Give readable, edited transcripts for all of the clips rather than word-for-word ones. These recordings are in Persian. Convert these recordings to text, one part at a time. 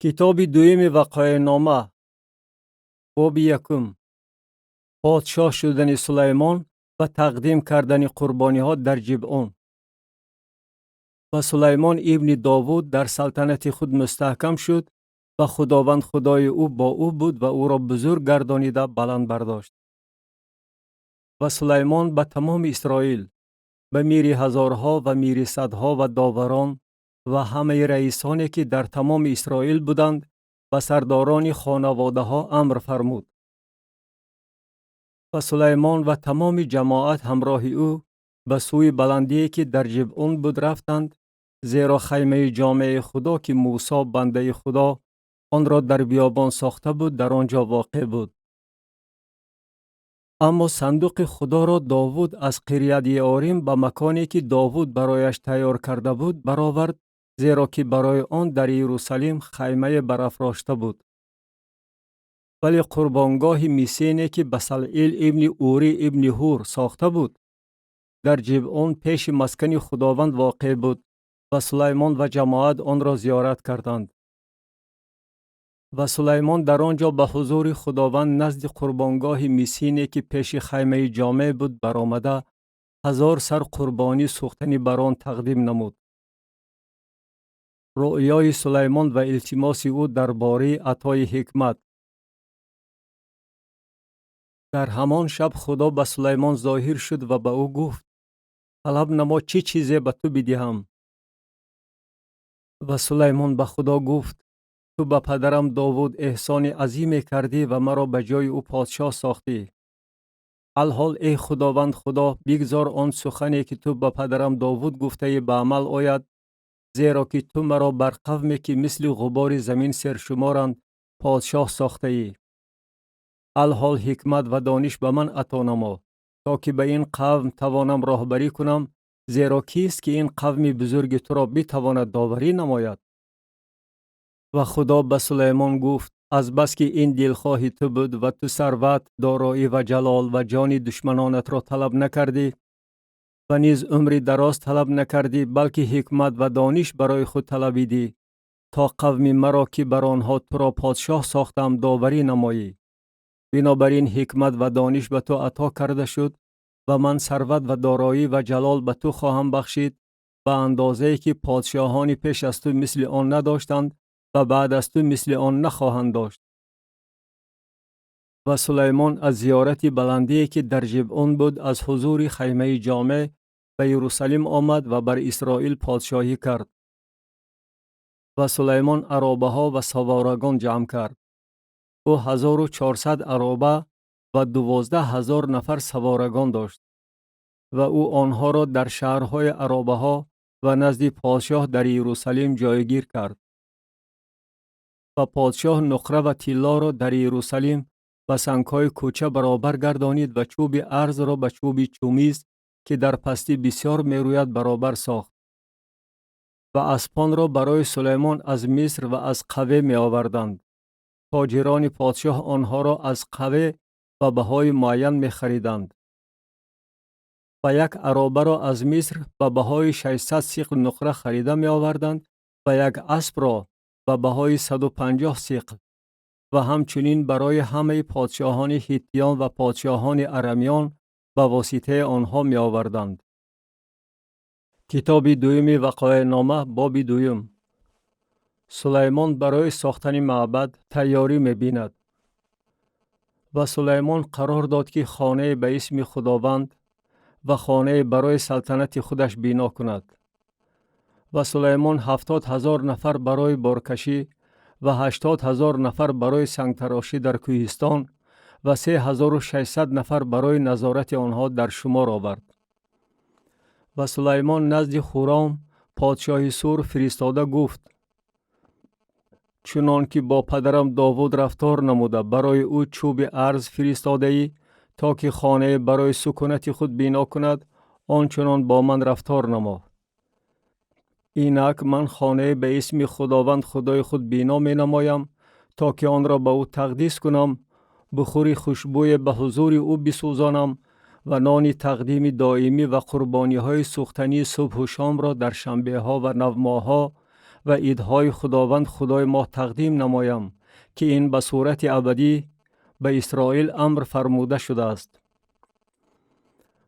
کتاب دویم وقایع نامه باب یکم. پادشاه شدن سلیمان و تقدیم کردن قربانی ها در جبعون. و سلیمان ابن داوود در سلطنت خود مستحکم شد و خداوند خدای او با او بود و او را بزرگ گردانیده بلند برداشت. و سلیمان به تمام اسرائیل، به میری هزارها و میری صدها و داوران و همه رئیسانی که در تمام اسرائیل بودند و سرداران خانواده ها امر فرمود. و سلیمان و تمام جماعت همراه او به سوی بلندی که در جبعون بود رفتند، زیرا خیمه جامع خدا که موسی بنده خدا آن را در بیابان ساخته بود در آنجا واقع بود. اما صندوق خدا را داوود از قریت یعریم به مکانی که داوود برایش تیار کرده بود برآورد، زیرا که برای آن در یروشلیم خیمه برافراشته بود. ولی قربانگاه میسینی که بصلئیل ابن اوری ابن هور ساخته بود در جبعون پیش مسکن خداوند واقع بود و سلیمان و جماعت آن را زیارت کردند. و سلیمان در آنجا به حضور خداوند نزد قربانگاه میسینی که پیش خیمه جامع بود برآمده 1000 سر قربانی سوختنی بر آن تقدیم نمود. رؤیای سلیمان و التماس او درباره عطای حکمت. در همان شب خدا به سلیمان ظاهر شد و به او گفت: طلب نما چه چیزی به تو بدهم. و سلیمان به خدا گفت: تو به پدرم داوود احسان عظیمی کردی و مرا به جای او پادشاه ساختی. الحال ای خداوند خدا، بگذار آن سخنی که تو به پدرم داوود گفته به عمل آید، زیرا که تو مرا بر قومی که مثل غبار زمین سرشمارند پادشاه ساخته ای. الحال حکمت و دانش به من عطا نما تا که به این قوم توانم راهبری کنم، زیرا کیست که این قوم بزرگ تو را بتواند داوری نماید؟ و خدا به سلیمان گفت: از بس که این دلخواه تو بود و تو ثروت، دارایی و جلال و جان دشمنانت را طلب نکردی و نیز عمر دراز طلب نکردی، بلکه حکمت و دانش برای خود طلبیدی تا قوم مرا که بر آنها تو را پادشاه ساختم داوری نمایی. بنابراین حکمت و دانش به تو عطا کرده شد و من ثروت و دارایی و جلال به تو خواهم بخشید به اندازه‌ای که پادشاهان پیش از تو مثل آن نداشتند و بعد از تو مثل آن نخواهند داشت. و سلیمان از زیارت بلندی که در جبعون بود از حضور خیمه جامع به یروشلیم آمد و بر اسرائیل پادشاهی کرد. و سلیمان عرابه ها و سوارگان جمع کرد. او 1400 عرابه و 12000 نفر سوارگان داشت و او آنها را در شهرهای عرابه ها و نزد پادشاه در یروشلیم جایگیر کرد. و پادشاه نقره و طلا را در یروشلیم و سنگ‌های کوچه برابر گردانید و چوب ارز را به چوب چومیز که در پستی بسیار میروید برابر ساخت. و اسپان را برای سلیمان از مصر و از قوه می آوردند. تاجران پادشاه آنها را از قوه و بهای معین می خریدند. و یک عرابه را از مصر به بهای 600 سیقل نقره خریده می آوردند و یک اسب را به بهای 150 سیقل. و همچنین برای همه پادشاهان هیتیان و پادشاهان ارمیان به واسطه آنها می آوردند. کتاب دویم وقایع نامه باب دویم. سلیمان برای ساختن معبد تیاری می بیند. و سلیمان قرار داد که خانه به اسم خداوند و خانه برای سلطنت خودش بنا کند. و سلیمان 70,000 نفر برای بارکشی و 80,000 نفر برای سنگتراشی در کوهستان و 3600 نفر برای نظارت آنها در شمار آورد. و سلیمان نزد خورام پادشاه سور فرستاده گفت: چنان که با پدرم داوود رفتار نموده برای او چوب ارز فرستاده ای تا که خانه برای سکونت خود بنا کند، آنچنان با من رفتار نما. اینک من خانه به اسم خداوند خدای خود بنا می نمایم تا که آن را به او تقدیس کنم، بخوری خوشبوی به حضور او بسوزانم و نان تقدیم دائمی و قربانی های سوختنی صبح و شام را در شنبه ها و نوماها و عیدهای خداوند خدای ما تقدیم نمایم که این به صورت ابدی به اسرائیل امر فرموده شده است.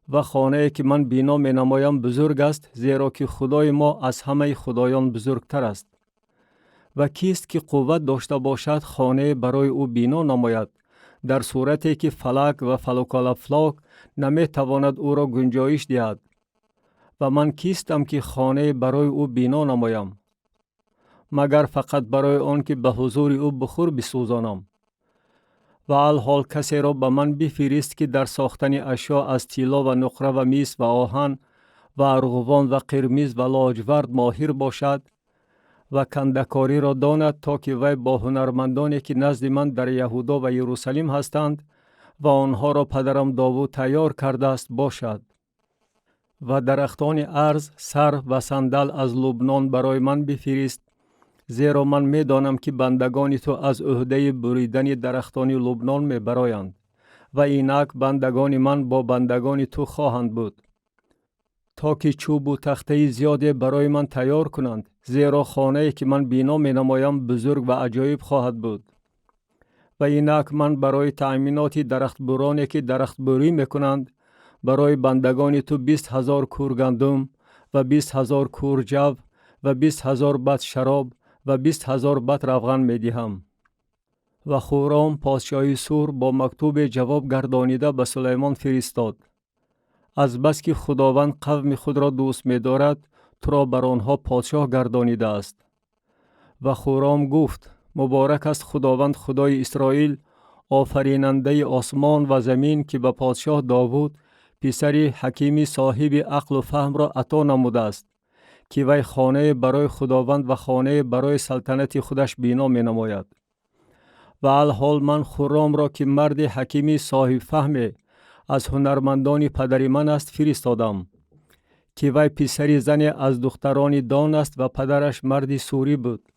و خانه که من بینا می نمایم بزرگ است، زیرا که خدای ما از همه خدایان بزرگتر است. و کیست که قوت داشته باشد خانه برای او بینا نماید، در صورتی که فلک و فلک نمی تواند او را گنجایش دهد؟ و من کیستم که خانه برای او بینا نمایم، مگر فقط برای آن که به حضور او بخور بسوزانم؟ و الحال کسی را به من بفرست که در ساختن اشیا از طلا و نقره و میس و آهن و ارغوان و قرمز و لاجورد ماهر باشد و کندکاری را داند، تا که وی با هنرمندانی که نزد من در یهودا و یروشلیم هستند و آنها را پدرم داوود تیار کرده است باشد. و درختان ارز، سر و صندل از لبنان برای من بفرست، زیرا من می دانم که بندگان تو از عهده بریدن درختان لبنان می برایند و اینک بندگان من با بندگان تو خواهند بود، تا که چوب و تخته زیادی برای من تیار کنند، زیرا خانه‌ای که من بینا می نمایم بزرگ و عجایب خواهد بود. و اینک من برای تأمینات درخت برانی که درخت بری می کنند برای بندگان تو 20,000 کور گندم و 20,000 کور جو و 20,000 بط شراب و 20,000 بط روغن می دهم. و خورام پادشاه سور با مکتوب جواب گردانیده به سلیمان فرستاد، از بس که خداوند قوم خود را دوست می دارد تو را بر آنها پادشاه گردانیده است. و خورام گفت، مبارک است خداوند خدای اسرائیل، آفریننده آسمان و زمین، که به پادشاه داوود پسری حکیمی صاحب عقل و فهم را عطا نموده است، که وی خانه برای خداوند و خانه برای سلطنت خودش بینا می نماید. و الحال من خرام را که مرد حکیمی صاحب فهم از هنرمندان پدر من است فرستادم، که وی پسری زن از دختران دان است و پدرش مردی سوری بود.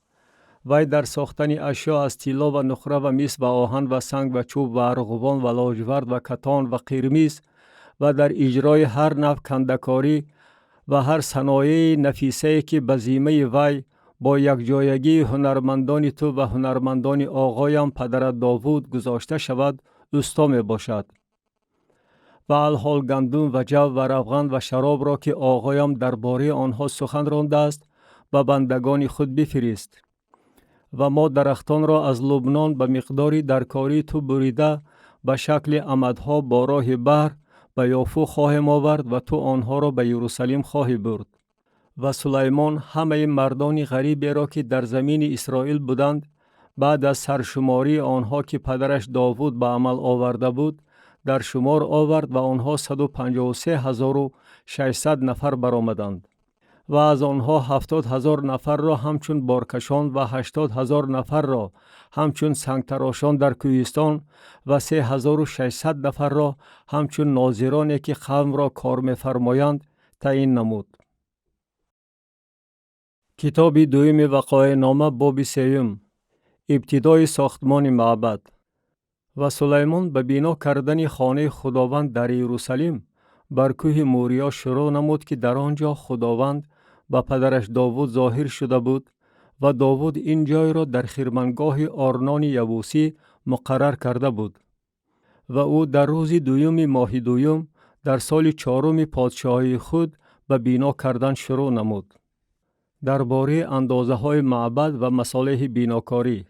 وی در ساختن اشیا از طلا و نقره و مس و آهن و سنگ و چوب و ارغوان و لاجورد و کتان و قرمز و در اجرای هر نوع کندکاری و هر صنایع نفیسه که به ذمه وی با یکجایگی هنرمندان تو و هنرمندان آقایم پدر داوود گذاشته شود استا می باشد. و الحال گندم و جو و روغن و شراب را که آقایم درباره آنها سخن رانده است به بندگان خود بفرست. و ما درختان را از لبنان به مقداری در کاری تو بریده به شکل عمدها با راه بحر به یافو خواهیم آورد و تو آنها را به یروشلیم خواهی برد. و سلیمان همه مردان غریبی را که در زمین اسرائیل بودند بعد از سرشماری آنها که پدرش داوود به عمل آورده بود در شمار آورد و آنها 153,600 نفر برآمدند. و از آنها 70,000 نفر را همچون بارکشان و 80,000 نفر را همچون سنگتراشان در کوهستان و 3,600 نفر را همچون ناظرانی که قوم را کار می‌فرمایند تعیین نمود. کتاب دوم وقایع نامه باب 3، ابتدای ساختمان معبد. و سلیمان به بینا کردن خانه خداوند در یروشلیم بر کوه موریا شروع نمود که در آنجا خداوند به پدرش داوود ظاهر شده بود و داوود این جای را در خرمنگاه آرنان یبوسی مقرر کرده بود. و او در روز دوم ماه دوم در سال 4 پادشاهی خود به بینا کردن شروع نمود. درباره اندازه های معبد و مصالح بیناکاری.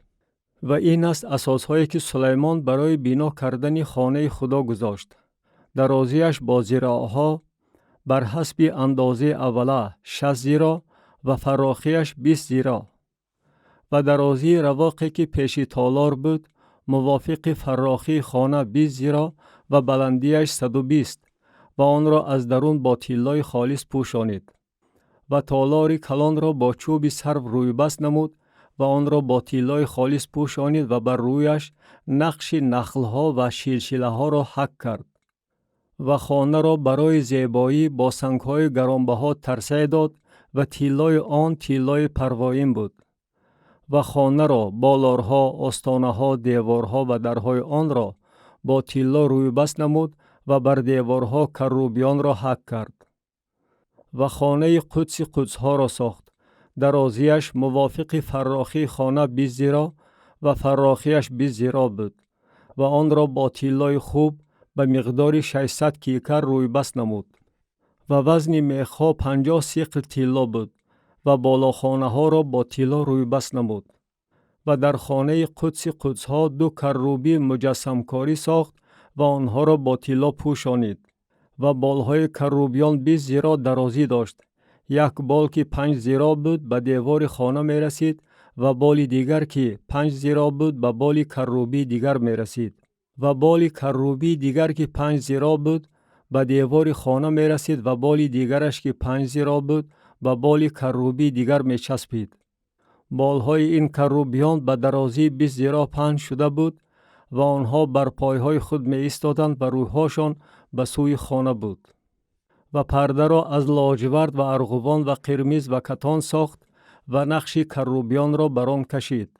و این است اساسهایی که سلیمان برای بینا کردن خانه خدا گذاشت. درازیش با زیراها بر حسب اندازه اوله 60 زیرا و فراخیش 20 زیرا. و درازی رواقی که پیش تالار بود موافق فراخی خانه 20 زیرا و بلندیش 120 و آن را از درون با طلای خالص پوشانید. و تالار کلان را با چوب سرو روی بست نمود و آن را با طلای خالص پوشانید و بر رویش نقش نخلها و شیلشله ها را حک کرد. و خانه را برای زیبایی با سنگ‌های گرانبها ترسه داد و طلای آن طلای پرواین بود. و خانه را بالارها، آستانه‌ها، دیوارها و درهای آن را با طلا روی بست نمود و بر دیوارها کروبیان را حک کرد. و خانه قدس قدس‌ها را ساخت درازیش موافق فراخی خانه 20 زیرا و فراخیش 20 زیرا بود و آن را با طلای خوب به مقدار 600 کیکر روی بست نمود و وزن میخها 50 سیقل طلا بود و بالاخانه ها را با طلا روی بست نمود و در خانه قدس قدسها 2 کروبی مجسم کاری ساخت و آنها را با طلا پوشانید و بالهای کروبیان 20 زیرا درازی داشت. یک بال که 5 زیرا بود به دیوار خانه می رسید و بال دیگر که 5 زیرا بود به بال کروبی دیگر می رسید و بال کروبی دیگر که 5 زیرا بود به دیوار خانه می رسید و بال دیگرش که 5 زیرا بود به بال کروبی دیگر می چسبید. بالهای این کروبیان به درازی 20 زیرا پهن شده بود و آنها بر پایهای خود می ایستادند و رویهاشان به سوی خانه بود. و پرده را از لاجورد و ارغوان و قرمز و کتان ساخت و نقش کروبیان را بر آن کشید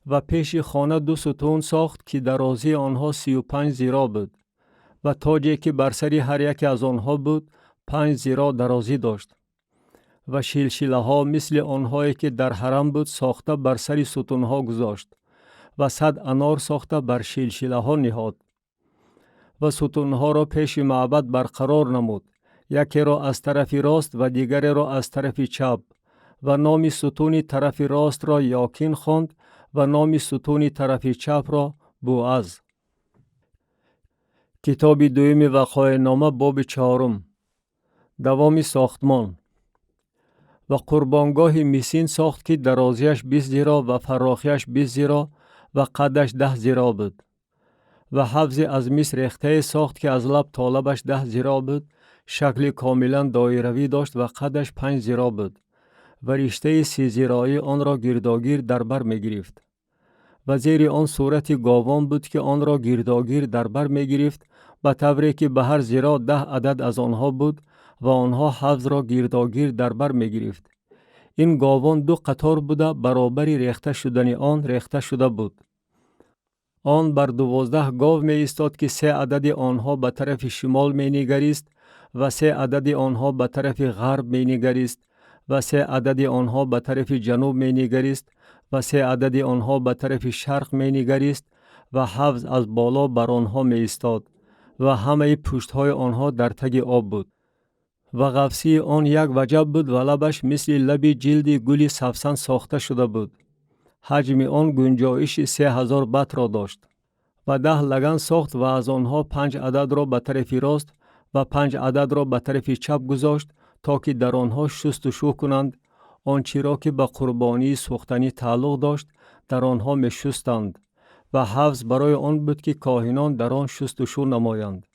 و پیش خانه 2 ستون ساخت که درازی آنها 35 زیرا بود و تاجی که بر سر هر یک از آنها بود 5 زیرا درازی داشت و شلشله ها مثل آنهایی که در حرم بود ساخته بر سر ستون ها گذاشت و 100 انار ساخته بر شلشله ها نهاد و ستون ها را پیش معبد برقرار نمود، یکی را از طرف راست و دیگری را از طرف چپ و نام ستون طرف راست را یاکین خواند و نام ستون طرف چپ را بوعز. کتاب دوم وقایع نامه باب 4. دوام ساختمان. و قربانگاه میسین ساخت که درازیش 20 زیرا و فراخیش 20 زیرا و قدش 10 زیرا بود و حفظ از مس ریخته ساخت که از لب تا لبش 10 زیرا بود، شکل کاملا دایروی داشت و قدش 5 زیرا بود و رشته 30 زیرایی آن را گرداگیر در بر می گرفت و زیر آن صورت گاوان بود که آن را گرداگیر در بر می گرفت به طوری که به هر زیرا 10 عدد از آنها بود و آنها حفظ را گرداگیر در بر می گرفت. این گاوان 2 قطار بوده، برابری ریخته شدن آن ریخته شده بود. آن بر 12 گاو می ایستاد که 3 عدد آنها به طرف شمال می نگریست و 3 عدد آنها به طرف غرب می نگریست و 3 عدد آنها به طرف جنوب می نگریست و 3 عدد آنها به طرف شرق می نگریست و حفظ از بالا بر آنها می ایستاد و همه پشت های آنها در تگ آب بود و قفسی آن یک وجب بود و لبش مثل لب جلد گل سفسن ساخته شده بود. حجم آن گنجایش 3000 بط را داشت و 10 لگن ساخت و از آنها 5 عدد را به طرف راست و 5 عدد را به طرف چپ گذاشت تا که در آنها شست و شو کنند. آنچه را که به قربانی سوختنی تعلق داشت در آنها می شستند و حفظ برای آن بود که کاهنان در آن شست و شو نمایند.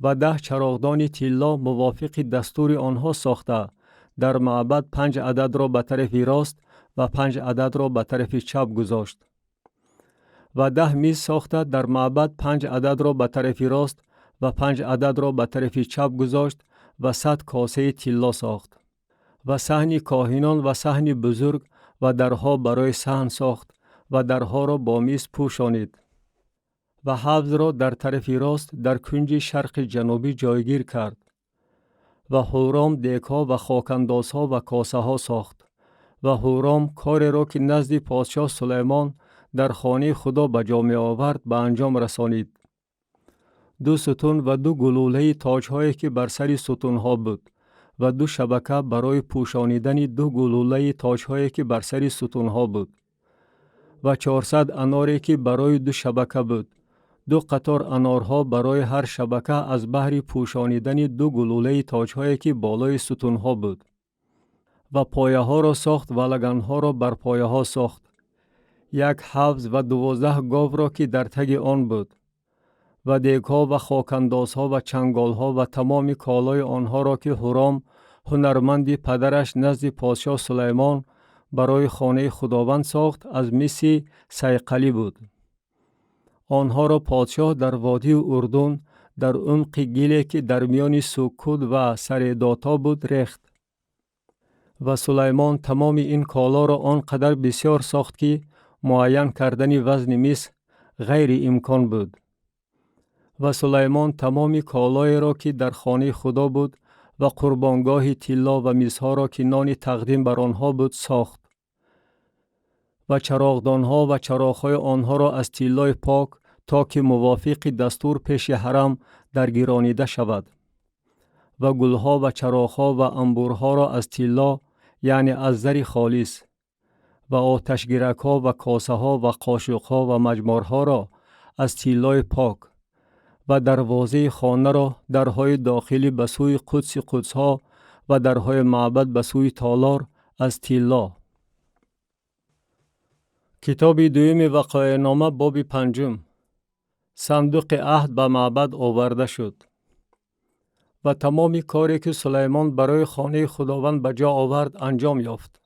و 10 چراغدان طلا موافق دستور آنها ساخته در معبد 5 عدد را به طرف راست و 5 عدد را به طرف چپ گذاشت و 10 میز ساخته در معبد 5 عدد را به طرف راست و 5 عدد را به طرف چپ گذاشت و 100 کاسه طلا ساخت و صحن کاهنان و صحن بزرگ و درها برای صحن ساخت و درها را با میز پوشانید و حفظ را در طرف راست در کنج شرق جنوبی جایگیر کرد و حورام دیکها و خاکندازها و کاسه ها ساخت و حورام کار را که نزد پادشاه سلیمان در خانه خدا به جا می آورد به انجام رسانید. 2 ستون و 2 گلوله تاج هایی که بر سر ستون ها بود و 2 شبکه برای پوشانیدن 2 گلوله تاج هایی که بر سر ستون ها بود و 400 اناری که برای 2 شبکه بود. 2 قطار انارها برای هر شبکه از بهر پوشانیدن 2 گلوله تاج هایی که بالای ستون ها بود و پایه ها را ساخت و لگن ها را بر پایه ها ساخت. 1 حفظ و 12 گاو را که در تگ آن بود و دیگها و خاکندازها و چنگال ها و تمام کالای آنها را که حورام هنرمند پدرش نزد پادشاه سلیمان برای خانه خداوند ساخت از مس صیقلی بود. آنها را پادشاه در وادی اردن در عمق گلی که در میان سکود و سریداتا بود ریخت و سلیمان تمام این کالا را آنقدر بسیار ساخت که معین کردن وزن مس غیر امکان بود و سلیمان تمام کالای را که در خانه خدا بود و قربانگاه طلا و میزها را که نان تقدیم بر آنها بود ساخت و چراغدانها و چراغهای آنها را از طلای پاک تا که موافق دستور پیش حرم درگیرانیده شود و گلها و چراغها و انبورها را از طلا یعنی از زر خالص و آتشگیرک‌ها و کاسه‌ها و قاشق‌ها و مجمرها را از طلای پاک و دروازه خانه را درهای داخلی به سوی قدس قدس‌ها و درهای معبد به سوی تالار از طلا. کتاب دوم وقایع نامه باب 5. صندوق عهد به معبد آورده شد و تمام کاری که سلیمان برای خانه خداوند به جا آورد انجام یافت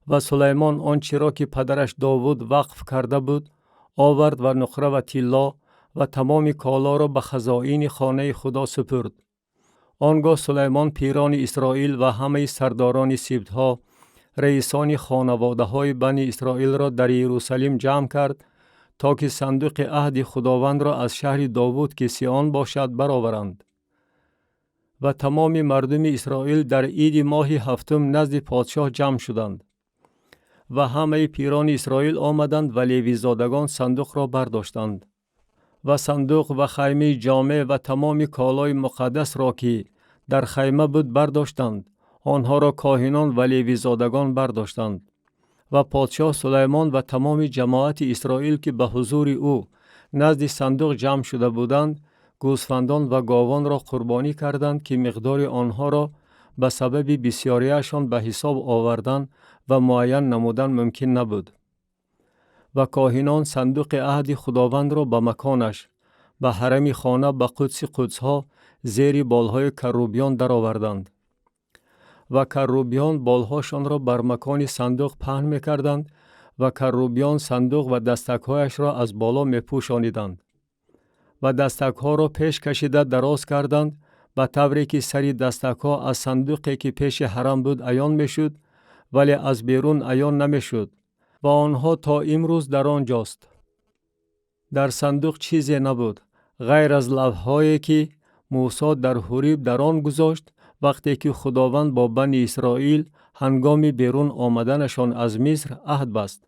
و سلیمان آنچه را که پدرش داوود وقف کرده بود آورد و نقره و طلا و تمام کالا را به خزائن خانه خدا سپرد. آنگاه سلیمان پیران اسرائیل و همه سرداران سبطها رئیسان خانواده های بنی اسرائیل را در یروشلیم جمع کرد تا که صندوق عهد خداوند را از شهر داوود که سیان باشد برآورند. و تمام مردم اسرائیل در عید ماه هفتم نزد پادشاه جمع شدند و همه پیران اسرائیل آمدند و لیوی زادگان صندوق را برداشتند و صندوق و خیمه جامع و تمام کالای مقدس را که در خیمه بود برداشتند. آنها را کاهنان و لیوی زادگان برداشتند و پادشاه سلیمان و تمام جماعت اسرائیل که به حضور او نزد صندوق جمع شده بودند گوسفندان و گاوان را قربانی کردند که مقدار آنها را به سبب بسیاریشان به حساب آوردن و معین نمودن ممکن نبود. و کاهنان صندوق عهد خداوند را به مکانش به حرم خانه به قدس قدسها زیر بالهای کروبیان درآوردند و کروبیان بالهاشان را بر مکان صندوق پهن می‌کردند و کروبیان صندوق و دستک‌هایش را از بالا می‌پوشانیدند و دستک‌ها را پیش کشیده دراز کردند به طوری که سر دستک‌ها از صندوقی که پیش حرم بود عیان می‌شد ولی از بیرون عیان نمی‌شد و آنها تا امروز در آنجاست. در صندوق چیزی نبود غیر از لوح‌هایی که موسی در حورب در آن گذاشت وقتی که خداوند با بنی اسرائیل هنگام بیرون آمدنشان از مصر عهد بست.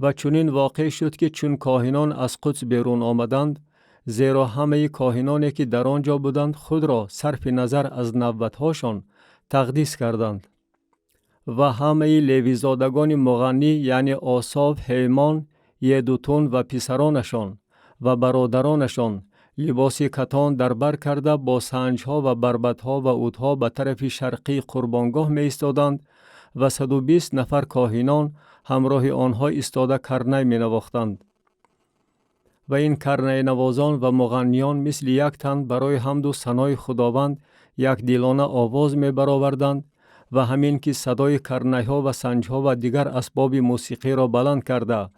و چنین واقع شد که چون کاهنان از قدس بیرون آمدند زیرا همه کاهنانی که در آنجا بودند خود را صرف نظر از نبوت‌هاشان تقدیس کردند و همه لیوی زادگان مغنی یعنی آساف، هیمان، یدوتون و پسرانشان و برادرانشان لباس کتان در بر کرده با سنجها و بربطها و عودها به طرف شرقی قربانگاه می ایستادند و 120 نفر کاهنان همراه آنها ایستاده کرنه می نواختند. و این کرنه نوازان و مغنیان مثل یک تن برای حمد و ثنای خداوند یک دیلانه آواز می برآوردند و همین که صدای کرنه ها و سنج ها و دیگر اسباب موسیقی را بلند کرده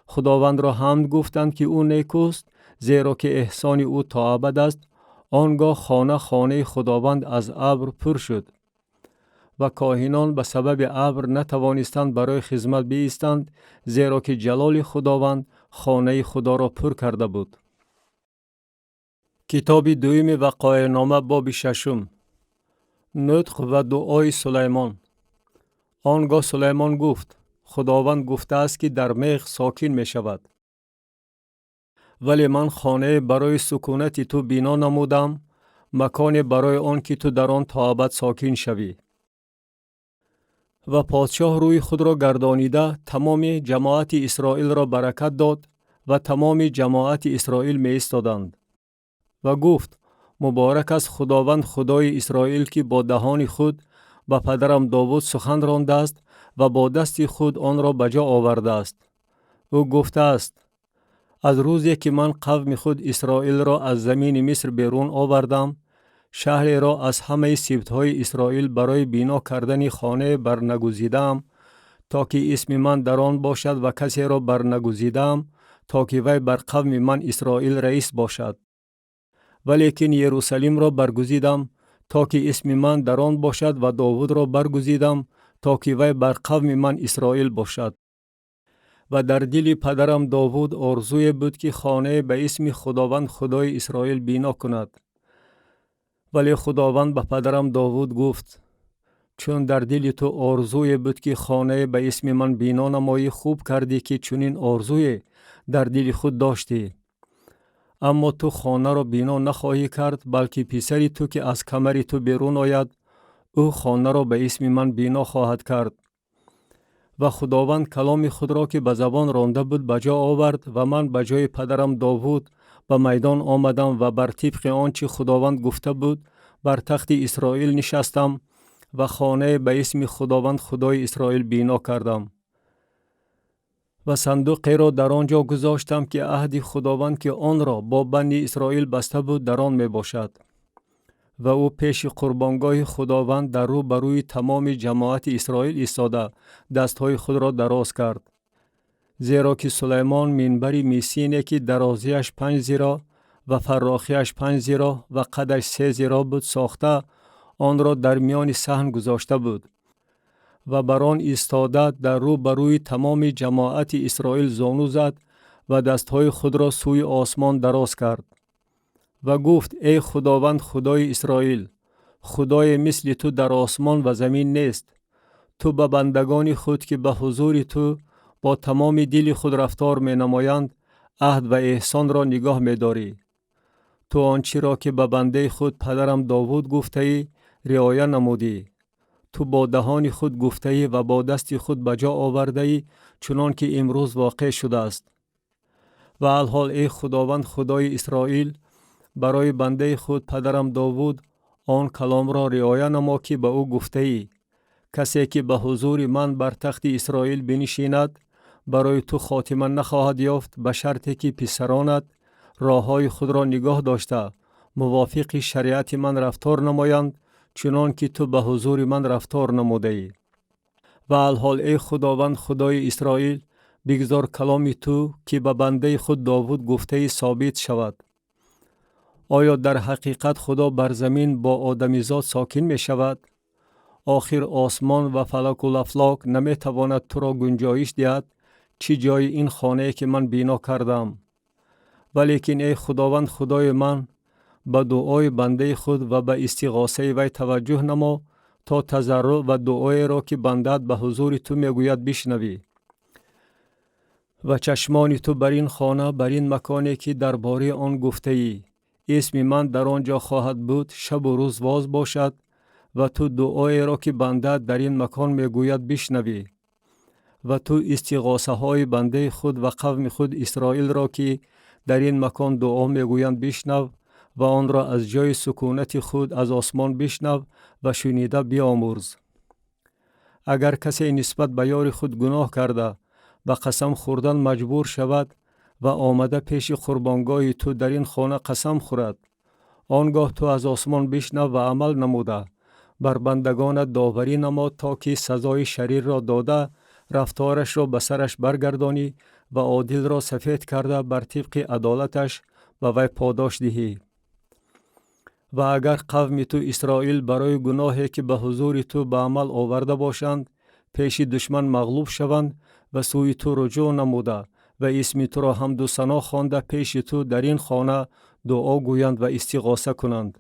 خداوند را حمد گفتند که او نیکوست زیرا که احسان او تا ابد است. آنگاه خانه خداوند از ابر پر شد و کاهنان به سبب ابر نتوانستند برای خدمت بایستند زیرا که جلال خداوند خانه خدا را پر کرده بود. کتاب دوم وقایع نامه باب 6. نطق و دعای سلیمان. آنگاه سلیمان گفت خداوند گفته است که در میغ ساکن می شود ولی من خانه برای سکونت تو بنا نمودم مکان برای آن که تو در آن تا ابد ساکن شوی. و پادشاه روی خود را گردانیده تمام جماعت اسرائیل را برکت داد و تمام جماعت اسرائیل می ایستادند و گفت مبارک است خداوند خدای اسرائیل که با دهان خود به پدرم داوود سخن رانده است و با دست خود آن را به جا آورده است. او گفته است از روزی که من قوم خود اسرائیل را از زمین مصر بیرون آوردم شهر را از همه سبطهای اسرائیل برای بنا کردن خانه برنگزیدم تا که اسم من در آن باشد و کسی را برنگزیدم تا که وی بر قوم من اسرائیل رئیس باشد. ولیکن یروشلیم را برگزیدم تا که اسم من در آن باشد و داوود را برگزیدم تا که وی بر قوم من اسرائیل باشد. و در دل پدرم داوود آرزوی بود که خانه به اسم خداوند خدای اسرائیل بنا کند ولی خداوند به پدرم داوود گفت چون در دل تو آرزوی بود که خانه به اسم من بنا نمایی، خوب کردی که چنین آرزوی در دل خود داشتی. اما تو خانه را بنا نخواهی کرد، بلکه پسری تو که از کمر تو بیرون آید، او خانه را به اسم من بنا خواهد کرد. و خداوند کلام خود را که به زبان رانده بود بجا آورد و من به جای پدرم داوود به میدان آمدم و بر طبق آنچه خداوند گفته بود بر تخت اسرائیل نشستم و خانه به اسم خداوند خدای اسرائیل بنا کردم. و صندوقی را در آنجا گذاشتم که عهد خداوند که آن را با بنی اسرائیل بسته بود در آن می باشد. و او پیش قربانگاه خداوند در رو بروی تمام جماعت اسرائیل ایستاده دستهای خود را دراز کرد. زیرا که سلیمان منبری میسینه که درازیش 5 زیرا و فراخیش 5 زیرا و قدش 3 زیرا بود ساخته، آن را در میان صحن گذاشته بود و بر آن ایستاده در رو بروی تمام جماعت اسرائیل زانو زد و دستهای خود را سوی آسمان دراز کرد و گفت ای خداوند خدای اسرائیل، خدای مثل تو در آسمان و زمین نیست. تو به بندگان خود که به حضور تو با تمام دل خود رفتار می نمایند عهد و احسان را نگاه می داری. تو آنچه را که به بنده خود پدرم داوود گفته ای رعایت نمودی. تو با دهان خود گفته ای و با دست خود بجا آورده ای، چنان که امروز واقع شده است. و الحال ای خداوند خدای اسرائیل، برای بنده خود پدرم داوود آن کلام را رعایت نما که به او گفته ای. کسی که به حضور من بر تخت اسرائیل بنشیند برای تو خاتمه نخواهد یافت، به شرطی که پسرانت راههای خود را نگاه داشته موافق شریعت من رفتار نمایند، چنان که تو به حضور من رفتار نموده ای. و الحال ای خداوند خدای اسرائیل، بگذار کلام تو که به بنده خود داوود گفته ای ثابت شود. آیا در حقیقت خدا بر زمین با آدمیزاد ساکن می شود؟ آخر آسمان و فلک و الافلاک نمی تواند تو را گنجایش دهد چی جای این خانه که من بنا کردم. ولیکن ای خداوند خدای من، به دعای بنده خود و به استغاثه وی توجه نما تا تضرع و دعای را که بندت به حضور تو میگوید بشنوی. و چشمان تو بر این خانه، بر این مکانی که درباره آن گفته ای اسم من در آنجا خواهد بود شب و روز واز باشد و تو دعای را که بندت در این مکان میگوید بشنوی. و تو استغاثه های بنده خود و قوم خود اسرائیل را که در این مکان دعا میگویند بشنو و آن را از جای سکونت خود از آسمان بشنو و شنیده بیامرز. اگر کسی نسبت به یار خود گناه کرده و قسم خوردن مجبور شود و آمده پیش قربانگاه تو در این خانه قسم خورد، آنگاه تو از آسمان بشنو و عمل نموده بر بندگان داوری نما تا که سزای شریر را داده رفتارش را به سرش برگردانی و عادل را سفید کرده بر طبق عدالتش و وی پاداش دهی. و اگر قوم تو اسرائیل برای گناهی که به حضور تو به عمل آورده باشند پیش دشمن مغلوب شوند و سوی تو رجوع نموده و اسم تو را حمد و ثنا خوانده پیش تو در این خانه دعا گویند و استغاثه کنند،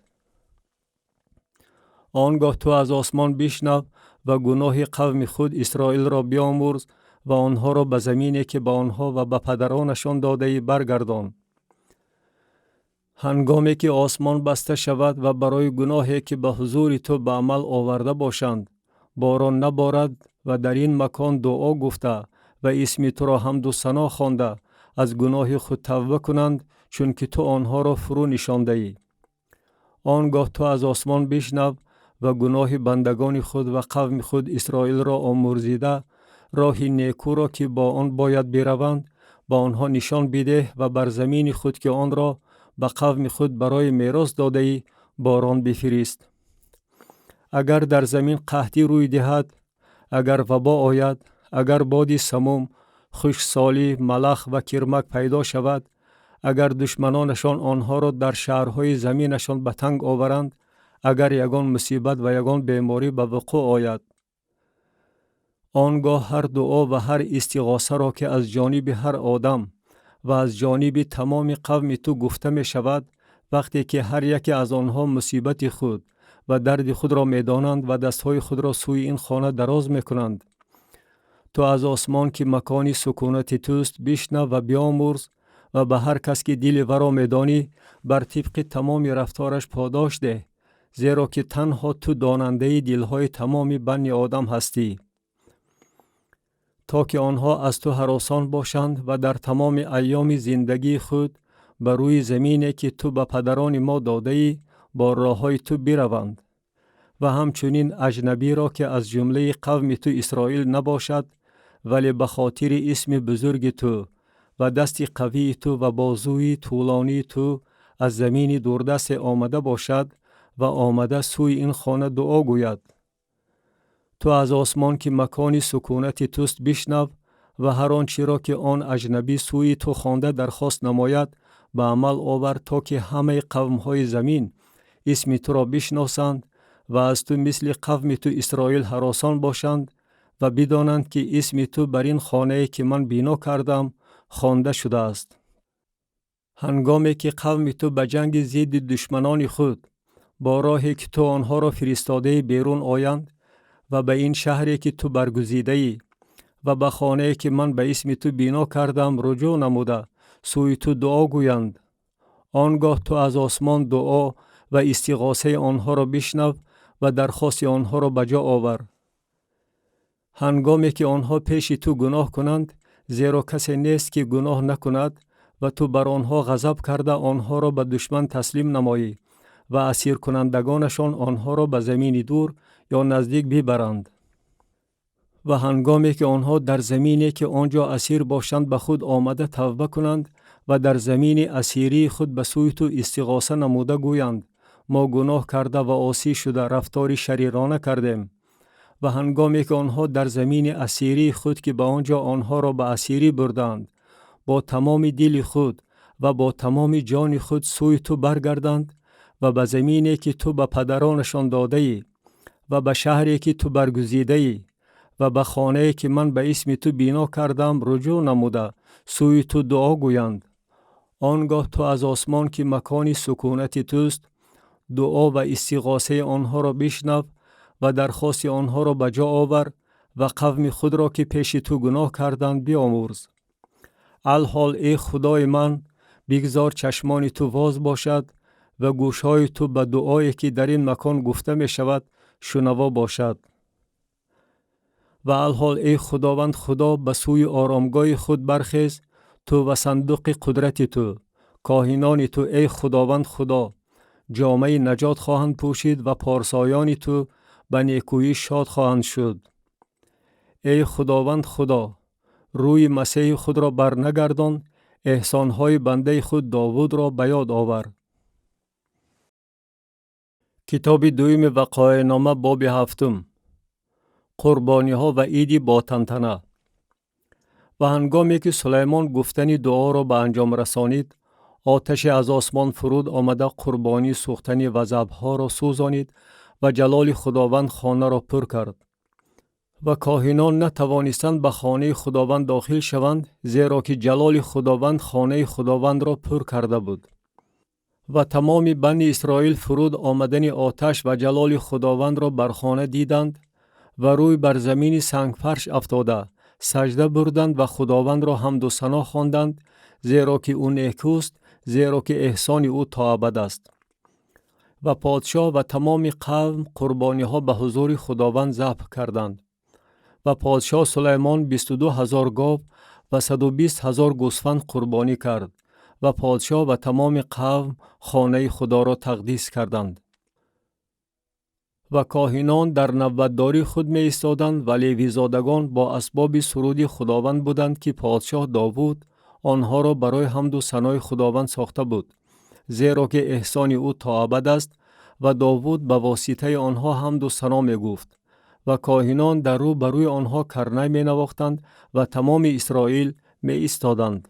آنگاه تو از آسمان بشنو و گناه قوم خود اسرائیل را بیامرز و آنها را به زمینی که به آنها و به پدرانشان داده ای برگردان. هنگامی که آسمان بسته شود و برای گناهی که به حضور تو به عمل آورده باشند باران نبارد و در این مکان دعا گفته و اسم تو را حمد و ثنا خوانده از گناه خود توبه کنند، چون که تو آنها را فرو نشانده ای، آنگاه تو از آسمان بشنو و گناه بندگان خود و قوم خود اسرائیل را آمرزیده راه نیکو را که با آن باید بروند با آنها نشان بده و بر زمین خود که آن را به قوم خود برای میراث داده ای باران بفرست. اگر در زمین قحطی روی دهد، اگر وبا آید، اگر بادی سموم، خشکسالی، ملخ و کرمک پیدا شود، اگر دشمنانشان آنها را در شهرهای زمینشان به تنگ آورند، اگر یگان مصیبت و یگان بیماری به وقوع آید، آنگاه هر دعا و هر استغاثه را که از جانب هر آدم و از جانب تمام قوم تو گفته می شود وقتی که هر یک از آنها مصیبت خود و درد خود را می دانند و دستهای خود را سوی این خانه دراز می کنند. تو از آسمان که مکانی سکونت توست بشنو و بیامرز و به هر کس که دل ورا می دانی بر طبق تمام رفتارش پاداش ده، زیرا که تنها تو داننده دلهای تمام بنی آدم هستی، تا که آنها از تو هراسان باشند و در تمام ایام زندگی خود بر روی زمینی که تو به پدران ما داده ای با راه های تو بروند و همچنین اجنبی را که از جمله قوم تو اسرائیل نباشد ولی به خاطر اسم بزرگ تو و دست قوی تو و بازوی طولانی تو از زمین دوردست آمده باشد و آمده سوی این خانه دعا گوید. تو از آسمان که مکانی سکونت توست بشنو و هر آنچه را که آن اجنبی سوی تو خوانده درخواست نماید به عمل آور، تا که همه قوم‌های زمین اسم تو را بشناسند و از تو مثل قوم تو اسرائیل هراسان باشند و بدانند که اسم تو بر این خانه‌ای که من بنا کردم خوانده شده است. هنگامی که قوم تو به جنگ ضد دشمنان خود با راهی که تو آنها را فرستاده بیرون آیند و به این شهری که تو برگزیده ای و به خانه‌ای که من به اسم تو بنا کردم رجوع نموده سوی تو دعا گویند، آنگاه تو از آسمان دعا و استغاثه آنها را بشنو و درخواست آنها را بجا آور. هنگامی که آنها پیش تو گناه کنند، زیرا کسی نیست که گناه نکند و تو بر آنها غضب کرده آنها را به دشمن تسلیم نمایی و اسیر کنندگانشان آنها را به زمین دور یا نزدیک ببرند. و هنگامی که آنها در زمینی که آنجا اسیر باشند به خود آمده توبه کنند و در زمین اسیری خود به سوی تو استغاثه نموده گویند ما گناه کرده و عاصی شده رفتاری شریرانه کردیم، و هنگامی که آنها در زمین اسیری خود که به آنجا آنها را به اسیری بردند با تمام دل خود و با تمام جان خود سوی تو برگردند و به زمینی که تو به پدرانشان داده ای و به شهری که تو برگزیده ای و به خانه‌ای که من به اسم تو بنا کردم رجوع نموده سوی تو دعا گویند، آنگاه تو از آسمان که مکانی سکونت توست دعا و استغاثه آنها را بشنو و درخواست آنها را بجا آور و قوم خود را که پیش تو گناه کردند بیامرز. الحال ای خدای من بگذار چشمان تو باز باشد و گوشهای تو به دعایی که در این مکان گفته می شود شنوا باشد. و الحال ای خداوند خدا به سوی آرامگاه خود برخیز، تو و صندوق قدرت تو، کاهنان تو ای خداوند خدا جامعه نجات خواهند پوشید و پارسایان تو به نیکویی شاد خواهند شد. ای خداوند خدا روی مسیح خود را برنگردان، احسانهای بنده خود داوود را به یاد آور. کتاب دویم وقایع نامه باب 7. قربانی ها و عید با تنتنه. و هنگامی که سلیمان گفتن دعا را به انجام رسانید، آتش از آسمان فرود آمده قربانی سوختنی و ذبح‌ها را سوزانید و جلال خداوند خانه را پر کرد. و کاهنان نتوانستند به خانه خداوند داخل شوند، زیرا که جلال خداوند خانه خداوند را پر کرده بود. و تمام بنی اسرائیل فرود آمدن آتش و جلال خداوند را بر خانه دیدند و روی بر زمین سنگ فرش افتاده سجده بردند و خداوند را حمد و ثنا خواندند، زیرا که او نیکوست، زیرا که احسان او تا ابد است. و پادشاه و تمام قوم قربانی ها به حضور خداوند ذبح کردند. و پادشاه سلیمان 22,000 گاو و 120,000 گوسفند قربانی کرد و پادشاه و تمام قوم خانه خدا را تقدیس کردند. و کاهنان در نوبتداری خود می ایستادند و لیویزادگان با اسباب سرود خداوند بودند که پادشاه داوود آنها را برای حمد و ثنای خداوند ساخته بود، زیرا که احسان او تا ابد است و داوود به واسطه آنها حمد و ثنا می گفت. و کاهنان در رو بروی آنها کرنه می نواختند و تمام اسرائیل می ایستادند.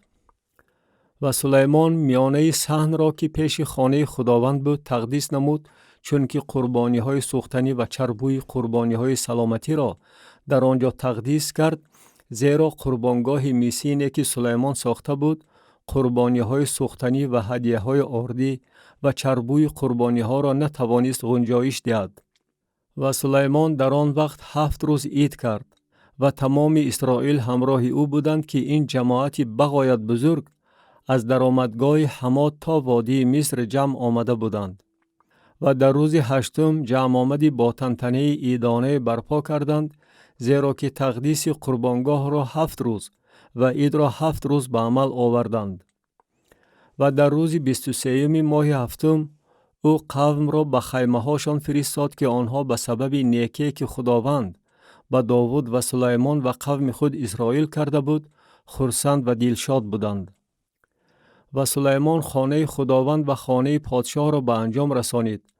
و سلیمان میانه صحن را که پیش خانه خداوند بود تقدیس نمود، چون که قربانی های سوختنی و چربوی قربانی های سلامتی را در آنجا تقدیس کرد، زیرا قربانگاه میسینی که سلیمان ساخته بود قربانی های سوختنی و هدیه های آردی و چربوی قربانی ها را نتوانست گنجایش دهد. و سلیمان در آن وقت 7 روز عید کرد و تمام اسرائیل همراه او بودند که این جماعت بغایت بزرگ از درآمدگاه حمات تا وادی مصر جمع آمده بودند. و در روز 8 جمع آمدی با تنتنه عیدانه برپا کردند، زیرا که تقدیس قربانگاه را 7 روز و عید را 7 روز به عمل آوردند. و در روز 23 ماه 7 او قوم را به خیمه هاشان فرستاد که آنها به سبب نیکی که خداوند به داوود و سلیمان و قوم خود اسرائیل کرده بود خرسند و دلشاد بودند. و سلیمان خانه خداوند و خانه پادشاه را به انجام رسانید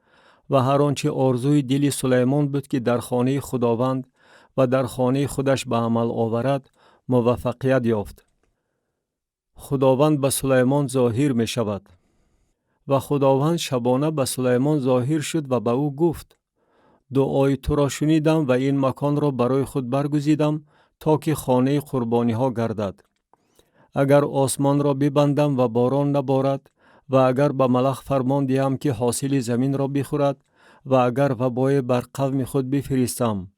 و هر آنچه آرزوی دل سلیمان بود که در خانه خداوند و در خانه خودش به عمل آورد موفقیت یافت. خداوند به سلیمان ظاهر می شود. و خداوند شبانه به سلیمان ظاهر شد و به او گفت: دعای تو را شنیدم و این مکان را برای خود برگزیدم تا که خانه قربانی ها گردد. اگر آسمان را ببندم و باران نبارد و اگر به ملخ فرمان دهم که حاصل زمین را بخورد و اگر وبای بر قوم خود بفرستم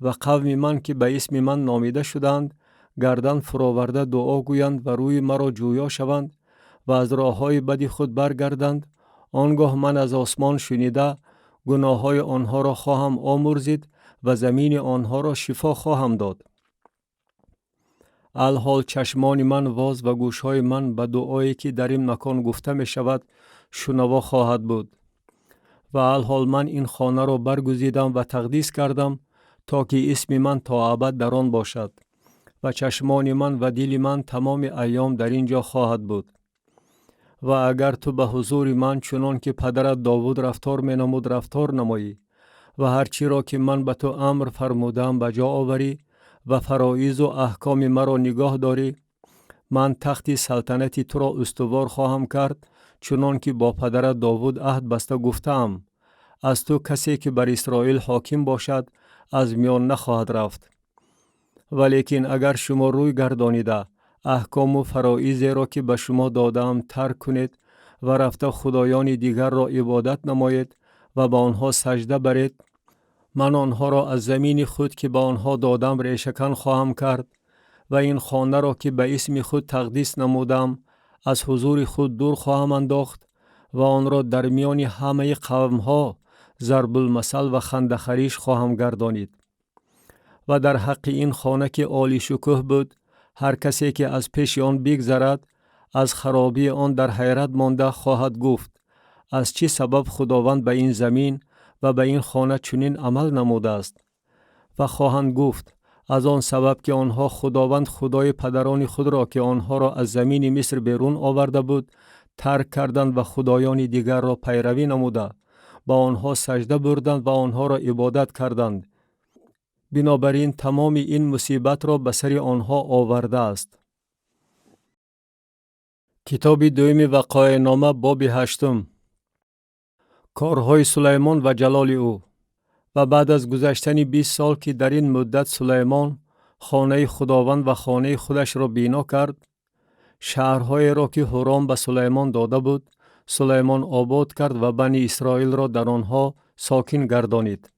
و قوم من که به اسم من نامیده شدند گردن فراورده دعا گویند و روی مرا جویا شوند و از راه های بد خود برگردند، آنگاه من از آسمان شنیده گناه های آنها را خواهم آمرزید و زمین آنها را شفا خواهم داد. الحال چشمان من واز و گوش های من به دعایی که در این مکان گفته می شود شنوا خواهد بود. و الحال من این خانه را برگزیدم و تقدیس کردم تا که اسم من تا ابد در آن باشد و چشمان من و دل من تمام ایام در اینجا خواهد بود. و اگر تو به حضور من چنان که پدرت داوود رفتار می نمود رفتار نمایی و هرچی را که من به تو امر فرمودم به جا آوری و فرایض و احکام مرا نگاه داری، من تخت سلطنت تو را استوار خواهم کرد، چنان که با پدرت داوود عهد بسته گفتم. از تو کسی که بر اسرائیل حاکم باشد از میان نخواهد رفت. ولیکن اگر شما روی گردانیده احکام و فرایض را که به شما دادم ترک کنید و رفته خدایان دیگر را عبادت نمایید و به آنها سجده برید، من آنها را از زمین خود که به آنها دادم ریشه‌کن خواهم کرد و این خانه را که به اسم خود تقدیس نمودم از حضور خود دور خواهم انداخت و آن را در میان همه قومها ضرب المثل و خنده خریش خواهم گردانید. و در حق این خانه که عالی شکوه بود، هر کسی که از پیش آن بگذرد از خرابی آن در حیرت مانده خواهد گفت: از چه سبب خداوند به این زمین و به این خانه چنین عمل نموده است؟ و خواهند گفت: از آن سبب که آنها خداوند خدای پدران خود را که آنها را از زمین مصر بیرون آورده بود ترک کردند و خدایان دیگر را پیروی نموده با آنها سجده بردند و آنها را عبادت کردند. بنابراین تمام این مصیبت را به سر آنها آورده است. کتاب دوم وقایع نامه باب 8. کارهای سلیمان و جلال او. و بعد از گذشتن 20 سال که در این مدت سلیمان خانه خداوند و خانه خودش را بنا کرد، شهرهای را که هورام به سلیمان داده بود سلیمان آباد کرد و بنی اسرائیل را در آنها ساکن گردانید.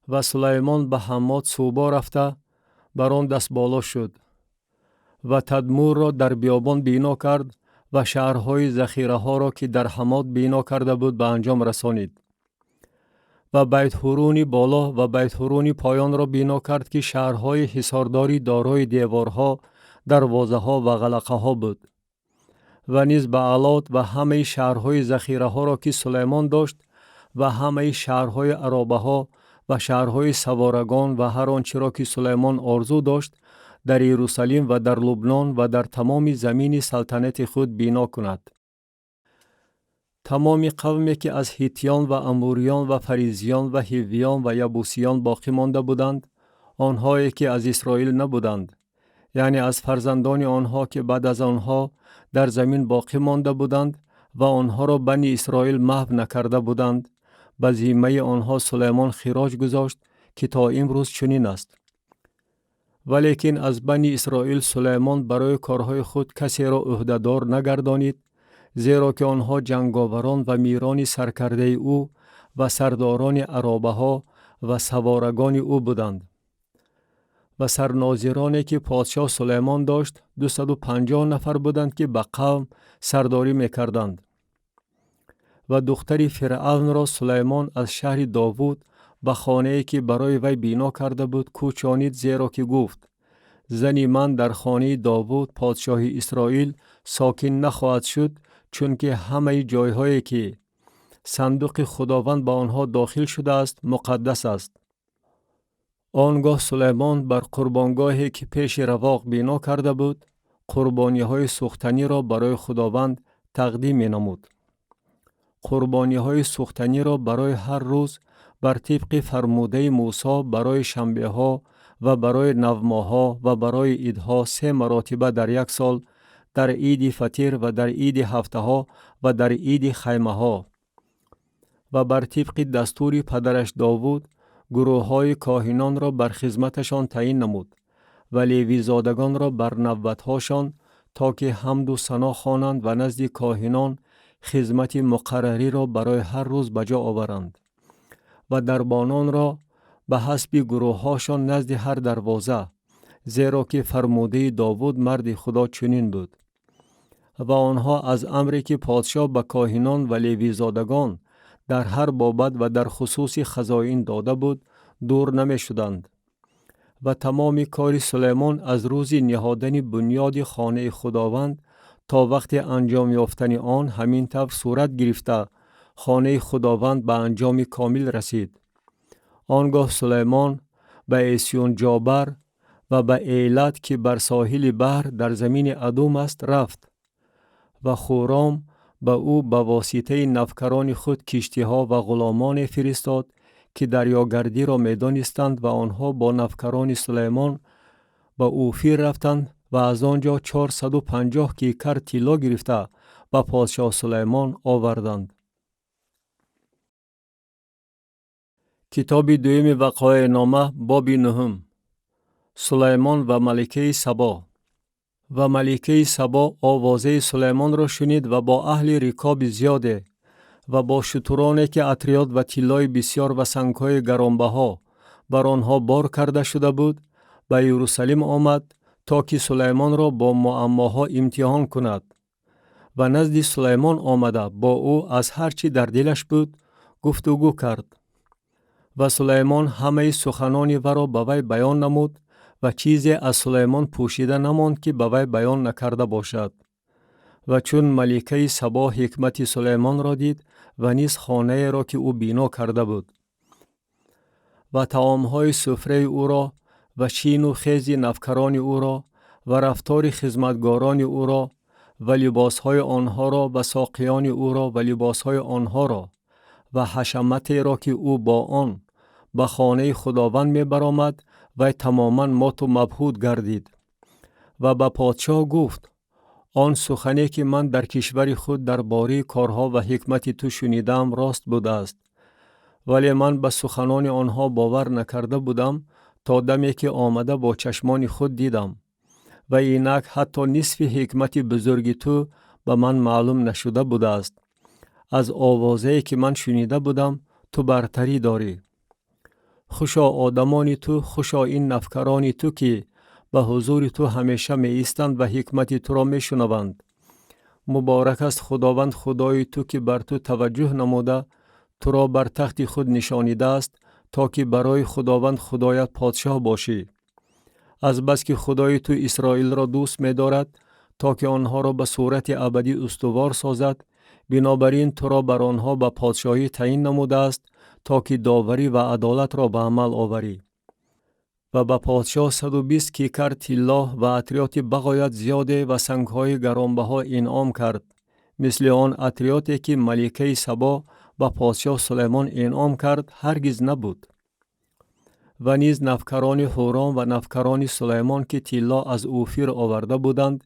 و سلیمان به حمات سوبا رفته بر آن دست بالا شد و تدمور را در بیابان بنا کرد و شهرهای ذخیره ها را که در حمات بنا کرده بود به انجام رسانید. و بیت هورونی بالا و بیت هورونی پایان را بنا کرد که شهرهای حصارداری دارای دیوارها، دروازه ها و غلقه ها بود. و نیز به علات و همه شهرهای ذخیره ها را که سلیمان داشت و همه شهرهای عرابه ها و شهرهای سوارگان و هر آنچه را که سلیمان آرزو داشت در یروشلیم و در لبنان و در تمام زمین سلطنت خود بنا کند. تمام قومی که از هیتیان و اموریان و فریزیان و هیویان و یبوسیان باقی مانده بودند، آنهایی که از اسرائیل نبودند، یعنی از فرزندان آنها که بعد از آنها در زمین باقی مانده بودند و آنها را بنی اسرائیل محو نکرده بودند، به ذمه آنها سلیمان خراج گذاشت که تا امروز چنین است. ولیکن از بنی اسرائیل سلیمان برای کارهای خود کسی را عهدهدار نگردانید، زیرا که آنها جنگاوران و میران سرکرده او و سرداران عرابه ها و سوارگان او بودند. و سرناظرانی که پادشاه سلیمان داشت 250 نفر بودند که به قوم سرداری میکردند. و دختر فرعون را سلیمان از شهر داوود به خانه‌ای که برای وی بنا کرده بود کوچانید، زیرا که گفت: زنی من در خانه داوود پادشاه اسرائیل ساکن نخواهد شد، چون که همه جایهایی که صندوق خداوند با آنها داخل شده است مقدس است. آنگاه سلیمان بر قربانگاهی که پیش رواق بنا کرده بود قربانی های سوختنی را برای خداوند تقدیم می نمود. قربانی های سوختنی را برای هر روز بر طبق فرموده موسی برای شنبه ها و برای نوماها و برای عیدها 3 مراتبه در یک سال، در عید فطیر و در عید هفته ها و در عید خیمه ها. و بر طبق دستور پدرش داوود گروه های کاهنان را بر خدمتشان تعیین نمود و لیوی زادگان را بر نوبتهاشان تا که حمد و ثنا خوانند و نزد کاهنان خدمت مقرری را برای هر روز بجا آورند و دربانان را به حسب گروه هاشان نزد هر دروازه، زیرا که فرموده داوود مرد خدا چنین بود. و آنها از امری که پادشاه به کاهنان و لیوی زادگان در هر بابت و در خصوص خزائن داده بود دور نمی شدند. و تمام کار سلیمان از روز نهادن بنیاد خانه خداوند تا وقت انجام یافتن آن همین طور صورت گرفته خانه خداوند به انجام کامل رسید. آنگاه سلیمان به اسیون جابر و به ایلت که بر ساحل بحر در زمین ادوم است رفت و خورام به او به واسطه نوکران خود کشتی ها و غلامان فرستاد که دریاگردی را میدانستند و آنها با نوکران سلیمان به اوفیر رفتند و از آنجا 450 کیکر طلا گرفته به پادشاه سلیمان آوردند. کتاب دویم وقایع نامه باب 9. سلیمان و ملکه سبا. و ملکه سبا آوازه سلیمان را شنید و با اهل رکاب زیاده و با شترانی که اتریاد و طلای بسیار و سنگ‌های گرانبها بر آنها بار کرده شده بود به یروشلیم آمد تا که سلیمان را با معماها امتحان کند. و نزد سلیمان آمده با او از هر چی در دلش بود گفتگو کرد. و سلیمان همه سخنان او را به وی بیان نمود و چیزی از سلیمان پوشیده نماند که به وی بیان نکرده باشد. و چون ملکه سبا حکمت سلیمان را دید و نیز خانه را که او بنا کرده بود و طعامهای سفره او را و شین و خیز نوکران او را و رفتار خدمتگاران او را و لباسهای آنها را و ساقیان او را و لباسهای آنها را و حشمت را که او با آن به خانه خداوند می برآمد و تماما مات و مبهوت گردید. و به پادشاه گفت: آن سخنی که من در کشور خود در باره کارها و حکمت تو شنیدم راست بوده است، ولی من به سخنان آنها باور نکرده بودم تا دمی که آمده با چشمان خود دیدم و اینک حتی نصف حکمت بزرگ تو به من معلوم نشده بوده است. از آوازه‌ای که من شنیده بودم تو برتری داری. خوشا آدمان تو، خوشا این نفکران تو که به حضور تو همیشه می ایستند و حکمت تو را می شنوند. مبارک است خداوند خدای تو که بر تو توجه نموده تو را بر تخت خود نشانیده است تا که برای خداوند خدایت پادشاه باشی. از بس که خدای تو اسرائیل را دوست می دارد تا که آنها را به صورت ابدی استوار سازد، بنابراین تو را بر آنها به پادشاهی تعیین نموده است تا که داوری و عدالت را به عمل آوری. و به پادشاه 120 کیکر طلا و اتریات بغایت زیاده و سنگ‌های گرانبها انعام کرد، مثل آن اتریاتی که ملکه سبا به پادشاه سلیمان انعام کرد هرگز نبود. و نیز نوکران هورام و نوکران سلیمان که طلا از اوفیر آورده بودند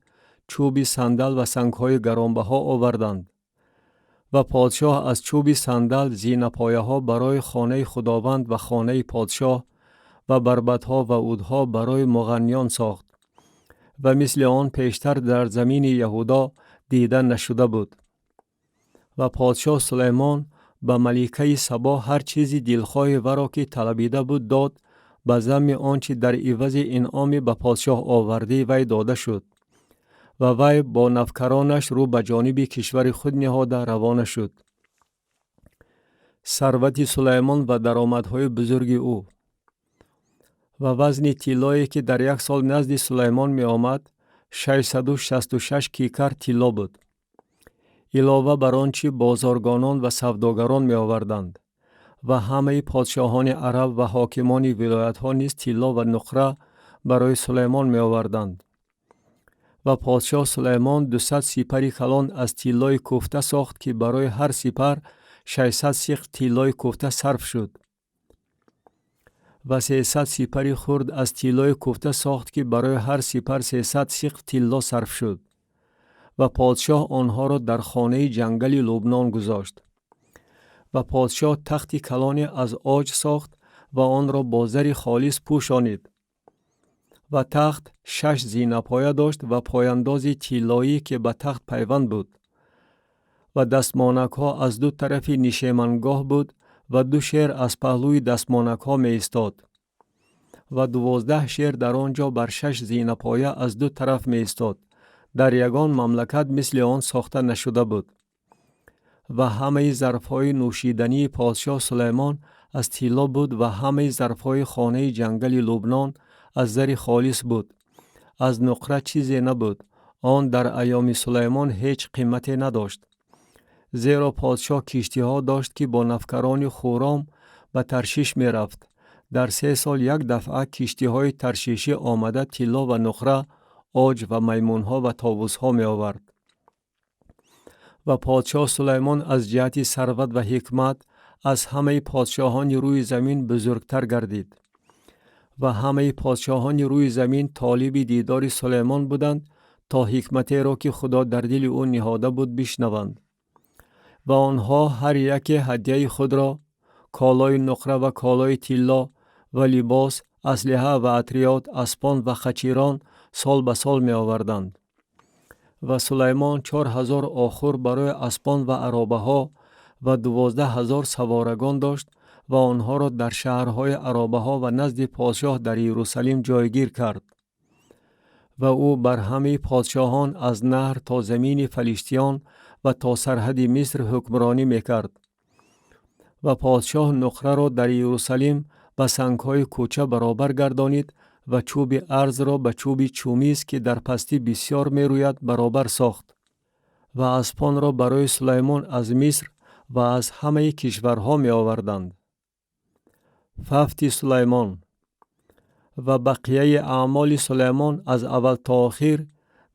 چوب صندل و سنگ‌های گرانبها آوردند. و پادشاه از چوب صندل زینه‌پایه‌ها برای خانه خداوند و خانه پادشاه و بربطها و عودها برای مغنیان ساخت و مثل آن پیشتر در زمین یهودا دیده نشده بود. و پادشاه سلیمان به ملکه سبا هر چیزی دلخواه ورا که طلبیده بود داد، به ضمن آنچه در عوض انعام به پادشاه آورده وی داده شد. و وی با نوکرانش رو به جانب کشور خود نهاده روانه شد. ثروت سلیمان و درآمدهای بزرگ او و وزن طلایی که در یک سال نزد سلیمان می آمد 666 کیکر طلا بود. علاوه بر آنچه بازارگانان و سوداگران می آوردند و همه پادشاهان عرب و حاکمان ولایت ها نیز طلا و نقره برای سلیمان می آوردند. و پادشاه سلیمان 200 سپر کلان از طلای کوفته ساخت که برای هر سپر 600 سیخ طلای کوفته صرف شد. و 300 سپر خرد از طلای کوفته ساخت که برای هر سپر 300 سیخ طلا صرف شد. و پادشاه آنها را در خانه جنگل لبنان گذاشت. و پادشاه تخت کلان از عاج ساخت و آن را با زر خالص پوشانید. و تخت 6 زینه پایه داشت و پایانداز طلایی که به تخت پیوند بود. و دستمانک ها از دو طرف نشیمنگاه بود و 2 شیر از پهلوی دستمانک ها می ایستاد. و 12 شیر در آنجا بر 6 زینه پایه از دو طرف می ایستاد. در یگان مملکت مثل آن ساخته نشده بود. و همه ظرفهای نوشیدنی پادشاه سلیمان از طلا بود و همه ظرفهای خانه جنگل لبنان از زر خالص بود. از نقره چیزی نبود. آن در ایام سلیمان هیچ قیمتی نداشت. زیرا پادشاه کشتی ها داشت که با نفکران خورام به ترشیش می رفت. در 3 سال یک دفعه کشتی های ترشیشی آمده طلا و نقره، عاج و میمون ها و طاووس ها می آورد. و پادشاه سلیمان از جهت ثروت و حکمت از همه پادشاهان روی زمین بزرگتر گردید. و همه پادشاهان روی زمین طالب دیدار سلیمان بودند تا حکمتی را که خدا در دل او نهاده بود بشنوند. و آنها هر یک هدیه خود را، کالای نقره و کالای طلا و لباس، اسلحه و اتریات، اسپان و خچیران سال به سال می آوردند. و سلیمان 4000 آخور برای اسپان و عرابه ها و 12000 سوارگان داشت و آنها را در شهرهای عرابه ها و نزد پادشاه در یروشلیم جایگیر کرد. و او بر همه پادشاهان از نهر تا زمین فلیشتیان و تا سرحد مصر حکمرانی میکرد. و پادشاه نقره را در یروشلیم به سنگهای کوچه برابر گردانید و چوب ارز را به چوب چومیز که در پستی بسیار می روید برابر ساخت. و اسپان را برای سلیمان از مصر و از همه کشورها می آوردند. ففت سلیمان و بقیه اعمال سلیمان از اول تا آخر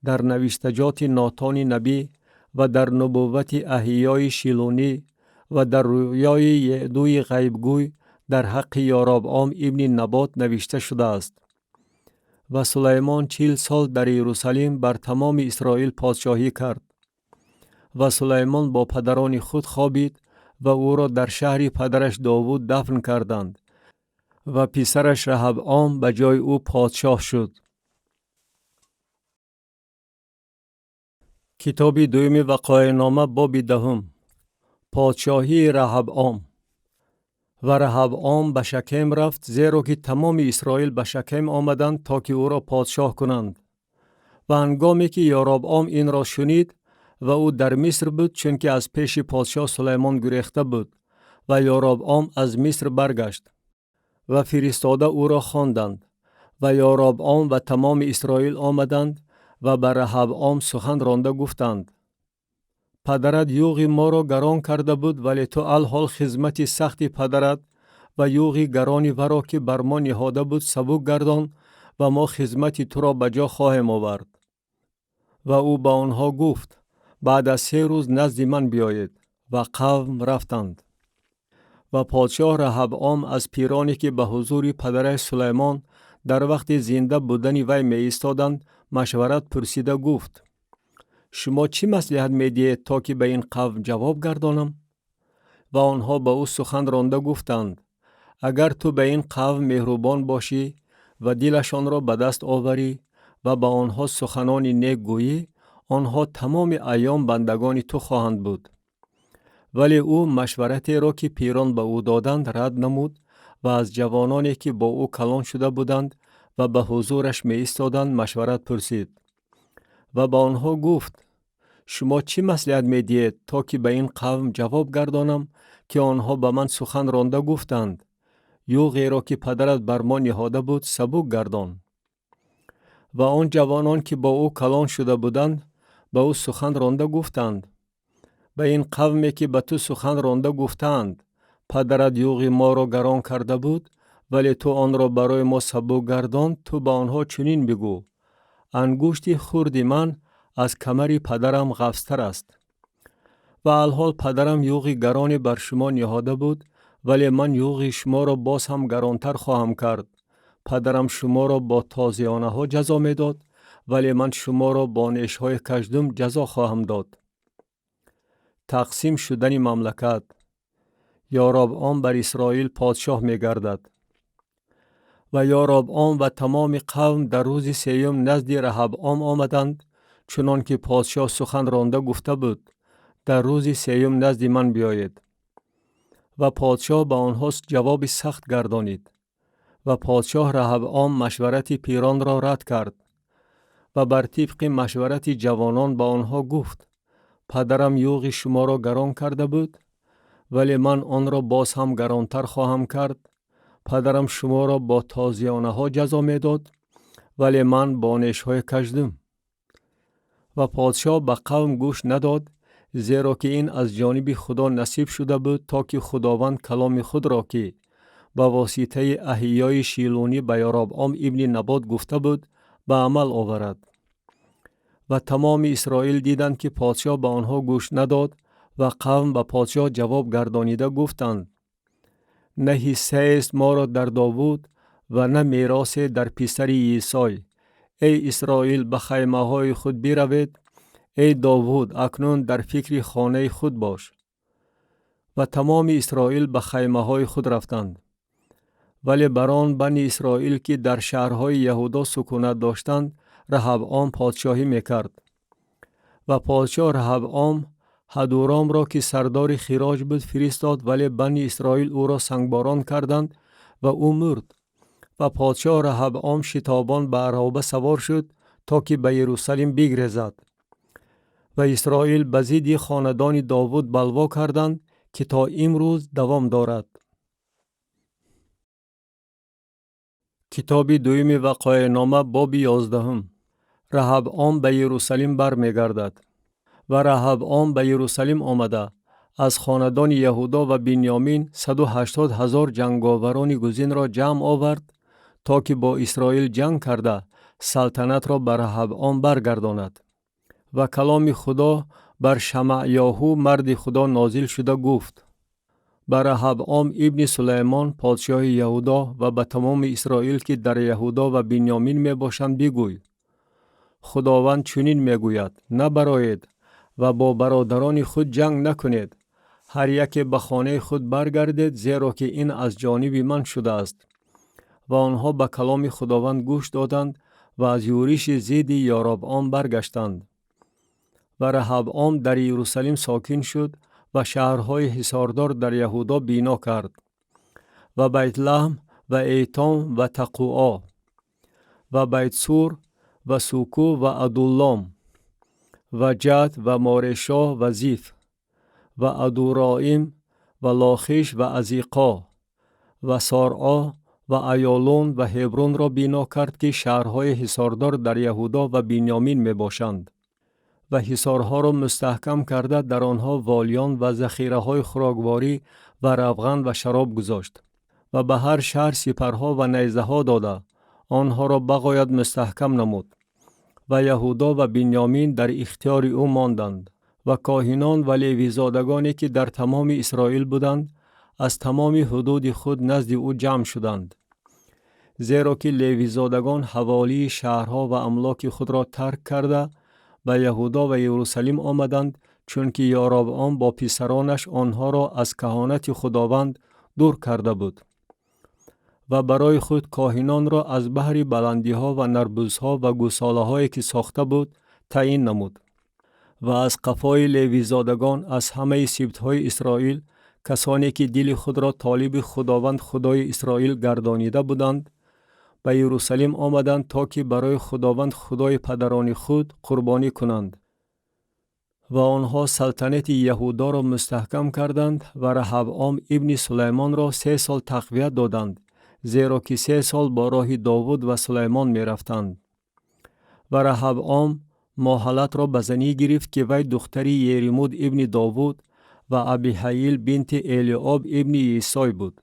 در نوشتجات ناتان نبی و در نبوت احیای شیلونی و در رویای یعدوی غیبگوی در حق یاربعام ابن نبات نوشته شده است. و سلیمان 40 سال در یروشلیم بر تمام اسرائیل پادشاهی کرد. و سلیمان با پدران خود خوابید و او را در شهر پدرش داوود دفن کردند و پسرش رهبعام به جای او پادشاه شد. کتاب دوم وقایع نامه باب 10. پادشاهی رهبعام. و رهبعام به شکم رفت، زیرا که تمام اسرائیل به شکم آمدند تا که او را پادشاه کنند. و هنگامی که یاربعام این را شنید و او در مصر بود، چون که از پیش پادشاه سلیمان گریخته بود، و یاربعام از مصر برگشت و فرستاده او را خواندند. و یاربعام و تمام اسرائیل آمدند و بر رهبعام سخن رانده گفتند: پدرت یوغ ما را گران کرده بود، ولی تو الحال خدمت سخت پدرت و یوغ گران ورا که بر ما نهاده بود سبک گردان و ما خدمت تو را بجا خواهیم آورد. و او با آنها گفت: بعد از 3 روز نزد من بیایید. و قوم رفتند. و پادشاه رهبعام از پیرانی که به حضور پدرش سلیمان در وقت زنده بودن وی می ایستادند مشورت پرسیده گفت: شما چی مصلحت می دهید تا که به این قوم جواب گردانم؟ و آنها به او سخن رانده گفتند: اگر تو به این قوم مهربان باشی و دلشان را به دست آوری و به آنها سخنانی نیک گویی، آنها تمام ایام بندگان تو خواهند بود. ولی او مشورتی را که پیران به او دادند رد نمود و از جوانانی که با او کلان شده بودند و به حضورش می ایستادند مشورت پرسید و به آنها گفت: شما چی مصلحت می دهید تا که به این قوم جواب گردانم که آنها به من سخن رانده گفتند؟ یوغی را که پدرت بر ما نهاده بود سبک گردان. و آن جوانان که با او کلان شده بودند به او سخن رانده گفتند: به این قومی که به تو سخن رانده گفتند پدرت یوغ ما را گران کرده بود، ولی تو آن را برای ما سبک گردان. تو به آنها چنین بگو: انگشت خرد من از کمر پدرم غفستر است. و الحال پدرم یوغ گرانی بر شما نهاده بود، ولی من یوغ شما را باز هم گرانتر خواهم کرد. پدرم شما را با تازیانه ها جزا می داد، ولی من شما را با نیش های کژدم جزا خواهم داد. تقسیم شدن مملکت. یاربعام بر اسرائیل پادشاه می گردد. و یاربعام و تمام قوم در روز سیوم نزد رهبعام آمدند، چنان که پادشاه سخن رانده گفته بود: در روز سیوم نزد من بیایید. و پادشاه به آنها جواب سخت گردانید. و پادشاه رهبعام مشورت پیران را رد کرد و بر طبق مشورت جوانان به آنها گفت: پدرم یوغ شما را گران کرده بود، ولی من آن را باز هم گرانتر خواهم کرد. پدرم شما را با تازیانه ها جزا می داد، ولی من با نیش های کژدم. و پادشاه به قوم گوش نداد، زیرا که این از جانب خدا نصیب شده بود تا که خداوند کلام خود را که با واسطه احیای شیلونی به یاربعام ابن نبات گفته بود به عمل آورد. و تمام اسرائیل دیدند که پادشاه به آنها گوش نداد و قوم به پادشاه جواب گردانیده گفتند: نه حصه است ما را در داوود و نه میراث در پسر عیسی. ای اسرائیل به خیمه های خود بروید. ای داوود اکنون در فکر خانه خود باش. و تمام اسرائیل به خیمه های خود رفتند. ولی بران بنی اسرائیل که در شهرهای یهودا سکونت داشتند رهبعام پادشاهی میکرد. و پادشاه رهبعام هدورام را که سردار خراج بود فرستاد، ولی بنی اسرائیل او را سنگباران کردند و او مرد. و پادشاه رهبعام شتابان به عرابه سوار شد تا که به یروشلیم بگریزد. و اسرائیل به ضد خاندان داوود بلوا کردند که تا امروز دوام دارد. کتاب دوم وقایع نامه باب 11. رهبعام به یروشلیم برمیگردد. و رهبعام به یروشلیم آمده از خاندان یهودا و بنیامین 180,000 جنگاوران گزین را جمع آورد تا که با اسرائیل جنگ کرده سلطنت را بر رهبعام برگرداند. و کلام خدا بر شمعیاهو مرد خدا نازل شده گفت: بر رهبعام ابن سلیمان پادشاه یهودا و به تمام اسرائیل که در یهودا و بنیامین می باشند بگوی: خداوند چنین می گوید: نبرایید و با برادران خود جنگ نکنید. هر یک به خانه خود برگردید، زیرا که این از جانب من شده است. و آنها به کلام خداوند گوش دادند و از یورش ضد یاربعام برگشتند. و رهبعام در یروشلیم ساکن شد و شهرهای حصاردار در یهودا بنا کرد: و بیت لحم و ایتام و تقوعا و بیت سور و سوکو و ادولام و جد و مارشا و زیف و ادورائیم و لاخیش و ازیقا و سارعا و ایالون و هبرون را بنا کرد که شهرهای حصاردار در یهودا و بنیامین می باشند. و حصارها را مستحکم کرده در آنها والیان و ذخیره های خوراکواری و روغن و شراب گذاشت. و به هر شهر سپرها و نیزه ها داده آنها را بغاید مستحکم نمود. و یهودا و بنیامین در اختیار او ماندند. و کاهنان و لیویزادگانی که در تمام اسرائیل بودند از تمام حدود خود نزد او جمع شدند، زیرا که لیویزادگان حوالی شهرها و املاک خود را ترک کرده به یهودا و یروشلیم آمدند، چون که یاربعام با پسرانش آنها را از کهانت خداوند دور کرده بود. و برای خود کاهنان را از بحر بلندی ها و نربوزها و گوساله هایی که ساخته بود تعیین نمود. و از قفای لیوی زادگان از همه سبط های اسرائیل کسانی که دل خود را طالب خداوند خدای اسرائیل گردانیده بودند به یروشلیم آمدند تا که برای خداوند خدای پدران خود قربانی کنند. و آنها سلطنت یهودا را مستحکم کردند و رهبعام ابن سلیمان را 3 سال تقویت دادند، زیرا که 3 سال با راه داوود و سلیمان می رفتند. و رهبعام ماحلت را به زنی گرفت که وی دختری یریمود ابن داوود و ابیحایل بنت الیآب ابن یسای بود.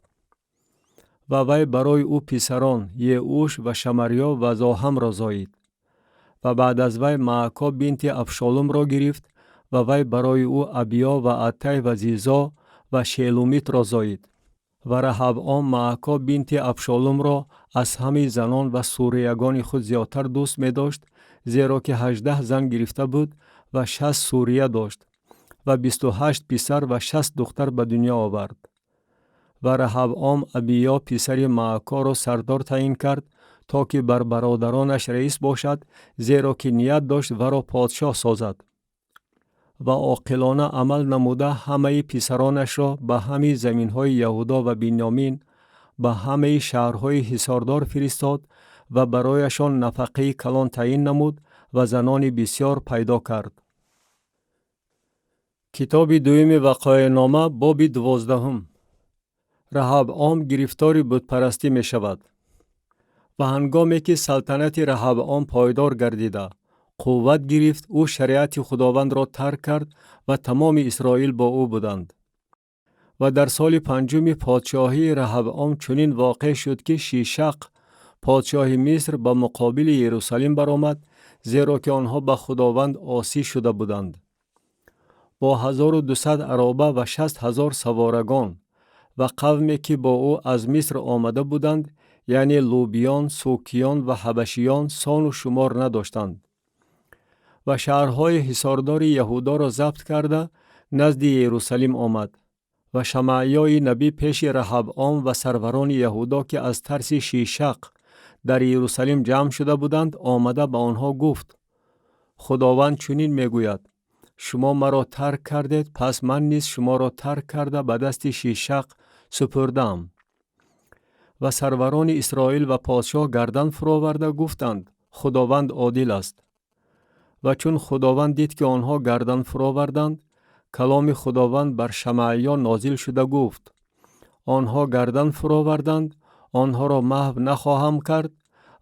و وی برای او پسران یعوش و شمریا و زاهم را زایید. و بعد از وی معکا بنت ابشالوم را گرفت و وی برای او ابیا و عطی و زیزا و شلومیت را زایید. و رهبعام معکا بنت ابشالوم را از همه زنان و سوریگان خود زیادتر دوست می داشت، زیرا که 18 زن گرفته بود و 60 سوریه داشت و 28 پسر و 60 دختر به دنیا آورد. و رهبعام ابیا پسر معکا را سردار تعیین کرد تا که بر برادرانش رئیس باشد، زیرا که نیت داشت و را پادشاه سازد. و عاقلانه عمل نموده همه پسرانش را به همه زمین‌های یهودا و بنیامین به همه شهرهای حصاردار فرستاد و برایشان نفقه کلان تعیین نمود و زنان بسیار پیدا کرد. کتاب دوم وقایع نامه باب 12. رهبعام گرفتار بتپرستی می شود. و هنگامی که سلطنت رهبعام پایدار گردیده قوت گرفت، او شریعت خداوند را ترک کرد و تمام اسرائیل با او بودند. و در سال 5 پادشاهی رهبعام چنین واقع شد که شیشق پادشاه مصر به مقابل یروشلیم برآمد، زیرا که آنها به خداوند عاصی شده بودند. با 1200 عرابه و 60,000 سوارگان و قومی که با او از مصر آمده بودند، یعنی لوبیان، سوکیان و حبشیان، سان و شمار نداشتند. و شهرهای حصاردار یهودا را ضبط کرده نزد یروشلیم آمد. و شمعیای نبی پیش رهبعام و سروران یهودا که از ترس شیشق در یروشلیم جمع شده بودند آمده به آنها گفت: خداوند چنین میگوید: شما مرا ترک کردید، پس من نیز شما را ترک کرده به دست شیشق سپردم. و سروران اسرائیل و پادشاه گردن فراورده گفتند: خداوند عادل است. و چون خداوند دید که آنها گردن فراوردند، کلام خداوند بر شمعیا نازل شده گفت: آنها گردن فراوردند، آنها را محو نخواهم کرد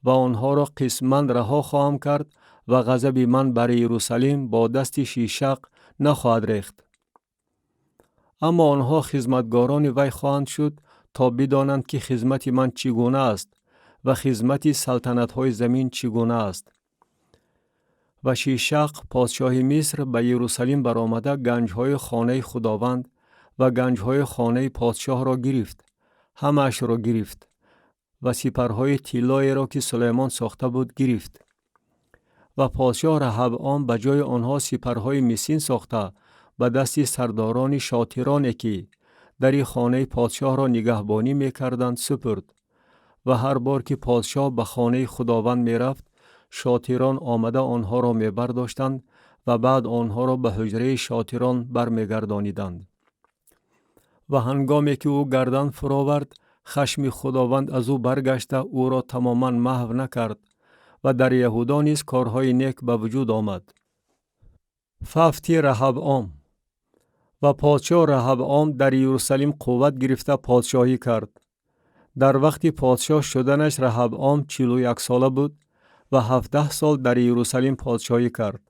و آنها را قسماً رها خواهم کرد و غضب من بر یروشلیم با دست شیشق نخواهد ریخت. اما آنها خدمتگاران وی خواهند شد تا بدانند که خدمت من چگونه است و خدمت سلطنت‌های زمین چگونه است. و شیشق پادشاه مصر به یروشلیم برآمده گنج‌های خانه خداوند و گنج‌های خانه پادشاه را گرفت، همه‌اش را گرفت و سپرهای طلایی را که سلیمان ساخته بود گرفت. و پادشاه رهبعام به جای آنها سپرهای مسین ساخته به دست سرداران شاطرانی که در خانه پادشاه را نگهبانی می‌کردند سپرد. و هر بار که پادشاه به خانه خداوند می‌رفت، شاطران آمده آنها را می‌برداشتند و بعد آنها را به حجره شاطران برمیگردانیدند. و هنگامی که او گردن فراورد، خشم خداوند از او برگشته او را تماما محو نکرد و در یهودا نیز کارهای نیک به وجود آمد. ففتی رهبعام. و پادشاه رهبعام در یروشلیم قوت گرفته پادشاهی کرد. در وقت پادشاه شدنش رهبعام 41 ساله بود و 17 سال در یروشلیم پادشاهی کرد،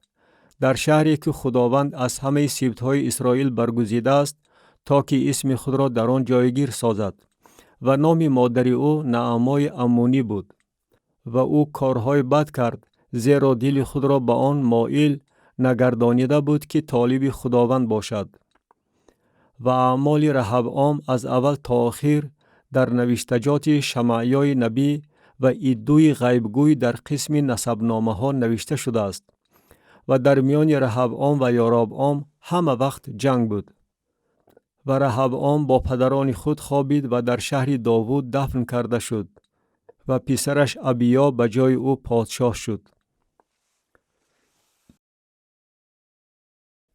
در شهری که خداوند از همه سبطهای اسرائیل برگزیده است تا که اسم خود را در آن جایگیر سازد. و نام مادر او نعمای امونی بود. و او کارهای بد کرد، زیرا دل خود را به آن مایل نگردانیده بود که طالب خداوند باشد. و اعمال رهبعام از اول تا آخر در نوشتجات شمعیای نبی و ایدوی غیبگوی در قسم نسبنامه ها نوشته شده است. و در میان رهبعام و یاربعام همه وقت جنگ بود. و رهبعام با پدران خود خوابید و در شهر داوود دفن کرده شد و پسرش ابیا به جای او پادشاه شد.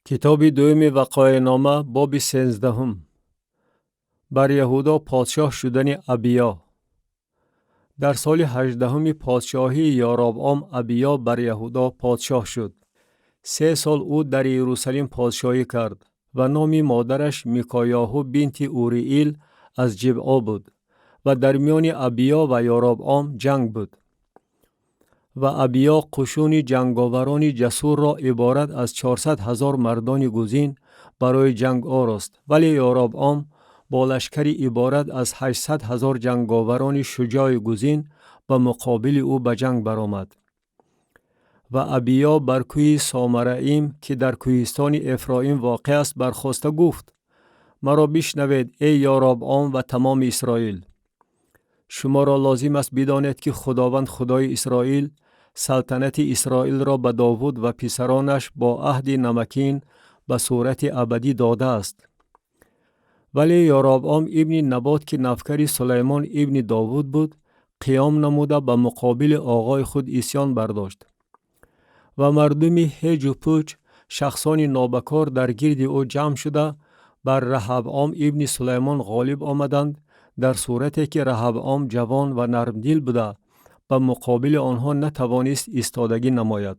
کتاب دوم وقایع نامه باب 13. بر یهودا پادشاه شدن ابیا. در سال 18 پادشاهی یاربعام ابیا بر یهودا پادشاه شد. 3 سال او در یروشلیم پادشاهی کرد و نام مادرش میکایاهو بنت اوریئیل از جبعا بود و در میان ابیا و یاربعام جنگ بود. و ابیا قشون جنگاوران جسور را عبارت از 400,000 مردان گزین برای جنگ آراست، ولی یاربعام با لشکری عبارت از 800,000 جنگاوران شجاع گزین به مقابل او به جنگ برآمد. و ابیا بر کوه سامرائیم که در کوهستان افرایم واقع است برخاسته گفت: مرا بشنوید ای یاربعام و تمام اسرائیل. شما را لازم است بدانید که خداوند خدای اسرائیل سلطنت اسرائیل را به داوود و پسرانش با عهد نمکین به صورت ابدی داده است. ولی یاربعام ابن نبات که نوکر سلیمان ابن داوود بود قیام نموده به مقابل آقای خود عصیان برداشت. و مردم هیج و پوچ شخصان نابکار در گرد او جمع شده بر رهبعام ابن سلیمان غالب آمدند، در صورتی که رهبعام جوان و نرمدل بوده به مقابل آنها نتوانست ایستادگی نماید.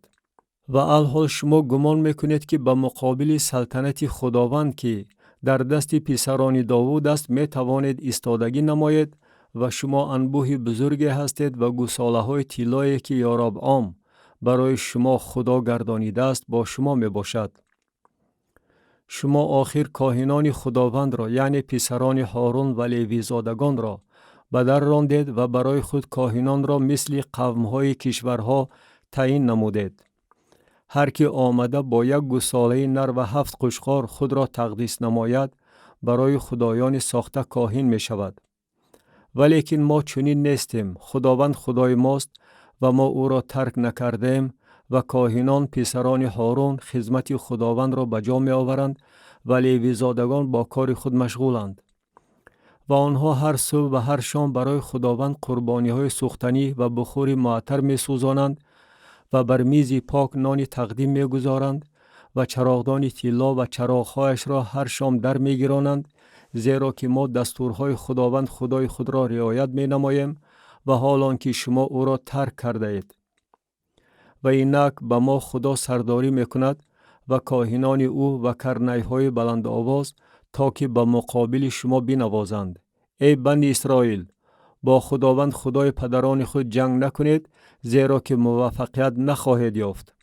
و الحال شما گمان میکنید که به مقابل سلطنت خداوند که در دست پسران داوود است میتوانید ایستادگی نماید و شما انبوه بزرگی هستید و گوساله های طلایی که یاربعام برای شما خدا گردانیده است با شما می باشد. شما آخر کاهنان خداوند را یعنی پسران هارون و لیوی زادگان را به در راندید و برای خود کاهنان را مثل قومهای کشورها تعیین نمودید. هر که آمده با یک گوساله نر و 7 قشقار خود را تقدیس نماید برای خدایان ساخته کاهن می شود. ولیکن ما چنین نیستیم. خداوند خدای ماست و ما او را ترک نکردیم و کاهنان پسران هارون خدمت خداوند را به جا می آورند و لیوی زادگان با کار خود مشغولند. و آنها هر صبح و هر شام برای خداوند قربانی های سوختنی و بخور معطر می سوزانند و بر میز پاک نان تقدیم می گذارند و چراغدان طلا و چراغهایش را هر شام در می گیرانند، زیرا که ما دستورهای خداوند خدای خود را رعایت می نماییم و حالان که شما او را ترک کرده اید. و اینک به ما خدا سرداری می کند و کاهنان او و کرنیهای بلند آواز تا که به مقابل شما بنوازند: ای بنی اسرائیل، با خداوند خدای پدران خود جنگ نکنید، زیرا که موفقیت نخواهید یافت.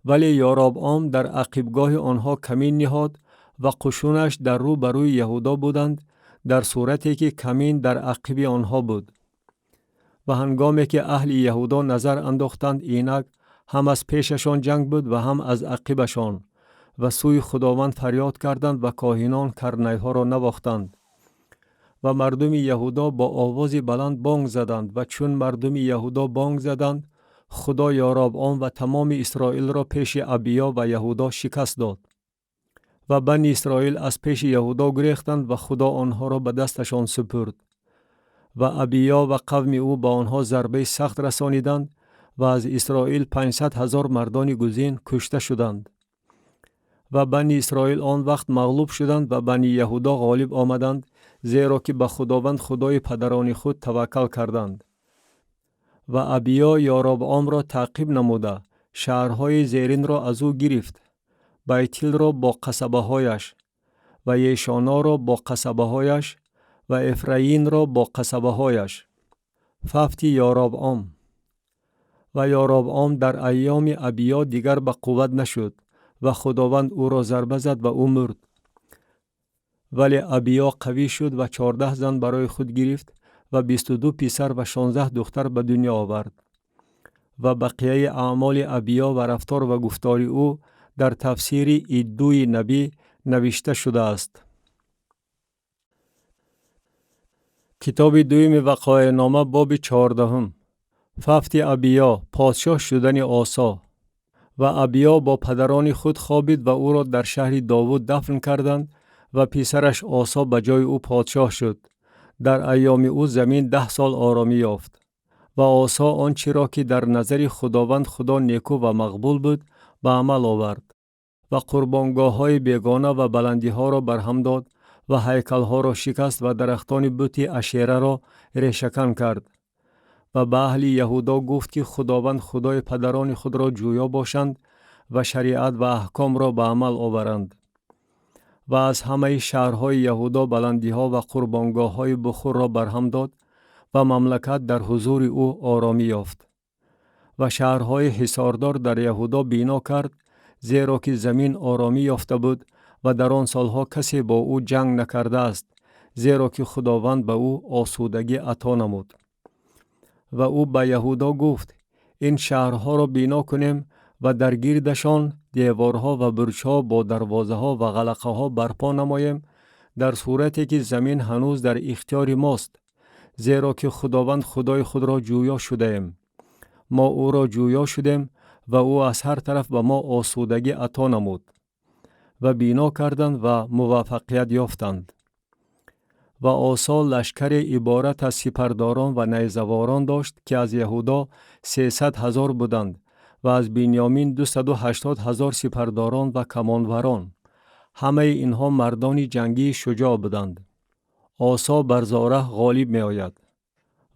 ولی یاربعام در عقبگاه آنها کمین نهاد و قشونش در رو بروی یهودا بودند، در صورتی که کمین در عقب آنها بود. و هنگامی که اهل یهودا نظر انداختند اینک هم از پیششان جنگ بود و هم از عقبشان و سوی خداوند فریاد کردند و کاهنان کرنیها را نواختند. و مردم یهودا با آواز بلند بانگ زدند و چون مردم یهودا بانگ زدند خدا یاربعام و تمام اسرائیل را پیش ابیا و یهودا شکست داد. و بنی اسرائیل از پیش یهودا گریختند و خدا آنها را به دستشان سپرد. و ابیا و قوم او با آنها ضربه سخت رسانیدند و از اسرائیل 500,000 مردان گزین کشته شدند. و بنی اسرائیل آن وقت مغلوب شدند و بنی یهودا غالب آمدند، زیرا که به خداوند خدای پدران خود توکل کردند. و ابیا یاربعام را تعقیب نموده شهرهای زیرین را از او گرفت: بیتیل را با قصبه هایش و یشانا را با قصبه هایش و افراین را با قصبه هایش. ففت یاربعام. و یاربعام در ایام ابیا دیگر به قوت نشد و خداوند او را ضربه زد و او مرد. ولی ابیا قوی شد و 14 زن برای خود گرفت و 22 پسر و 16 دختر به دنیا آورد. و بقیه اعمال ابیا و رفتار و گفتار او در تفسیر ایدوی نبی نوشته شده است. کتاب دوم وقایع نامه باب 14. ففت ابیا، پادشاه شدن آسا. و ابیا با پدران خود خوابید و او را در شهر داوود دفن کردند و پسرش آسا به جای او پادشاه شد. در ایام او زمین 10 سال آرامی یافت. و آسا آنچه را که در نظر خداوند خدا نیکو و مقبول بود به عمل آورد و قربانگاه های بیگانه و بلندی ها را برهم داد و هیکل ها را شکست و درختان بت اشیره را ریشه‌کن کرد. و به اهل یهودا گفت که خداوند خدای پدران خود را جویا باشند و شریعت و احکام را به عمل آورند. و از همه شهرهای یهودا بلندی ها و قربانگاه های بخور را برهم داد و مملکت در حضور او آرامی یافت. و شهرهای حصاردار در یهودا بنا کرد، زیرا که زمین آرامی یافته بود و در آن سالها کسی با او جنگ نکرده است، زیرا که خداوند به او آسودگی عطا نمود. و او به یهودا گفت: این شهرها را بنا کنیم و در گیردشان دیوارها و برجها با دروازه ها و غلقه ها برپا نماییم، در صورتی که زمین هنوز در اختیار ماست، زیرا که خداوند خدای خود را جویا شده ایم. ما او را جویا شدیم و او از هر طرف به ما آسودگی عطا نمود. و بنا کردند و موفقیت یافتند. و آسا لشکر عبارت از سپرداران و نیزواران داشت که از یهودا 300,000 بودند و از بنیامین 280,000 سپرداران و کمانوران. همه اینها مردان جنگی شجاع بودند. آسا بر زاره غالب می آید.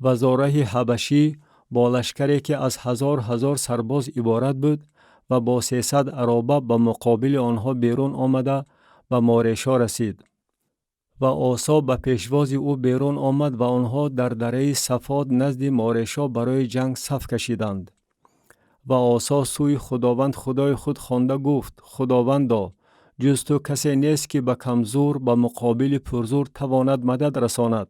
و زاره حبشی با لشکری که از 1000 سرباز عبارت بود و با 300 عرابه به مقابل آنها بیرون آمده و ماریشا رسید. و آسا به پیشواز او بیرون آمد و آنها در دره صفاد نزد ماریشا برای جنگ صف کشیدند. و آسا سوی خداوند خدای خود خوانده گفت: خداوندا، جز تو کسی نیست که به کمزور به مقابل پرزور تواند مدد رساند.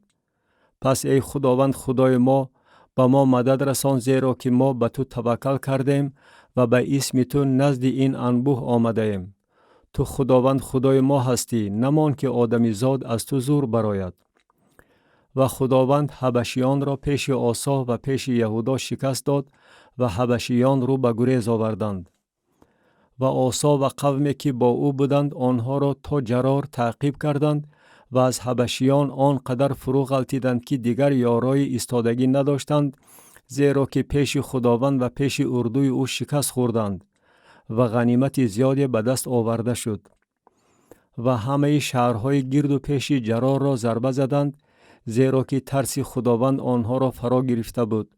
پس ای خداوند خدای ما، به ما مدد رسان، زیرا که ما به تو توکل کردیم و به اسم تو نزد این انبوه آمده ایم. تو خداوند خدای ما هستی، نمان که آدمی زاد از تو زور براید. و خداوند حبشیان را پیش آسا و پیش یهودا شکست داد و حبشیان رو به گریز آوردند. و آسا و قومی که با او بودند آنها را تا جرار تعقیب کردند و از حبشیان آنقدر فرو غلطیدند که دیگر یارای ایستادگی نداشتند، زیرا که پیش خداوند و پیش اردوی او شکست خوردند و غنیمت زیادی به دست آورده شد. و همه شهرهای گرد و پیش جرار را ضربه زدند، زیرا که ترس خداوند آنها را فرا گرفته بود.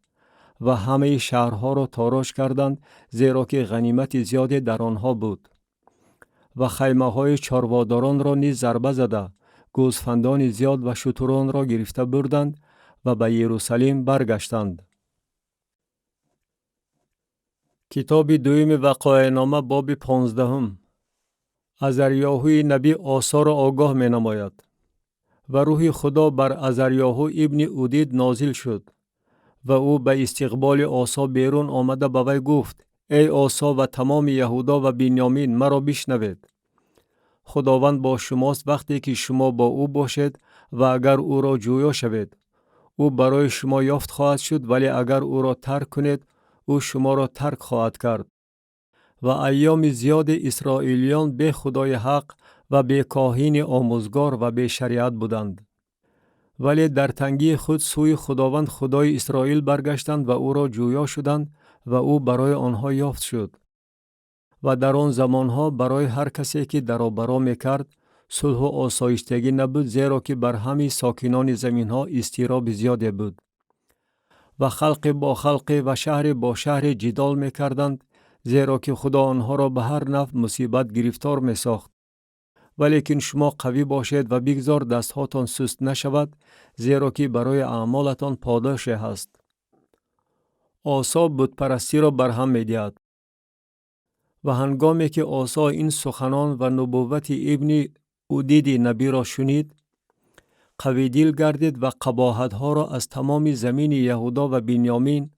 و همه شهرها را تاراج کردند، زیرا که غنیمت زیادی در آنها بود. و خیمه های چارواداران را نیز ضربه زده، گوسفندان زیاد و شتران را گرفته بردند و به یروشلیم برگشتند. کتاب دوم وقایع نامه باب 15. عزریاهوی نبی آسا را آگاه می نماید. و روح خدا بر عزریاهو ابن اودید نازل شد و او به استقبال آسا بیرون آمده به وی گفت: ای آسا و تمام یهودا و بنیامین، مرا بشنوید. خداوند با شماست وقتی که شما با او باشید و اگر او را جویا شوید. او برای شما یافت خواهد شد، ولی اگر او را ترک کنید، او شما را ترک خواهد کرد. و ایام زیاد اسرائیلیان به خدای حق و به کاهن آموزگار و به شریعت بودند. ولی در تنگی خود سوی خداوند خدای اسرائیل برگشتند و او را جویا شدند و او برای آنها یافت شد. و در آن زمانها برای هر کسی که درآبرا میکرد صلح و آسایشتگی نبود، زیرا که بر همه ساکنان زمین ها اضطراب زیادی بود. و خلق با خلق و شهر با شهر جدال میکردند، زیرا که خدا آنها را به هر نفع مصیبت گرفتار می ساخت. ولیکن شما قوی باشید و بگذار دستهاتان سست نشود، زیرا که برای اعمالتان پاداش هست. آسا بت پرستی را برهم می دهد. و هنگامی که آسا این سخنان و نبوت ابن اودید نبی را شنید، قوی دل گردید و قباحت ها را از تمام زمین یهودا و بنیامین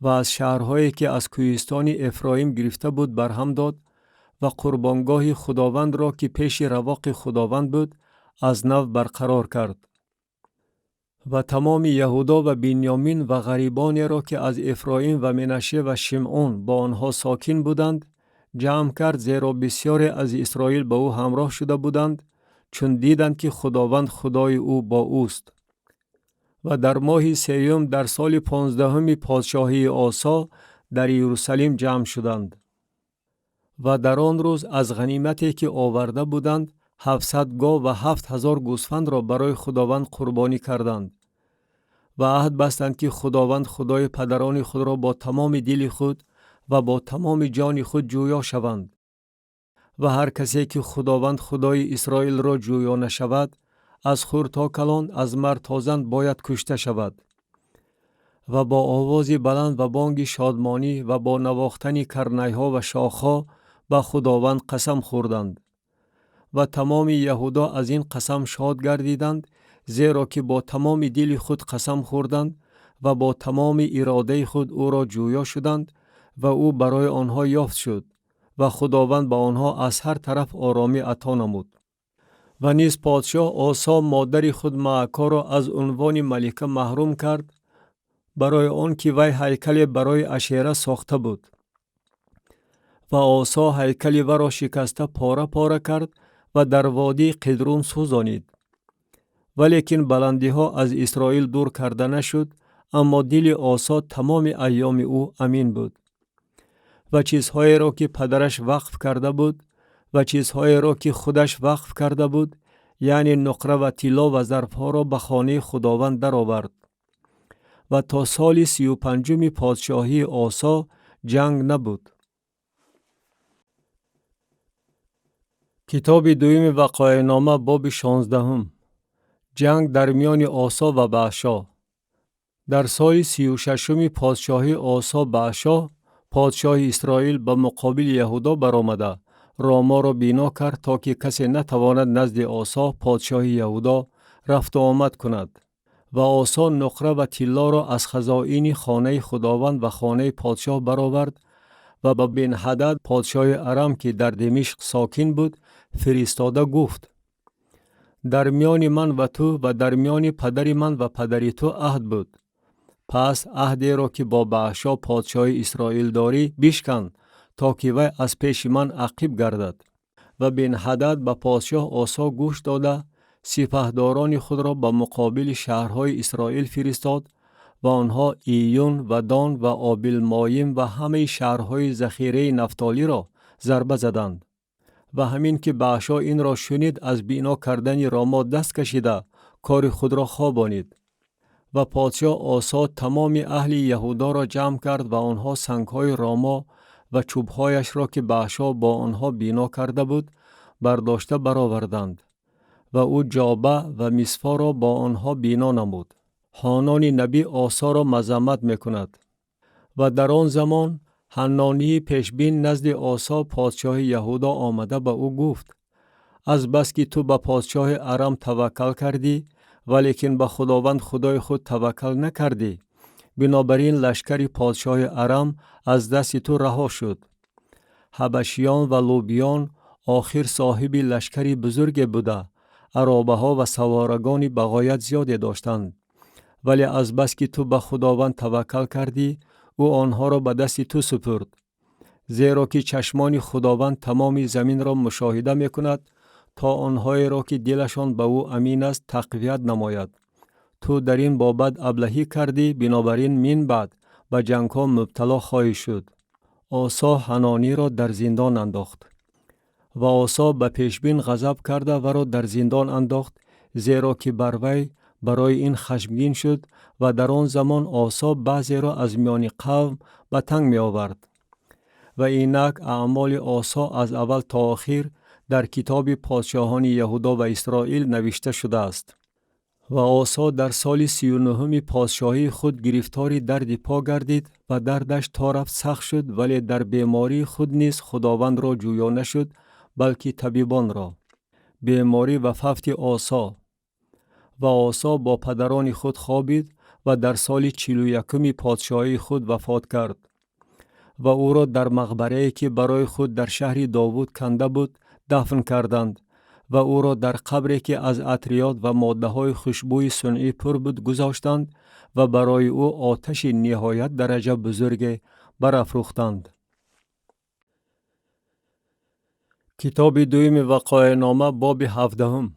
و از شهرهایی که از کوهستان افرایم گرفته بود برهم داد و قربانگاه خداوند را که پیش رواق خداوند بود از نو برقرار کرد. و تمام یهودا و بنیامین و غریبانی را که از افرایم و منشه و شمعون با آنها ساکن بودند جمع کرد، زیرا بسیاری از اسرائیل به او همراه شده بودند، چون دیدند که خداوند خدای او با اوست. و در ماه سیوم در سال 15 پادشاهی آسا در یروشلیم جمع شدند. و در آن روز از غنیمتی که آورده بودند 700 گاو و 7000 گوسفند را برای خداوند قربانی کردند. و عهد بستند که خداوند خدای پدران خود را با تمام دل خود و با تمام جان خود جویا شوند. و هر کسی که خداوند خدای اسرائیل را جویا نشود، از خور تا کلان، از مرد تا زن باید کشته شود. و با آواز بلند و بانگ شادمانی و با نواختن کرنیها و شاخها به خداوند قسم خوردند. و تمام یهودا از این قسم شاد گردیدند، زیرا که با تمام دل خود قسم خوردند و با تمام اراده خود او را جویا شدند و او برای آنها یافت شد و خداوند با آنها از هر طرف آرامی عطا نمود. و نیز پادشاه آسا مادر خود معکا را از عنوان ملکه محروم کرد، برای آن که وی هیکل برای اشیره ساخته بود. و آسا هیکل وی را شکسته پاره پاره کرد و در وادی قدرون سوزانید. ولیکن بلندی ها از اسرائیل دور کرده نشد، اما دل آسا تمام ایام او امین بود. و چیزهایی را که پدرش وقف کرده بود و چیزهایی را که خودش وقف کرده بود، یعنی نقره و طلا و ظرفها را به خانه خداوند درآورد. و تا سال 35 پادشاهی آسا جنگ نبود. کتاب دوم وقایع نامه باب 16. جنگ در میان آسا و بأشا. در سال 36 پادشاهی آسا بأشا پادشاه اسرائیل به مقابل یهودا برآمده راما را بنا کرد تا که کسی نتواند نزد آسا پادشاه یهودا رفت و آمد کند. و آسا نقره و طلا را از خزائن خانه خداوند و خانه پادشاه برآورد و به بنحدد پادشاه ارم که در دمشق ساکن بود فرستاده گفت: در میان من و تو و در میان پدر من و پدر تو عهد بود. پس عهدی را که با بأشا پادشاه اسرائیل داری بشکن تا که وی از پیش من عقیب گردد. و بنحدد به پادشاه آسا گوش داده سپهداران خود را به مقابل شهرهای اسرائیل فرستاد و آنها ایون و دان و آبل مایم و همه شهرهای ذخیره نفتالی را ضربه زدند. و همین که بأشا این را شنید، از بنا کردن راما دست کشیده کار خود را خوابانید. و پادشاه آسا تمام اهل یهودا را جمع کرد و آنها سنگهای راما و چوبهایش را که بأشا با آنها بنا کرده بود برداشته برآوردند و او جابه و مصفا را با آنها بنا نمود. حانان نبی آسا را مذمت میکند. و در آن زمان حنانی پیشبین نزد آسا پادشاه یهودا آمده به او گفت: از بس که تو به پادشاه ارم توکل کردی ولیکن به خداوند خدای خود توکل نکردی، بنابراین لشکر پادشاه ارم از دست تو رها شد. حبشیان و لوبیان آخر صاحب لشکری بزرگ بوده، عرابه ها و سوارگان بغایت زیادی داشتند. ولی از بس که تو به خداوند توکل کردی، او آنها را به دست تو سپرد. زیرا که چشمان خداوند تمام زمین را مشاهده می کند تا آنهایی را که دلشان به او امین است تقویت نماید. تو در این بابت ابلهی کردی، بنابراین من بعد به جنگ ها مبتلا خواهی شد. آسا حنانی را در زندان انداخت. و آسا به پیشبین غضب کرده و را در زندان انداخت، زیرا که بر وی برای این خشمگین شد و در آن زمان آسا بعضی را از میان قوم به تنگ می آورد. و اینک اعمال آسا از اول تا آخر در کتاب پادشاهان یهودا و اسرائیل نوشته شده است. و آسا در سال 39 پادشاهی خود گرفتار درد پا گردید و دردش تا رفت سخت شد، ولی در بیماری خود نیز خداوند را جویا نشد بلکه طبیبان را. بیماری و ففت آسا. و آسا با پدران خود خوابید و در سال 41 پادشاهی خود وفات کرد. و او را در مقبره‌ای که برای خود در شهر داوود کنده بود دفن کردند و او را در قبری که از عطریات و ماده‌های خوشبوی صنعی پر بود گذاشتند و برای او آتش نهایت درجه بزرگ برافروختند. کتاب دوم وقایع نامه باب 17.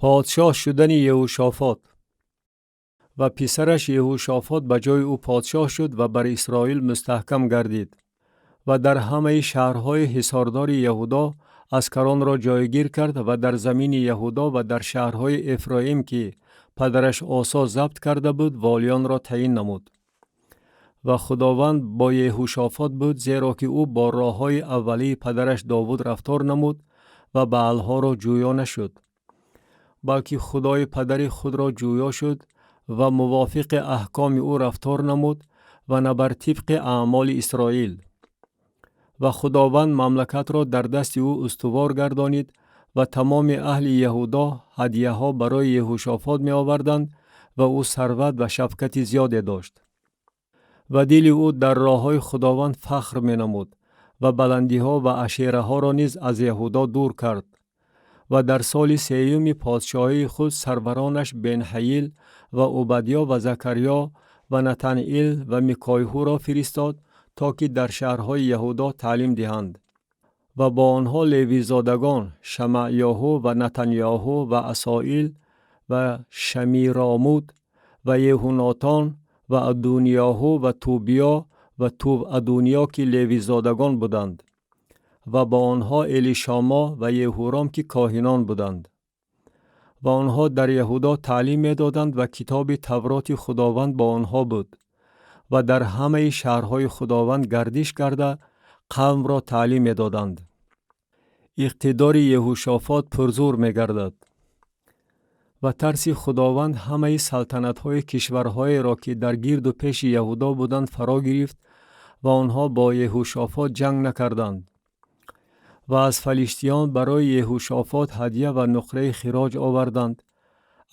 پادشاه شدن یهوشافاط. و پسرش یهوشافاط به جای او پادشاه شد و بر اسرائیل مستحکم گردید و در همه شهرهای حصاردار یهودا اسکران را جایگیر کرد و در زمین یهودا و در شهرهای افرایم که پدرش آسا ضبط کرده بود والیان را تعیین نمود. و خداوند با یهوشافاط بود، زیرا که او با راههای اولی پدرش داوود رفتار نمود و بعلها را جویا نشد، بلکه خدای پدر خود را جویا شد و موافق احکام او رفتار نمود و نه بر طبق اعمال اسرائیل. و خداوند مملکت را در دست او استوار گردانید و تمام اهل یهودا هدیه ها برای یهوشافاط می آوردند و او ثروت و شفقت زیادی داشت. و دل او در راه های خداوند فخر می نمود و بلندی ها و عشیره ها را نیز از یهودا دور کرد. و در سال سیوم پادشاهی خود سرورانش بنحیل و عبدیا و زکریا و نتنئیل و میکایهو را فرستاد تا که در شهرهای یهودا تعلیم دهند. و با آنها لیوی زادگان شمعیاهو و نتنیاهو و اسائیل و شمیرامود و یهوناتان و ادونیاهو و توبیا و توب ادونیا که لیوی زادگان بودند. و با آنها الیشاما و یهورام که کاهنان بودند. و آنها در یهودا تعلیم می دادند و کتاب تورات خداوند با آنها بود و در همه شهرهای خداوند گردش کرده قوم را تعلیم می دادند. اقتدار یهوشافاط پرزور می گردد. و ترس خداوند همه سلطنت‌های کشورهای را که در گرد و پیش یهودا بودند فرا گرفت و آنها با یهوشافاط جنگ نکردند. و از فلیشتیان برای یهوشافاط هدیه و نقره خراج آوردند.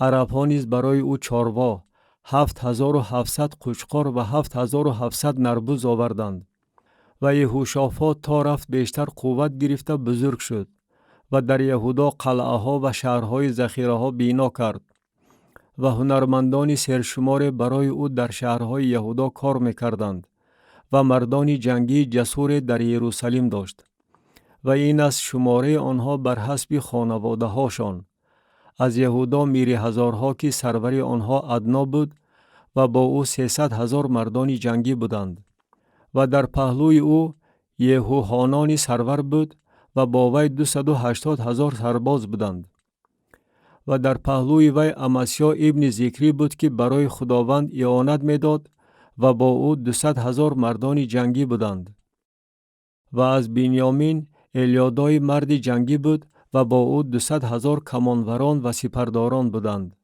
عرب ها نیز برای او چاروا 7700 قوچقار و 7700 نربوز آوردند. و یهوشافاط تا رفت بیشتر قوت گرفته بزرگ شد و در یهودا قلعه ها و شهرهای ذخیره ها بنا کرد و هنرمندان سرشمار برای او در شهرهای یهودا کار میکردند و مردان جنگی جسور در یروشلیم داشت. و این از شماره آنها بر حسب خانواده هاشان. از یهودا میری هزارها که سروری آنها ادنا بود و با او 300,000 مردان جنگی بودند. و در پهلوی او یهوحانان سرور بود و با وی 280,000 سرباز بودند. و در پهلوی وی امسیا ابن ذکری بود که برای خداوند اعانت میداد و با او 200,000 مردان جنگی بودند. و از بنیامین الیادای مرد جنگی بود و با او 200,000 کمانوران و سپرداران بودند.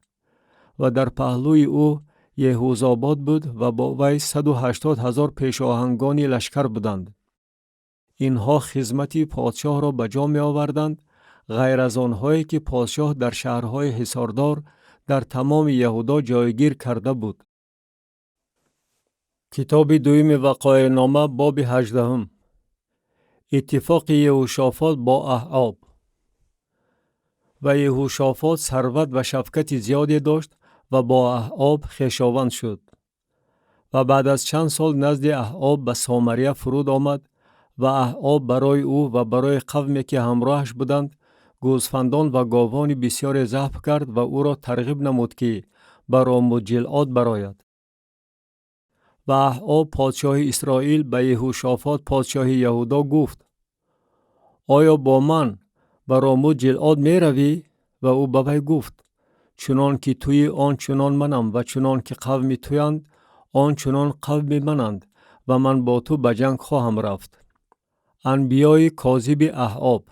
و در پهلوی او یهوزاباد بود و با وی 180,000 پیشاهنگان لشکر بودند. اینها خدمت پادشاه را به جا می آوردند، غیر از آنهایی که پادشاه در شهرهای حصاردار در تمام یهودا جایگیر کرده بود. کتاب دویم وقایع نامه باب 18. اتفاق یهوشافاط با احاب. و یهوشافاط ثروت و شفقت زیادی داشت و با احاب خویشاوند شد. و بعد از چند سال نزد احاب به سامریه فرود آمد و احاب برای او و برای قومی که همراهش بودند گوسفندان و گاوان بسیار ذبح کرد و او را ترغیب نمود که به راموت گلعاد برآید. و احاب پادشاه اسرائیل به یهوشافاط پادشاه یهودا گفت: آیا با من به راموت گلعاد می روی؟ و او به وی گفت: چنان که توی آن چنان منم و چنان که قوم تویند آن چنان قوم منند و من با تو به جنگ خواهم رفت. انبیای کاذب احاب.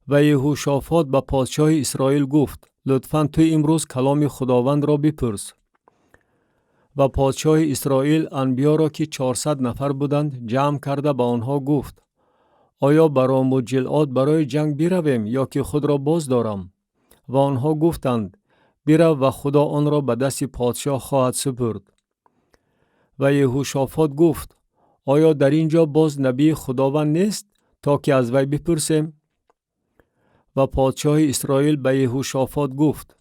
و یهوشافاط به پادشاه اسرائیل گفت: لطفاً تو امروز کلام خداوند را بپرس. و پادشاه اسرائیل انبیا را که 400 نفر بودند جمع کرده به آنها گفت: آیا به راموت گلعاد برای جنگ برویم یا که خود را باز دارم؟ و آنها گفتند: برو و خدا آن را به دست پادشاه خواهد سپرد. و یهوشافاط گفت: آیا در اینجا باز نبی خداوند نیست تا که از وی بپرسیم؟ و پادشاه اسرائیل به یهوشافاط گفت: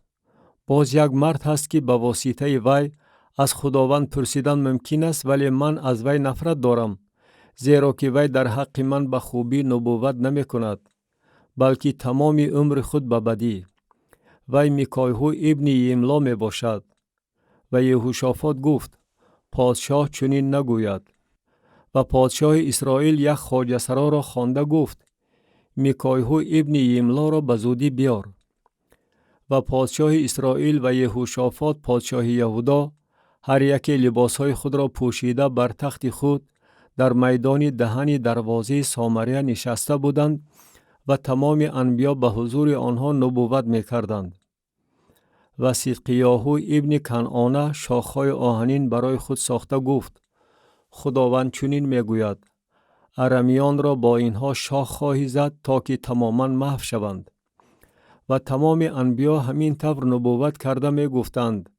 باز یک مرد هست که به واسطه وی از خداوند پرسیدن ممکن است، ولی من از وی نفرت دارم، زیرا که وی در حق من به خوبی نبوت نمی کند، بلکه تمام عمر خود به بدی. وی میکایهو ابن یملا می باشد. و یهوشافات گفت پادشاه چنین نگوید. و پادشاه اسرائیل یک خواجه سرا را خوانده گفت میکایهو ابن یملا را به زودی بیار. و پادشاه اسرائیل و یهوشافات پادشاه یهودا هر یکی لباسهای خود را پوشیده بر تخت خود در میدان دهن دروازه سامریه نشسته بودند و تمام انبیا به حضور آنها نبوت می‌کردند. و صدقیاهو ابن کنعانه شاخهای آهنین برای خود ساخته گفت خداوند چنین میگوید ارمیان را با اینها شاخ خواهی زد تا که تماما محو شوند. و تمام انبیا همین طور نبوت کرده می گفتند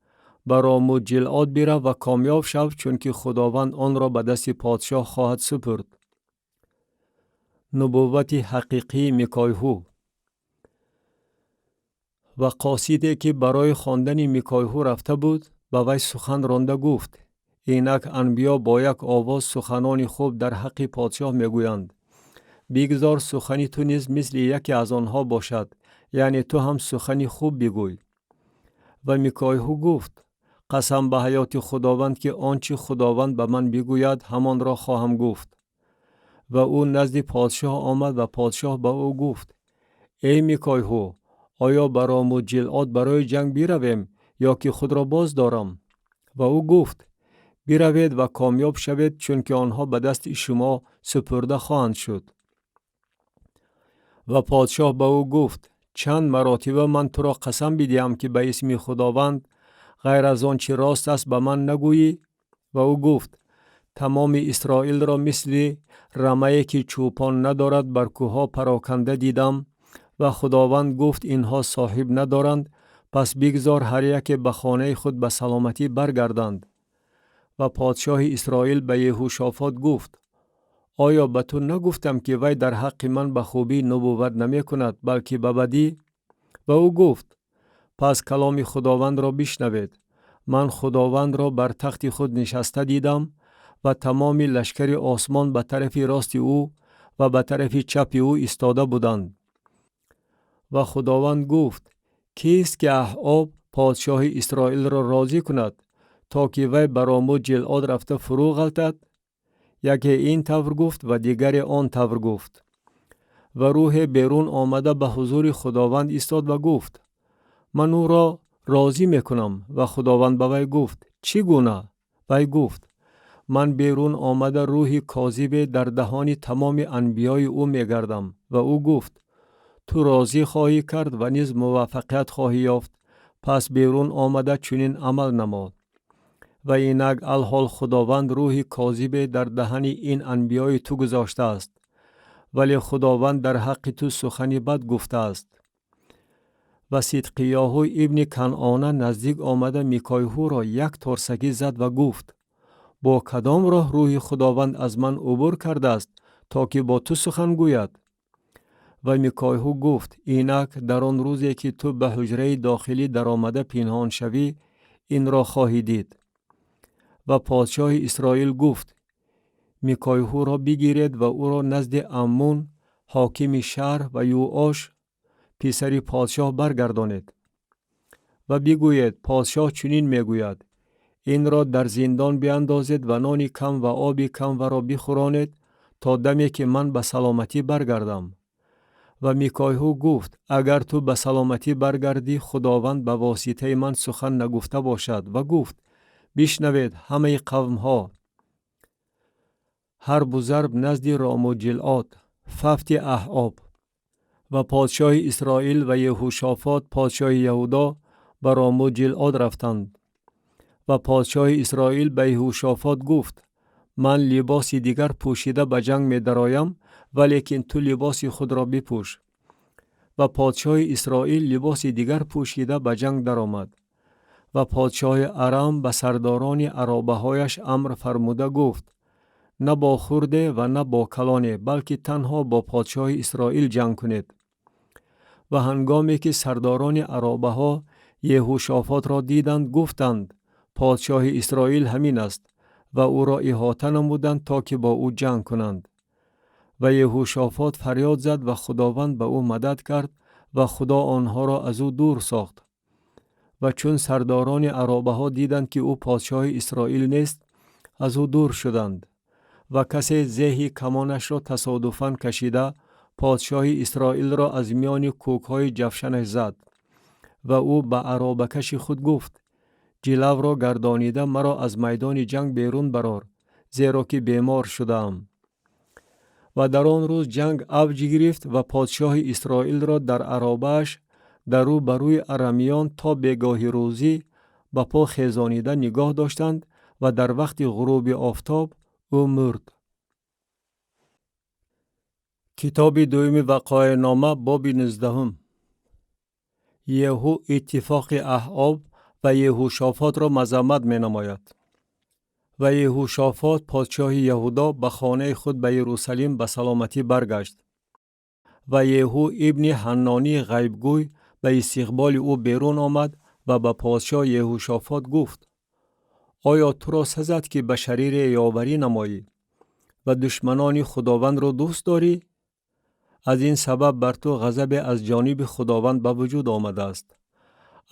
برام جلعاد بیره و کامیاب شو چون که خداوند آن را به دست پادشاه خواهد سپرد. نبوت حقیقی میکایهو. و قاصدی که برای خواندن میکایهو رفته بود به وی سخن رانده گفت اینک انبیا با یک آواز سخنان خوب در حق پادشاه میگویند. بگذار سخنی تو نیز مثل یکی از آنها باشد، یعنی تو هم سخنی خوب بگوی. و میکایهو گفت قسم به حیات خداوند که آنچه خداوند به من بگوید همان را خواهم گفت. و او نزد پادشاه آمد و پادشاه به او گفت ای میکایهو آیا برام جلعاد برای جنگ بیرویم یا که خود را باز دارم؟ و او گفت بیروید و کامیاب شوید چون که آنها به دست شما سپرده خواهند شد. و پادشاه به او گفت چند مراتبه من تو را قسم بدهم که به اسم خداوند غیر از آن چه راست است به من نگویی؟ و او گفت تمام اسرائیل را مثل رمه‌ای که چوپان ندارد بر کوه‌ها پراکنده دیدم و خداوند گفت اینها صاحب ندارند، پس بگذار هر یک به خانه خود به سلامتی برگردند. و پادشاه اسرائیل به یهوشافات گفت آیا به تو نگفتم که وی در حق من به خوبی نبوت نمی کند بلکه به بدی؟ و او گفت پس کلام خداوند را بشنوید. من خداوند را بر تخت خود نشسته دیدم و تمام لشکر آسمان به طرف راست او و به طرف چپ او ایستاده بودند. و خداوند گفت کیست که احاب پادشاه اسرائیل را راضی کند تا که وی برامو جلعاد رفته فرو غلطد؟ یکی این طور گفت و دیگر آن طور گفت. و روح بیرون آمده به حضور خداوند ایستاد و گفت من او را راضی میکنم. و خداوند به وی گفت چی گونه؟ وی گفت من بیرون آمده روح کاذب در دهان تمام انبیای او میگردم. و او گفت تو راضی خواهی کرد و نیز موفقیت خواهی یافت، پس بیرون آمده چنین عمل نما. و اینک الحال خداوند روح کاذب در دهن این انبیای تو گذاشته است، ولی خداوند در حق تو سخنی بد گفته است. و صدقیاهو ابن کنعانه نزدیک آمده میکایهو را یک ترسگی زد و گفت با کدام راه روح خداوند از من عبور کرده است تا که با تو سخن گوید؟ و میکایهو گفت اینک در آن روزی که تو به حجره داخلی در آمده پنهان شوی این را خواهی دید. و پادشاه اسرائیل گفت میکایهو را بگیرید و او را نزد امون حاکم شهر و یوآش پسر پادشاه برگردانید و بگویید پادشاه چنین میگوید این را در زندان بیاندازید و نان کم و آب کم و را بخورانید تا دمی که من به سلامتی برگردم. و میکایهو گفت اگر تو به سلامتی برگردی خداوند به واسطه من سخن نگفته باشد. و گفت بشنوید همه قوم ها، هر بزرگ نزد رام و جلعاد ففت احاب. و پادشاه اسرائیل و یهوشافات پادشاه یهودا به رام و جلعاد رفتند. و پادشاه اسرائیل به یهوشافات گفت من لباس دیگر پوشیده به جنگ می درایم، ولیکن تو لباس خود را بپوش. و پادشاه اسرائیل لباس دیگر پوشیده به جنگ درآمد. و پادشاه ارام به سرداران عرابه هایش امر فرموده گفت نه با خرده و نه با کلانه بلکه تنها با پادشاه اسرائیل جنگ کنید. و هنگامی که سرداران عرابه ها یهوشافات را دیدند گفتند پادشاه اسرائیل همین است و او را احاطه نمودند تا که با او جنگ کنند. و یهوشافات فریاد زد و خداوند به او مدد کرد و خدا آنها را از او دور ساخت. و چون سرداران عرابه ها دیدند که او پادشاه اسرائیل نیست، از او دور شدند. و کسی زه کمانش را تصادفاً کشیده پادشاه اسرائیل را از میان کوکهای جفشنش زد. و او به عرابکش خود گفت: جلو را گردانیده مرا از میدان جنگ بیرون برار، زیرا که بیمار شدم. و در آن روز جنگ اوج گرفت و پادشاه اسرائیل را در عرابه‌اش در رو بروی ارمیان تا بیگاه روزی به پا خیزانیده نگاه داشتند و در وقت غروب آفتاب او مرد. کتاب دوم وقایع نامه باب 19. یهو اتفاق احاب و یهوشافاط را مذمت می نماید. و یهوشافاط پادشاه یهودا به خانه خود به یروشلیم به سلامتی برگشت. و یهو ابن حنانی غیبگوی به استقبال او بیرون آمد و به پادشاه یهوشافاط گفت: آیا تو را سزد که به شریر یاوری نمایی و دشمنان خداوند را دوست داری؟ از این سبب بر تو غضب از جانب خداوند به وجود آمده است.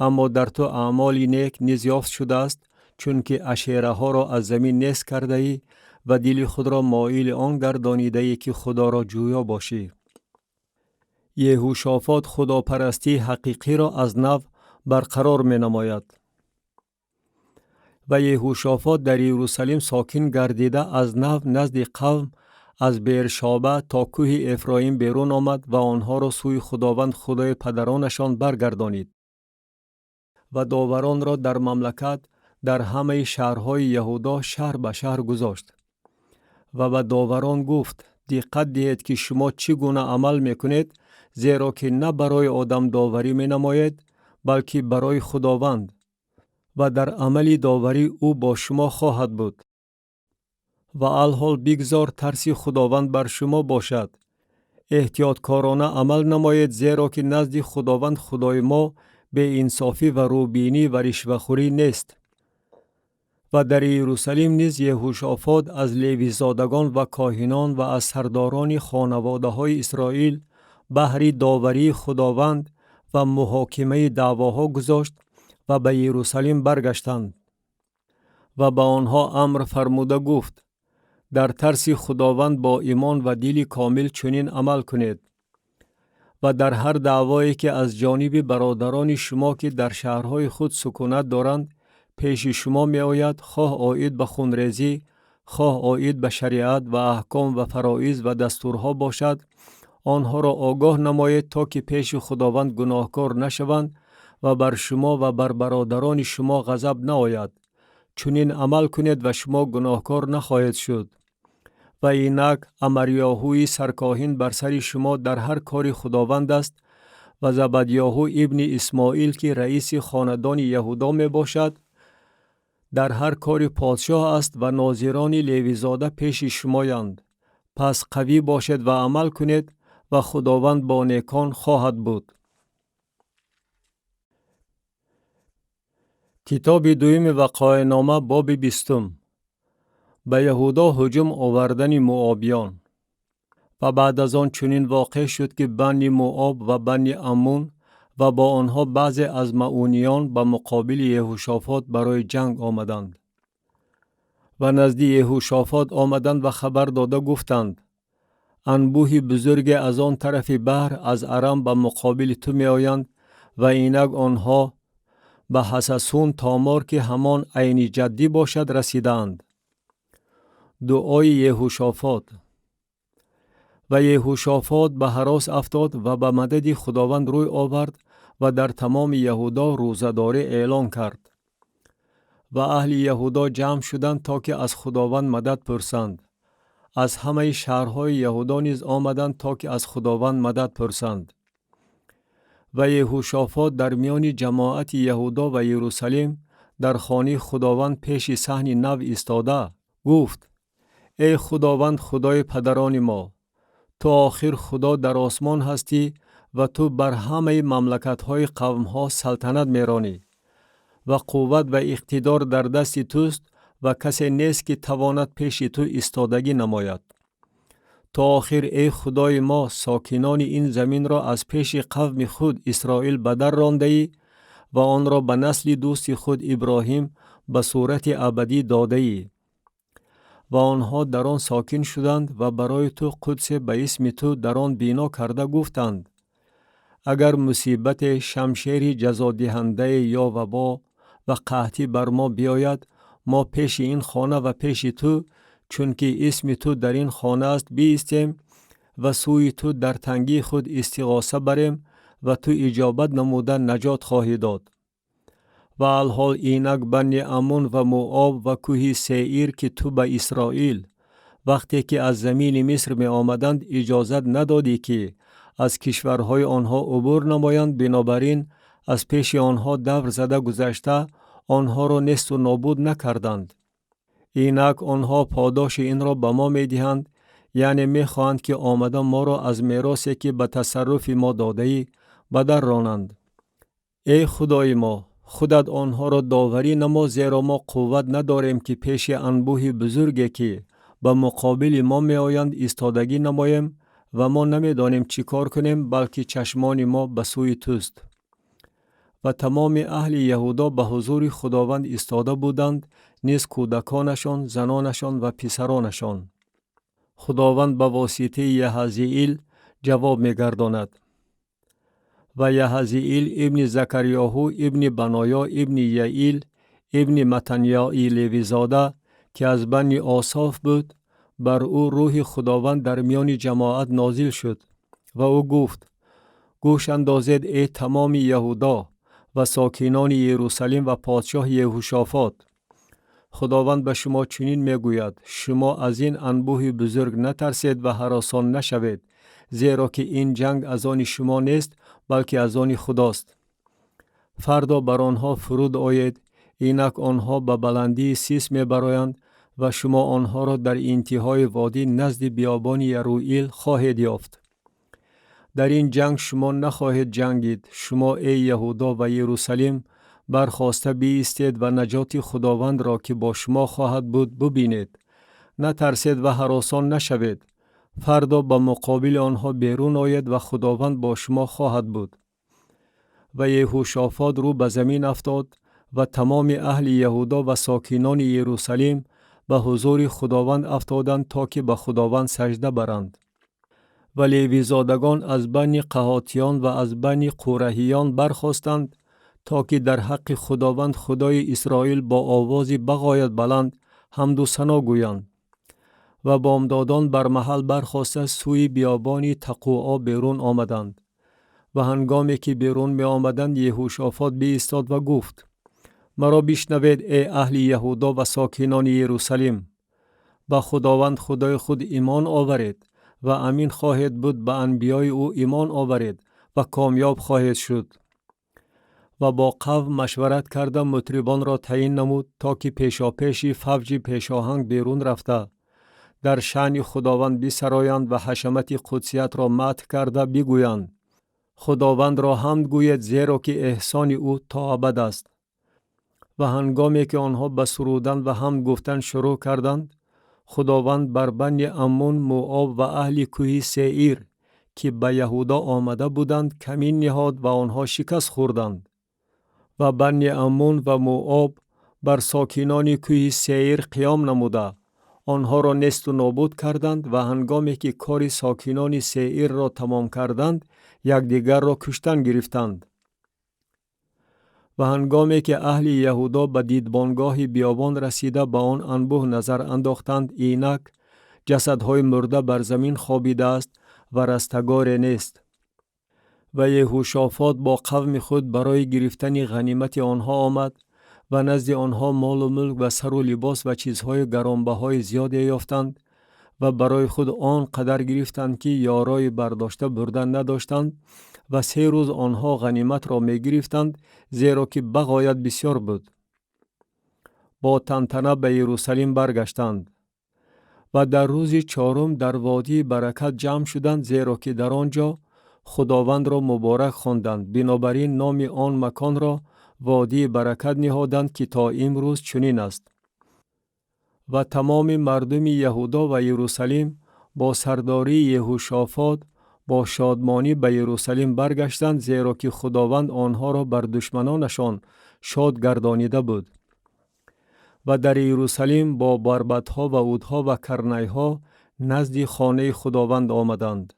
اما در تو اعمال نیک نیز یافت شده است، چون که اشیره ها را از زمین نیست کرده ای و دل خود را مایل آن گردانیده ای که خدا را جویا باشی. یهوشافاط خداپرستی حقیقی را از نو برقرار می نماید. و یهوشافاط در یروشلیم ساکن گردیده از نو نزد قوم از بیرشابه تا کوه افرایم بیرون آمد و آنها را سوی خداوند خدای پدرانشان برگردانید. و داوران را در مملکت در همه شهرهای یهودا شهر به شهر گذاشت. و به داوران گفت: دقت دهید که شما چگونه عمل میکنید، زیرا که نه برای آدم داوری می نماید، بلکه برای خداوند. و در عمل داوری او با شما خواهد بود. و الحال بگذار ترس خداوند بر شما باشد. احتیاطکارانه عمل نماید، زیرا که نزد خداوند خدای ما به انصافی و روبینی و رشوه‌خوری نیست. و در یروشلیم نیز یهوشافاط از لیوی زادگان و کاهنان و از سرداران خانواده های اسرائیل بهر داوری خداوند و محاکمه دعواها گذاشت و به یروشلیم برگشتند. و به آنها امر فرموده گفت: در ترس خداوند با ایمان و دل کامل چنین عمل کنید. و در هر دعوایی که از جانب برادران شما که در شهرهای خود سکونت دارند پیش شما می آید، خواه آید به خونریزی، خواه آید به شریعت و احکام و فرایض و دستورها باشد، آنها را آگاه نمایید تا که پیش خداوند گناهکار نشوند و بر شما و بر برادران شما غضب نآید. چنین عمل کنید و شما گناهکار نخواهید شد. و اینک امریاهوی سرکاهن بر سر شما در هر کار خداوند است و زبدیاهو ابن اسماعیل که رئیس خاندان یهودا می باشد در هر کار پادشاه است و ناظران لیویزاده پیش شمایند. پس قوی باشد و عمل کنید و خداوند با نیکان خواهد بود. کتاب دوم وقایع نامه باب 20. به یهودا هجوم آوردن موآبیان. و بعد از آن چنین واقع شد که بنی موآب و بنی عمون و با آنها بعضی از معونیان به مقابل یهوشافاط برای جنگ آمدند. و نزد یهوشافاط آمدند و خبر داده گفتند: انبوه بزرگ از آن طرف بحر از ارم به مقابل تو می آیند و اینک آنها به حسسون تامار که همان عین جدی باشد رسیدند. دعای یهوشافاط. و یهوشافاط به هراس افتاد و به مدد خداوند روی آورد و در تمام یهودا روزه‌داری اعلان کرد. و اهل یهودا جمع شدند تا که از خداوند مدد پرسند. از همه شهرهای یهودا نیز آمدند تا که از خداوند مدد پرسند. و یهوشافاط در میان جماعت یهودا و یروشلیم در خانه خداوند پیش صحن نو ایستاده گفت: ای خداوند خدای پدران ما، تو آخر خدا در آسمان هستی و تو بر همه مملکت‌های قوم‌ها سلطنت می‌رانی و قوت و اقتدار در دست توست و کسی نیست که تواند پیش تو ایستادگی نماید. تا آخر ای خدای ما ساکنان این زمین را از پیش قوم خود اسرائیل به در رانده ای و آن را به نسل دوست خود ابراهیم به صورت ابدی داده ای و آنها در آن ساکن شدند و برای تو قدس به اسم تو در آن بنا کرده گفتند اگر مصیبت شمشیر جزادهنده یا وبا و قحطی بر ما بیاید ما پیش این خانه و پیش تو چون که اسم تو در این خانه است بیستیم و سوی تو در تنگی خود استغاثه بریم و تو اجابت نموده نجات خواهی داد. و الحال اینک بنی امون و موآب و کوه سعیر که تو به اسرائیل وقتی که از زمین مصر می آمدند اجازت ندادی که از کشورهای آنها عبور نمایند، بنابراین از پیش آنها دور زده گذشته آنها را نیست و نابود نکردند. اینک آنها پاداش این را به ما می دهند، یعنی می خواهند که آمده ما را از میراثی که به تصرف ما داده ای به در رانند. ای خدای ما خودت آنها را داوری نما، زیرا ما قوت نداریم که پیش انبوه بزرگی که به مقابل ما می آیند ایستادگی نماییم و ما نمی دانیم چی کار کنیم، بلکه چشمان ما به سوی توست. و تمام اهل یهودا به حضور خداوند ایستاده بودند، نیز کودکانشان، زنانشان و پسرانشان. خداوند به واسطه یحزیئیل جواب می گرداند. و یحزیئیل ابن زکریاهو ابن بنایا ابن یعیل ابن متنیای لیوی زاده که از بنی آصاف بود، بر او روح خداوند در میان جماعت نازل شد و او گفت گوش اندازید ای تمام یهودا و ساکنان یروشلیم و پادشاه یهوشافاط. خداوند به شما چنین میگوید شما از این انبوه بزرگ نترسید و هراسان نشوید، زیرا که این جنگ از آن شما نیست بلکه از آن خداست. فردا بر آنها فرود آید، اینک آنها به بلندی سیس میبرایند و شما آنها را در انتهای وادی نزد بیابان یروئیل خواهید یافت. در این جنگ شما نخواهید جنگید. شما ای یهودا و یروشلیم برخاسته بایستید و نجات خداوند را که با شما خواهد بود ببینید. نترسید و هراسان نشوید. فردا به مقابل آنها بیرون آید و خداوند با شما خواهد بود. و یهوشافاط رو به زمین افتاد و تمام اهل یهودا و ساکنان یروشلیم به حضور خداوند افتادند تا که به خداوند سجده برند. و لیوی زادگان از بنی قهاتیان و از بنی قورهیان برخاستند تا که در حق خداوند خدای اسرائیل با آوازی بغایت بلند حمد و ثنا گویند. و بامدادان بر محل برخاسته سوی بیابانی تقوعا بیرون آمدند. و هنگامی که بیرون می آمدند یهوشافاط بایستاد و گفت مرا بشنوید ای اهل یهودا و ساکنان یروشلیم. به خداوند خدای خود ایمان آورید و امین خواهید بود، به انبیای او ایمان آورید و کامیاب خواهید شد. و با قوم مشورت کرده مطربان را تعیین نمود تا که پیشاپیش فوج پیشاهنگ بیرون رفته در شأن خداوند بسرایند و حشمت قدسیت را مدح کرده بگویند خداوند را حمد گوید، زیرا که احسان او تا ابد است. و هنگامی که آنها به سرودن و حمد گفتن شروع کردند، خداوند بر بنی امون، موآب و اهل کوه سعیر که به یهودا آمده بودند کمین نهاد و آنها شکست خوردند. و بنی امون و موآب بر ساکنان کوه سعیر قیام نموده آنها را نیست و نابود کردند و هنگامی که کار ساکنان سعیر را تمام کردند یکدیگر را کشتن گرفتند. و هنگامی که اهل یهودا به دیدبانگاه بیابان رسیده به آن انبوه نظر انداختند، اینک جسدهای مرده بر زمین خوابیده است و رستگار نیست. و یهوشافاط با قوم خود برای گرفتن غنیمت آنها آمد و نزد آنها مال و ملک و سر و لباس و چیزهای گرانبهای زیادی یافتند و برای خود آن قدر گرفتند که یارای برداشته بردن نداشتند و 3 روز آنها غنیمت را می گرفتند، زیرا که بغایت بسیار بود. با تنتنه به یروشلیم برگشتند و در روز 4 در وادی برکت جمع شدند، زیرا که در آنجا خداوند را مبارک خواندند. بنابراین نام آن مکان را وادی برکت نهادند که تا امروز چنین است. و تمام مردم یهودا و یروشلیم با سرداری یهوشافاط با شادمانی به یروشلیم برگشتند، زیرا که خداوند آنها را بر دشمنانشان شاد گردانیده بود. و در یروشلیم با بربطها و عودها و کرنیها نزد خانه خداوند آمدند.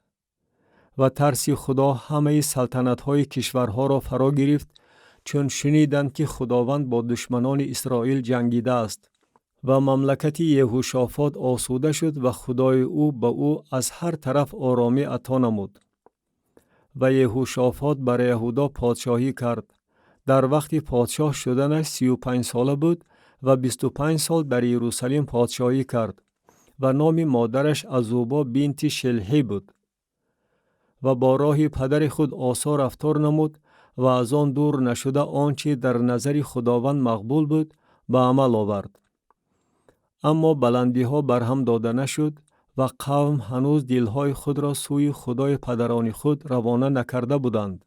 و ترس خدا همه سلطنت‌های کشورها را فرا گرفت، چون شنیدند که خداوند با دشمنان اسرائیل جنگیده است. و مملکت یهوشافاط آسوده شد و خدای او به او از هر طرف آرامی عطا نمود. و یهوشافاط بر یهودا پادشاهی کرد. در وقت پادشاه شدنش 35 ساله بود و 25 سال در یروشلیم پادشاهی کرد. و نام مادرش عزوبا بنت شلحی بود. و با راه پدر خود آسا رفتار نمود و از آن دور نشده آنچه در نظر خداوند مقبول بود به عمل آورد. اما بلندی ها برهم داده نشد و قوم هنوز دلهای خود را سوی خدای پدران خود روانه نکرده بودند.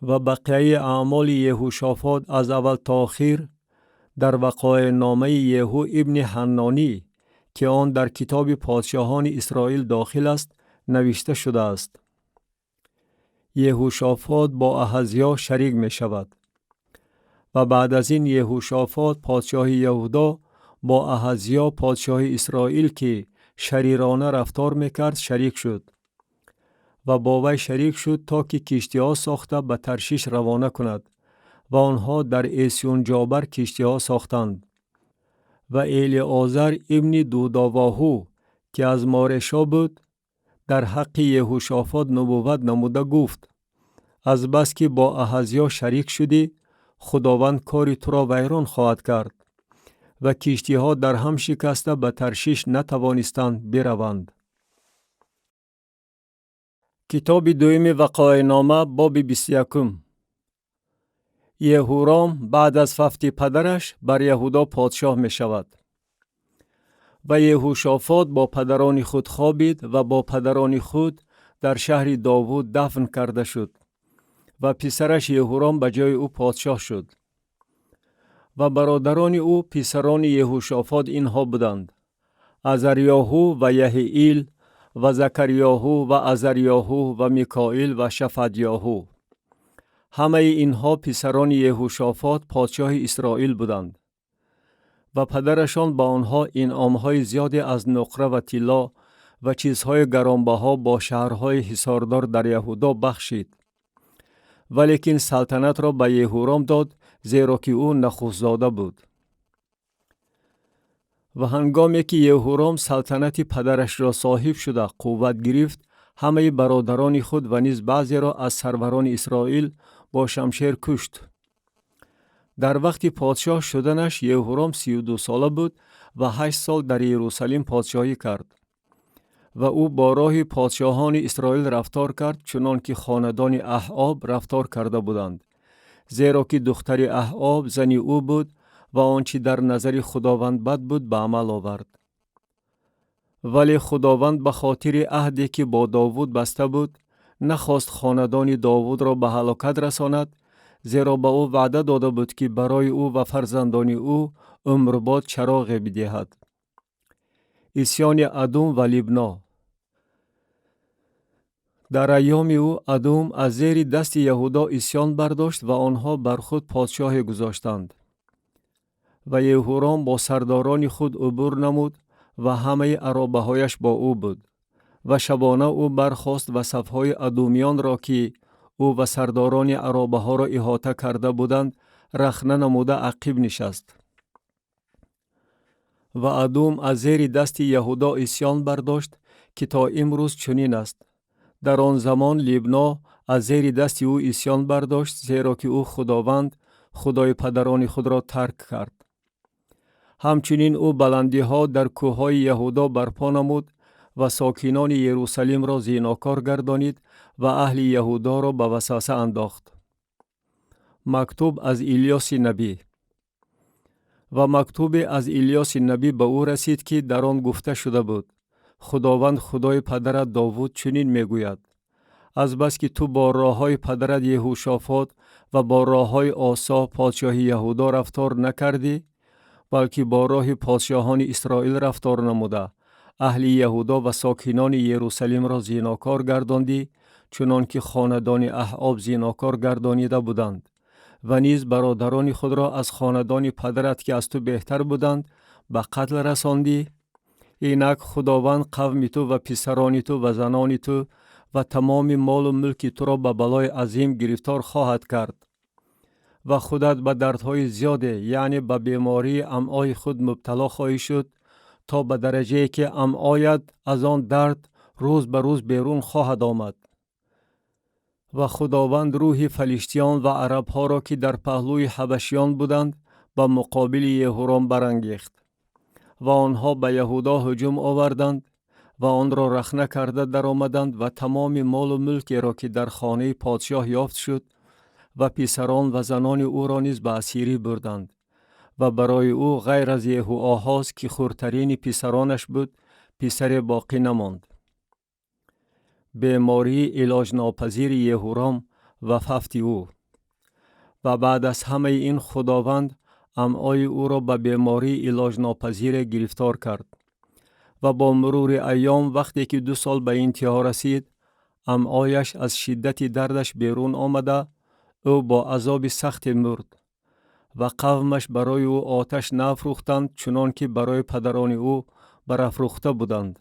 و بقیه اعمال یهوشافاط از اول تا آخر در وقایع نامه یهو ابن حنانی که آن در کتاب پادشاهان اسرائیل داخل است نوشته شده است. یهوشافاط با احزیا شریک می شود. و بعد از این یهوشافاط پادشاه یهودا با احزیا پادشاه اسرائیل که شریرانه رفتار میکرد شریک شد. و با وی شریک شد تا که کشتی ها ساخته به ترشیش روانه کند و آنها در ایسیون جابر کشتی ها ساختند. و الیعازر ابن دوداواهو که از مارشا بود در حق یهوشافاط نبوت نموده گفت: از بس که با احزیا شریک شدی خداوند کاری تو را ویران خواهد کرد. و کشتی ها در هم شکسته به ترشیش نتوانستند بروند. کتاب دوم وقایع نامه باب 21. یهورام بعد از فوت پدرش بر یهودا پادشاه می شود. و یهوشافاط با پدران خود خوابید و با پدران خود در شهر داوود دفن کرده شد. و پسرش یهورام به جای او پادشاه شد. و برادران او پسران یهوشافاط اینها بودند: عزریاهو و یحییل و زکریاهو و عزریاهو و میکائیل و شفدیاهو. همه اینها پسران یهوشافاط پادشاه اسرائیل بودند. و پدرشان با آنها انعامهای زیادی از نقره و طلا و چیزهای گرانبها با شهرهای حصاردار در یهودا بخشید. ولیکن سلطنت را به یهورام داد، زیرا که او نخست زاده بود. و هنگامی که یهورام سلطنت پدرش را صاحب شده قوت گرفت، همه برادران خود و نیز بعضی را از سروران اسرائیل با شمشیر کشت. در وقت پادشاه شدنش یهورام 32 ساله بود و 8 سال در یروشلیم پادشاهی کرد. و او با راه پادشاهان اسرائیل رفتار کرد، چنان که خاندان احاب رفتار کرده بودند، زیرا که دختر احاب زنی او بود و آنچه در نظر خداوند بد بود به عمل آورد. ولی خداوند به خاطر عهدی که با داوود بسته بود نخواست خاندان داوود را به هلاکت رساند، زیرا به او وعده داده بود که برای او و فرزندان او عمرباد چراغی بدهد. عصیان ادوم و لبنا. در ایام او ادوم از زیر دست یهودا عصیان برداشت و آنها بر خود پادشاه گذاشتند. و یهورام با سرداران خود عبور نمود و همه عرابه هایش با او بود. و شبانه او برخاست و صفهای ادومیان را که او و سرداران عرابه ها را احاطه کرده بودند رخنه نموده عقیب نشست. و ادوم از زیر دست یهودا عصیان برداشت که تا امروز چنین است. در آن زمان لبنا از زیر دست او عصیان برداشت، زیرا که او خداوند خدای پدران خود را ترک کرد. همچنین او بلندی ها در کوههای یهودا برپا نمود و ساکنان یروشلیم را زیناکار گردانید و اهل یهودا را به وسوسه انداخت. مکتوب از الیاس نبی. و مکتوب از الیاس نبی به او رسید که در آن گفته شده بود: خداوند خدای پدرت داوود چنین میگوید: از بس که تو با راه های پدرت یهوشافاط و با راه های آسا پادشاه یهودا رفتار نکردی، بلکه با راه پادشاهان اسرائیل رفتار نموده، اهل یهودا و ساکنان یروشلیم را زیناکار گرداندی، چنان که خاندان احاب زیناکار گردانیده بودند. و نیز برادران خود را از خاندان پدرت که از تو بهتر بودند به قتل رساندی. اینک خداوند قوم تو و پسران تو و زنان تو و تمام مال و ملک تو را به بلای عظیم گرفتار خواهد کرد و خودت به دردهای زیاده، یعنی به بیماری امعای خود مبتلا خواهی شد، تا به درجه که امعایت از آن درد روز به روز بیرون خواهد آمد. و خداوند روح فلیشتیان و عرب ها را که در پهلوی حبشیان بودند به مقابل یهورام برانگیخت و آنها به یهودا هجوم آوردند و آن را رخنه کرده در آمدند و تمام مال و ملکی را که در خانه پادشاه یافت شد و پسران و زنان او را نیز به اسیری بردند. و برای او غیر از یهوآحاز که خردترین پسرانش بود پسر باقی نماند. بیماری علاج ناپذیر یهورام و ففت او. و بعد از همه این خداوند امعای او را به بیماری علاج ناپذیر گرفتار کرد و با مرور ایام وقتی که 2 سال به انتها رسید، امعایش از شدت دردش بیرون آمده او با عذاب سخت مرد و قومش برای او آتش نفروختند چنان که برای پدران او برافروخته بودند.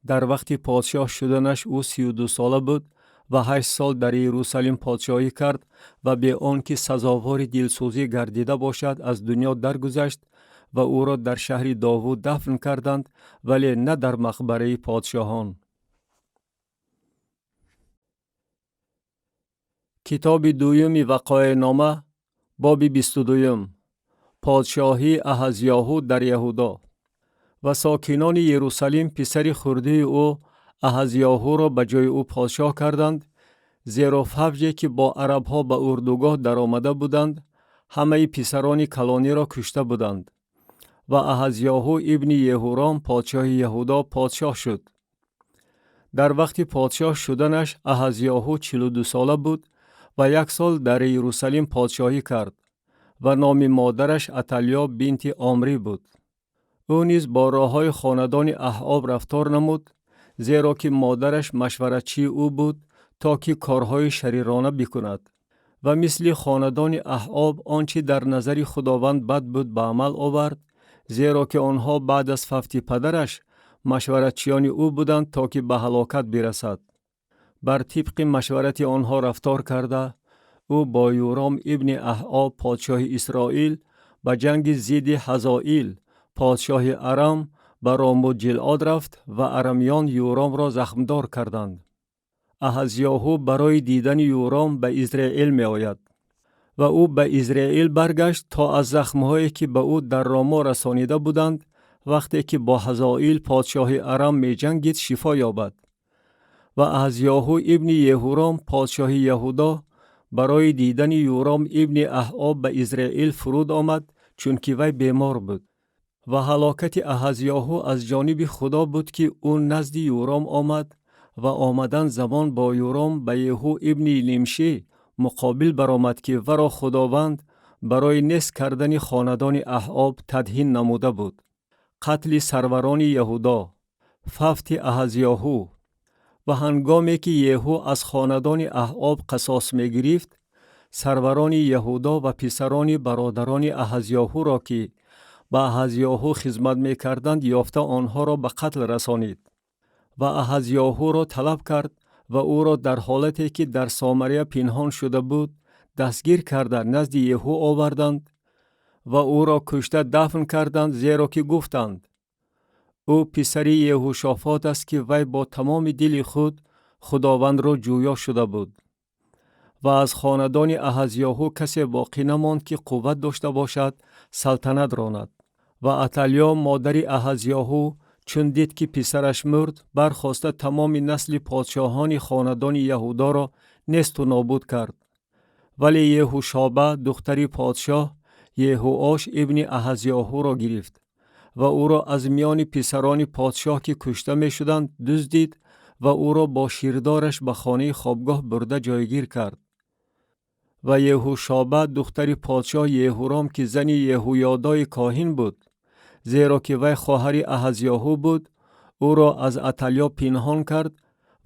در وقت پادشاه شدنش او 32 ساله بود و 8 سال در یروشلیم پادشاهی کرد و به آنکه سزاوار دلسوزی گردیده باشد از دنیا درگذشت و او را در شهر داوود دفن کردند، ولی نه در مقبره پادشاهان. کتاب دوم وقایع نامه باب 22. پادشاهی احزیاهو در یهودا. و ساکنان یروشلیم پسر خرده او احزیاهو را به جای او پادشاه کردند، زیرا فوجی که با عرب ها به اردوگاه در آمده بودند همه پسران کلانی را کشته بودند. و احزیاهو ابن یهورام پادشاه یهودا پادشاه شد. در وقت پادشاه شدنش احزیاهو 42 ساله بود و 1 سال در یروشلیم پادشاهی کرد و نام مادرش اتالیا بنت عمری بود. او نیز با راههای خاندان احاب رفتار نمود، زیرا که مادرش مشورتچی او بود تا که کارهای شریرانه بکند و مثل خاندان احاب آنچه در نظر خداوند بد بود به عمل آورد، زیرا که آنها بعد از فوت پدرش مشورتچیان او بودند تا که به هلاکت برسد. بر طبق مشورت آنها رفتار کرده او با یورام ابن احاب پادشاه اسرائیل به جنگ ضد حزائیل پادشاه ارم به راموت جلعاد رفت و ارمیان یورام را زخمدار کردند. احزیاهو برای دیدن یورام به اسرائیل می آید و او به اسرائیل برگشت تا از زخمهایی که به او در راما رسانیده بودند وقتی که با حزائیل پادشاه ارم می جنگید شفا یابد. و احزیاهو ابن یهورام پادشاه یهودا برای دیدن یورام ابن احاب به اسرائیل فرود آمد، چون که وی بیمار بود. و هلاکت احزیاهو از جانب خدا بود که او نزد یورام آمد و آمدن زمان با یورام به یهو ابن نیمشی مقابل برآمد که ورا خداوند برای نست کردن خاندان احاب تدهین نموده بود. قتل سروران یهودا، فوت احزیاهو. و هنگامی که یهو از خاندان احاب قصاص می گرفت، سروران یهودا و پسران برادران احزیاهو را که به احزیاهو خدمت می کردند یافته آنها را به قتل رسانید و احزیاهو را طلب کرد و او را در حالتی که در سامریه پنهان شده بود دستگیر کرده نزد یهو آوردند و او را کشته دفن کردند، زیرا که گفتند او پسر یهوشافات است که وی با تمام دل خود خداوند را جویا شده بود. و از خاندان احزیاهو کسی باقی نماند که قوت داشته باشد سلطنت راند. و اتالیا مادر احزیاهو چون دید که پسرش مرد، برخواسته تمام نسل پادشاهان خاندان یهودا را نیست و نابود کرد. ولی یهوشابه دختر پادشاه یهوآش ابن احزیاهو را گرفت و او را از میان پسران پادشاه که کشته می شدند دزدید و او را با شیردارش به خانه خوابگاه برده جایگیر کرد. و یهوشابه دختر پادشاه یهورام که زن یهویادای کاهن بود، زیرا که وی خواهر احزیاهو بود. او را از اتالیا پنهان کرد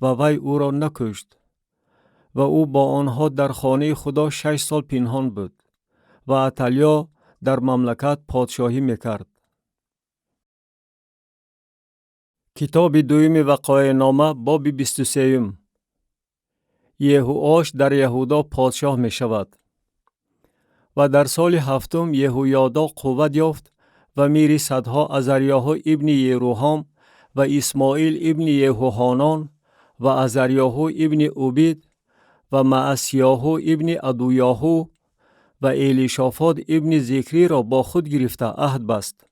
و وی او را نکشت و او با آنها در خانه خدا 6 سال پنهان بود و اتالیا در مملکت پادشاهی میکرد. کتاب دوم وقایع نامه باب 23. یهوآش در یهودا پادشاه می شود. و در سال هفتم یهویادا قوت یافت و میرثدها عزریاهو ابن یروحام و اسماعیل ابن یهوحانان و عزریاهو ابن عبید و معسیاهو ابن ادویاهو و الیشافاد ابن ذکری را با خود گرفته عهد بست.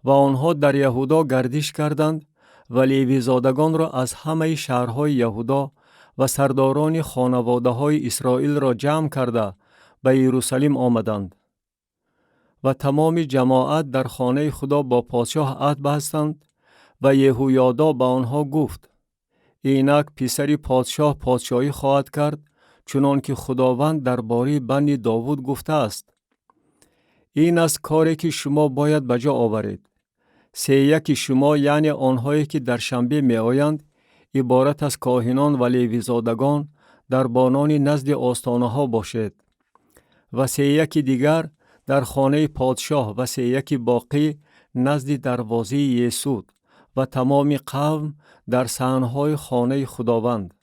و آنها در یهودا گردش کردند و لیوی زادگان را از همه شهرهای یهودا و سرداران خانواده های اسرائیل را جمع کرده به یروشلیم آمدند. و تمام جماعت در خانه خدا با پادشاه عهد بستند و یهویادا به آنها گفت: اینک پسر پادشاه پادشاهی خواهد کرد، چنان که خداوند درباره بنی داوود گفته است. این است کاری که شما باید به جا آورید. 3 شما، یعنی آنهایی که در شنبه می آیند، عبارت از کاهنان و لیوی زادگان در بانان نزد آستانه ها باشید. و 3 دیگر در خانه پادشاه و 3 باقی نزد دروازه یسود و تمام قوم در صحنهای خانه خداوند.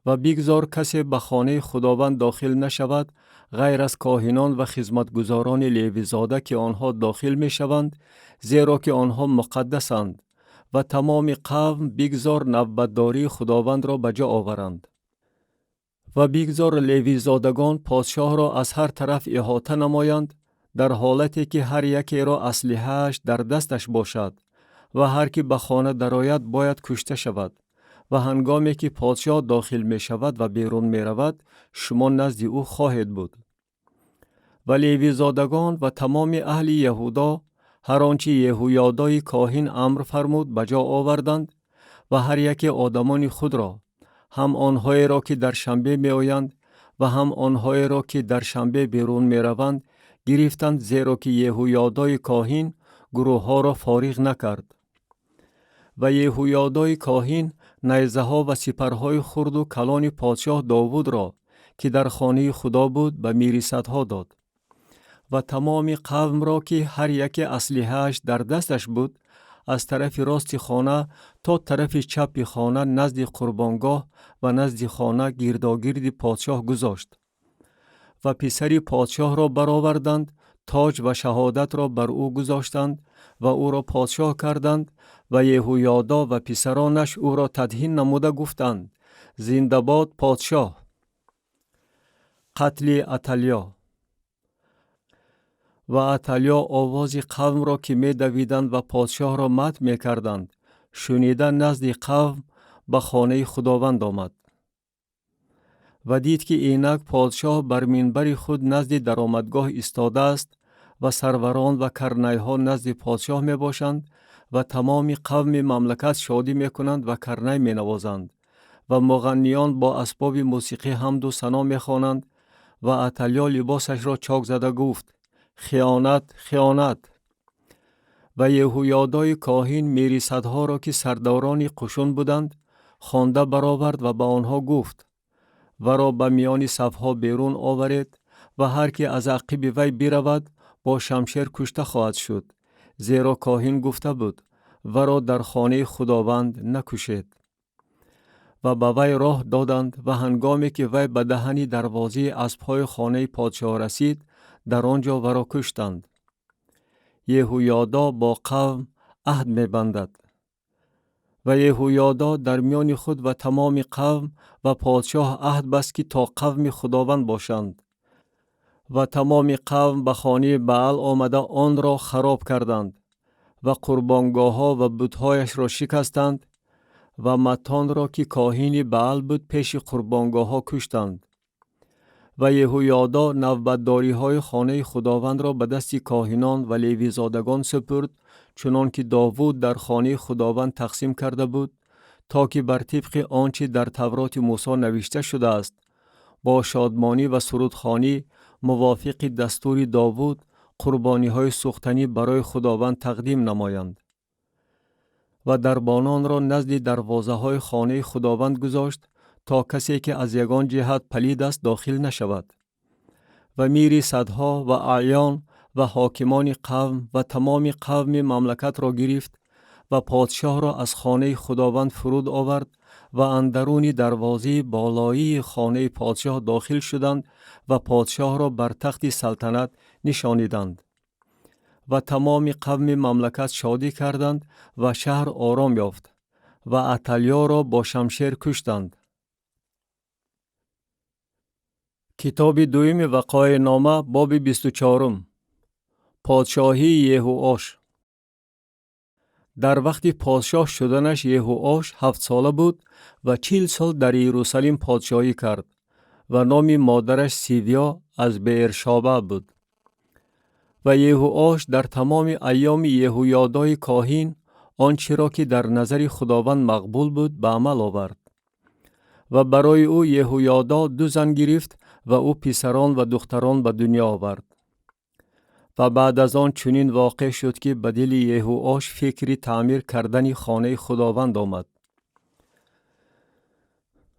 و بگذار کسی به خانه خداوند داخل نشود غیر از کاهنان و خدمتگزاران لیوی زاده که آنها داخل می شوند، زیرا که آنها مقدسند. و تمام قوم بگذار نوبتداری خداوند را به جا آورند. و بگذار لیوی زادگان پادشاه را از هر طرف احاطه نمایند، در حالتی که هر یکی را اسلحه‌اش در دستش باشد و هر کی به خانه درآید باید کشته شود. و هنگامی که پادشاه داخل می شود و بیرون می رود، شما نزد او خواهید بود. و لیوی زادگان و تمام اهل یهودا هر آنچه یهویادای کاهن امر فرمود به جا آوردند و هر یک آدمان خود را، هم آنهایی را که در شنبه می آیند و هم آنهایی را که در شنبه بیرون می روند گرفتند، زیرا که یهویادای کاهن گروه ها را فارغ نکرد. و یهویادای کاهن نیزه ها و سپرهای خرد و کلان پادشاه داوود را که در خانه خدا بود به میرثدها داد. و تمام قوم را که هر یک اسلحه‌اش در دستش بود، از طرف راست خانه تا طرف چپ خانه نزد قربانگاه و نزد خانه گرداگرد پادشاه گذاشت. و پسر پادشاه را برآوردند، تاج و شهادت را بر او گذاشتند و او را پادشاه کردند. و یهویادا و پسرانش او را تدهین نموده گفتند: زنده باد پادشاه. قتل اتالیا. و اتالیا آواز قوم را که می دویدند و پادشاه را مدح می کردند شنیده نزد قوم به خانه خداوند آمد. و دید که اینک پادشاه بر منبر خود نزد درآمدگاه ایستاده است و سروران و کرنیها نزد پادشاه می باشند و تمام قوم مملکت شادی می کنند و کرنی می نوازند و مغنیان با اسباب موسیقی حمد و ثنا می خوانند. و اتالیا لباسش را چاک زده گفت: خیانت، خیانت. و یهویادای کاهن میرثدها را که سرداران قشون بودند خوانده برآورد و به آنها گفت: و را به میان صفها بیرون آورید و هر که از عقب وی برود با شمشیر کشته خواهد شد، زیرا کاهن گفته بود: و را در خانه خداوند نکشید. و به وی راه دادند و هنگامی که وی به دهن دروازه اسبهای خانه پادشاه رسید در آنجا و را کشتند. یهویادا با قوم عهد می بندد. و یهویادا در میان خود و تمام قوم و پادشاه عهد بست که تا قوم خداوند باشند. و تمام قوم به خانه بعل آمده آن را خراب کردند و قربانگاه ها و بتهایش را شکستند و متان را که کاهن بعل بود پیش قربانگاه ها کشتند. و یهویادا نوبتداری های خانه خداوند را به دست کاهنان و لیوی زادگان سپرد، چنان که داوود در خانه خداوند تقسیم کرده بود، تا که بر طبق آنچه در تورات موسی نوشته شده است با شادمانی و سرودخوانی موافق دستور داوود قربانی های سوختنی برای خداوند تقدیم نمایند. و دربانان را نزد دروازه های خانه خداوند گذاشت تا کسی که از یگان جهت پلید است داخل نشود. و میری صدها و اعیان و حاکمان قوم و تمام قوم مملکت را گرفت و پادشاه را از خانه خداوند فرود آورد و اندرون دروازه بالایی خانه پادشاه داخل شدند و پادشاه را بر تخت سلطنت نشانیدند. و تمام قوم مملکت شادی کردند و شهر آرام یافت و اتالیا را با شمشیر کشتند. کتاب دویم وقایع نامه باب 24. پادشاهی یهوآش. در وقت پادشاه شدنش یهوآش 7 ساله بود و 40 سال در یروشلیم پادشاهی کرد و نام مادرش سیدیا از بئرشابه بود. و یهوآش در تمام ایام یهویادای کاهن آنچه را که در نظر خداوند مقبول بود به عمل آورد. و برای او یهویادا 2 زن گرفت و او پسران و دختران به دنیا آورد. و بعد از آن چنین واقع شد که به دل یهوآش فکری تعمیر کردن خانه خداوند آمد.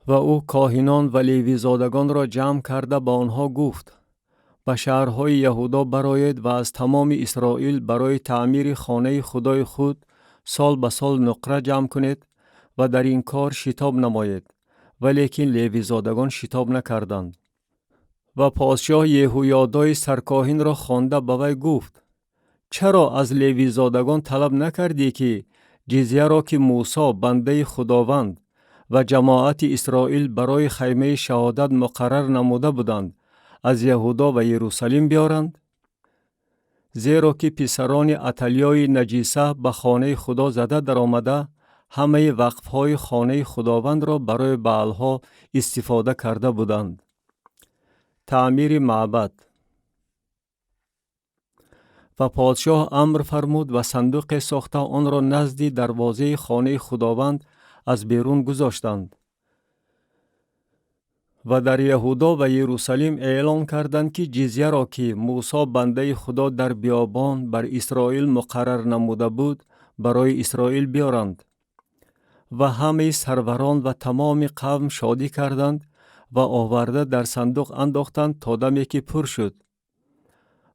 و او کاهنان و لیوی زادگان را جمع کرده با آنها گفت: به شهرهای یهودا برآیید و از تمام اسرائیل برای تعمیر خانه خدای خود سال به سال نقره جمع کنید و در این کار شتاب نمایید. ولیکن لیوی زادگان شتاب نکردند. و پادشاه یهویادای سرکاهن را خوانده به وی گفت: چرا از لیوی زادگان طلب نکردی که جزیه را که موسی بنده خداوند و جماعت اسرائیل برای خیمه شهادت مقرر نموده بودند از یهودا و یروشلیم بیارند؟ زیرا که پسران اتالیای نجیسه به خانه خدا زده در آمده همه وقفهای خانه خداوند را برای بعلها استفاده کرده بودند. تعمیر معبد. و پادشاه امر فرمود و صندوق ساخته آن را نزد دروازه خانه خداوند از بیرون گذاشتند. و در یهودا و یروشلیم اعلان کردند که جزیه را که موسی بنده خدا در بیابان بر اسرائیل مقرر نموده بود برای اسرائیل بیارند. و همه سروران و تمام قوم شادی کردند و آورده در صندوق انداختند تا دمی که پر شد.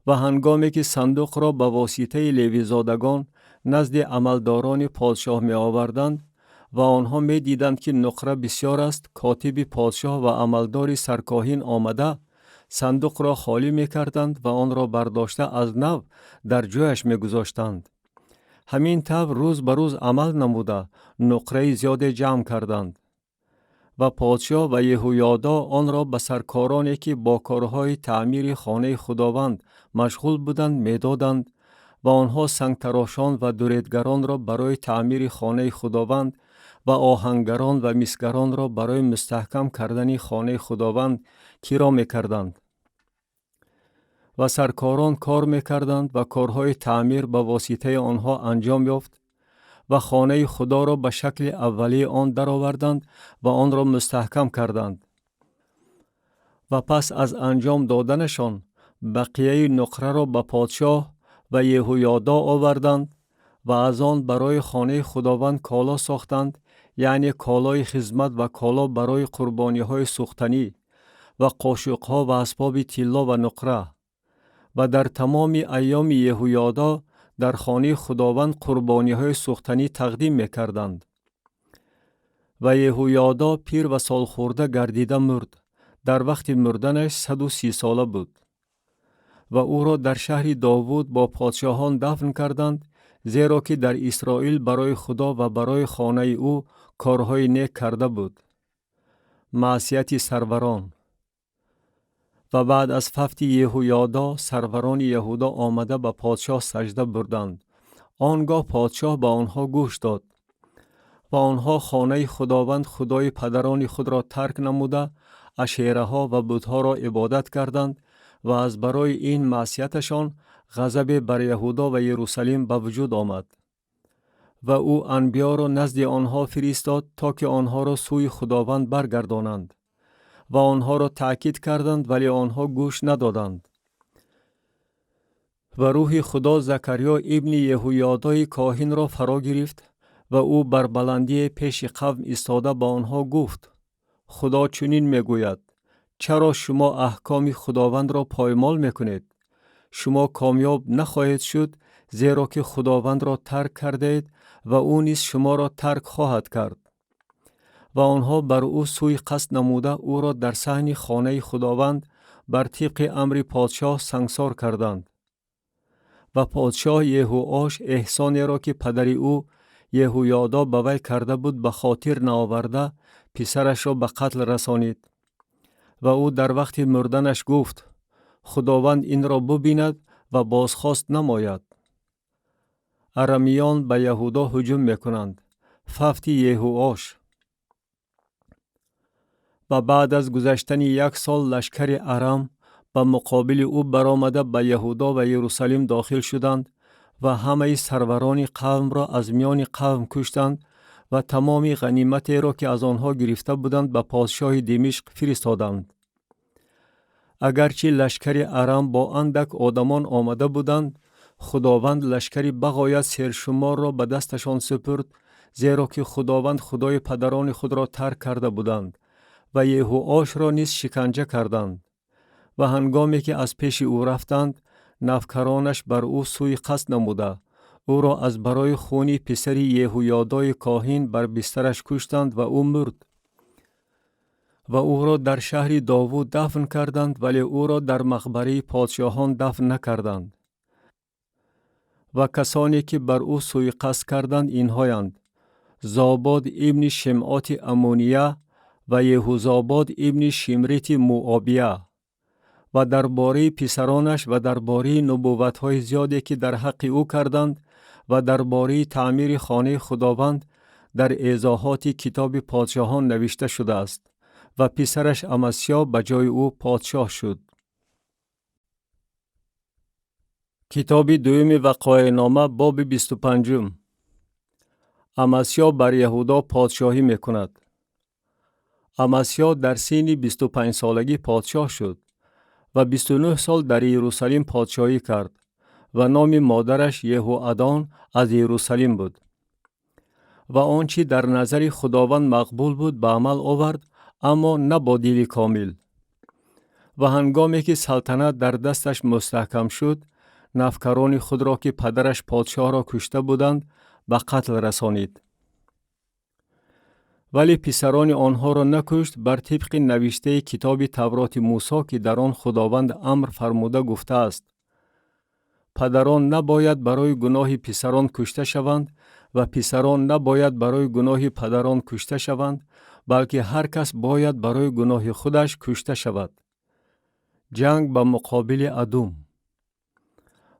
و هنگامی که صندوق را به واسطه لیوی زادگان نزد عملداران پادشاه می آوردند و آنها می دیدند که نقره بسیار است، کاتب پادشاه و عملدار سرکاهن آمده صندوق را خالی می کردند و آن را برداشته از نو در جایش می گذاشتند. همین طور روز به روز عمل نموده نقره زیاد جمع کردند. و پادشاه و یهویادا آن را به سرکارانی که با کارهای تعمیر خانه خداوند مشغول بودند می دادند و آنها سنگتراشان و دوریدگران را برای تعمیر خانه خداوند و آهنگران و مسگران را برای مستحکم کردن خانه خداوند کرا می کردند. و سرکاران کار می کردند و کارهای تعمیر به واسطه آنها انجام یافت و خانه خدا را به شکل اولی آن درآوردند و آن را مستحکم کردند. و پس از انجام دادنشان بقیه نقره را به پادشاه و یهویادا آوردند و از آن برای خانه خداوند کالا ساختند، یعنی کالای خدمت و کالا برای قربانی های سوختنی و قاشق ها و اسباب طلا و نقره. و در تمام ایام یهویادا در خانه خداوند قربانی های سوختنی تقدیم می کردند. و یهویادا پیر و سال خورده گردیده مرد. در وقت مردنش 130 ساله بود. و او را در شهر داوود با پادشاهان دفن کردند، زیرا که در اسرائیل برای خدا و برای خانه او کارهای نیک کرده بود. معصیت سروران. و بعد از فوت یهویادا سروران یهودا آمده به پادشاه سجده بردند. آنگاه پادشاه به آنها گوش داد و آنها خانه خداوند خدای پدران خود را ترک نموده اشیره ها و بتها را عبادت کردند و از برای این معصیتشان غضب بر یهودا و یروشلیم به وجود آمد. و او انبیا را نزد آنها فرستاد تا که آنها را سوی خداوند برگردانند و آنها را تأکید کردند، ولی آنها گوش ندادند. و روح خدا زکریا ابن یهویادای کاهن را فرا گرفت و او بر بلندی پیش قوم ایستاده با آنها گفت: خدا چنین میگوید: چرا شما احکام خداوند را پایمال میکنید؟ شما کامیاب نخواهید شد، زیرا که خداوند را ترک کردید و او نیز شما را ترک خواهد کرد. و آنها بر او سوی قصد نموده او را در صحن خانه خداوند بر طبق امر پادشاه سنگسار کردند. و پادشاه یهوآش احسانی را که پدر او یهویادا به وی کرده بود به خاطر نآورده، پسرش را به قتل رسانید. و او در وقت مردنش گفت: خداوند این را ببیند و بازخواست نماید. ارمیان به یهودا هجوم میکنند. فوت یهوآش. و بعد از گذشتن 1 سال لشکر ارم به مقابل او برآمده به یهودا و یروشلیم داخل شدند و همه سروران قوم را از میان قوم کشتند و تمام غنیمتی را که از آنها گرفته بودند به پادشاه دمشق فرستادند. اگرچه لشکر ارم با اندک آدمان آمده بودند، خداوند لشکری بغایت سرشمار را به دستشان سپرد، زیرا که خداوند خدای پدران خود را ترک کرده بودند و یهوآش را نیز شکنجه کردند. و هنگامی که از پیش او رفتند، نوکرانش بر او سوی قصد نموده او را از برای خون پسر یهویادای کاهن بر بسترش کشتند و او مرد. و او را در شهر داوود دفن کردند، ولی او را در مقبره پادشاهان دفن نکردند. و کسانی که بر او سوی قصد کردند اینهایند: زاباد ابن شمعات امونیه و یهوزاباد ابن شمریت موآبیه. و درباره پسرانش و درباره نبوت‌های زیادی که در حق او کردند و درباره تعمیر خانه خداوند در ایضاحات کتاب پادشاهان نوشته شده است. و پسرش امسیا به جای او پادشاه شد. کتاب دوم وقایع نامه باب 25. امسیا بر یهودا پادشاهی میکند. امسیا در سن 25 سالگی پادشاه شد و 29 سال در یروشلیم پادشاهی کرد و نام مادرش یهوعدان از یروشلیم بود. و آنچه در نظر خداوند مقبول بود به عمل آورد، اما نه با دل کامل. و هنگامی که سلطنت در دستش مستحکم شد، نوکران خود را که پدرش پادشاه را کشته بودند به قتل رسانید. ولی پسران آنها را نکشت، بر طبق نوشته کتاب تورات موسی که در آن خداوند امر فرموده گفته است: پدران نباید برای گناه پسران کشته شوند و پسران نباید برای گناه پدران کشته شوند، بلکه هر کس باید برای گناه خودش کشته شود. جنگ به مقابل ادوم.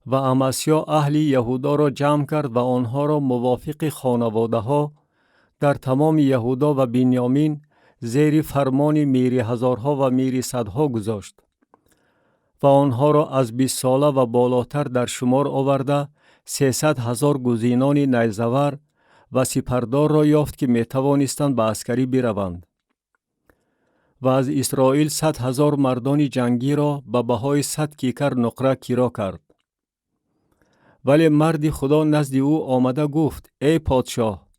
و امسیا اهل یهودا را جمع کرد و آنها را موافق خانواده ها در تمام یهودا و بنیامین زیر فرمان میر هزارها و میر صدها گذاشت. و آنها را از 20 ساله و بالاتر در شمار آورده 300,000 گزینان نیزور و سپردار را یافت که می توانستند به عسکری بروند. و از اسرائیل 100,000 مردان جنگی را به بهای 100 کیکر نقره کرا کرد. ولی مرد خدا نزد او آمده گفت: ای پادشاه،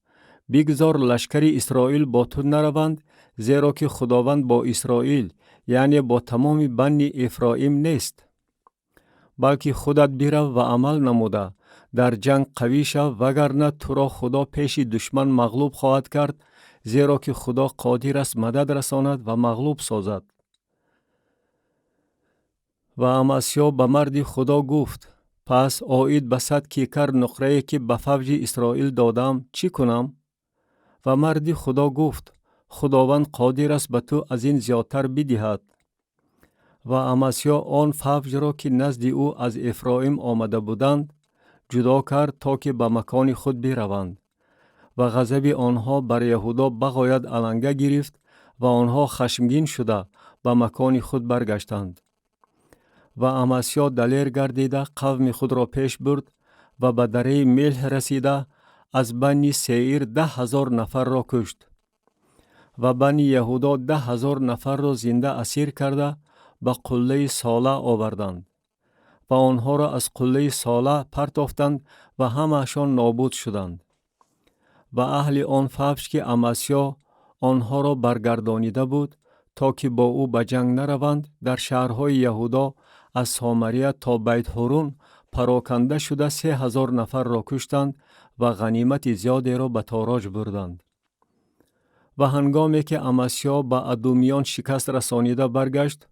بگذار لشکر اسرائیل با تو نروند، زیرا که خداوند با اسرائیل، یعنی با تمام بنی افرایم نیست. بلکه خودت برو و عمل نموده در جنگ قوی شو، وگرنه تو را خدا پیش دشمن مغلوب خواهد کرد، زیرا که خدا قادر است مدد رساند و مغلوب سازد. و امسیا به مرد خدا گفت: پس آید به 100 کیکر نقره‌ای که به فوج اسرائیل دادم چی کنم؟ و مرد خدا گفت: خداوند قادر است به تو از این زیادتر بدهد. و امسیا آن فوج را که نزد او از افرایم آمده بودند جدا کرد تا که به مکان خود بروند. و غضب آنها بر یهودا بغایت علنگه گرفت و آنها خشمگین شده به مکان خود برگشتند. و امسیا دلیر گردیده قوم خود را پیش برد و به دره ملح رسیده از بنی سعیر 10,000 نفر را کشت. و بنی یهودا 10,000 نفر را زنده اسیر کرده به قله ساله آوردند. و آنها را از قله صالح پرتافتند و همهشان نابود شدند. و اهل آن فوج که امسیا آنها را برگردانیده بود تا که با او به جنگ نروند، در شهرهای یهودا از سامریه تا بیت هورون پراکنده شده 3000 نفر را کشتند و غنیمت زیادی را به تاراج بردند. و هنگامی که امسیا به ادومیان شکست رسانیده برگشت،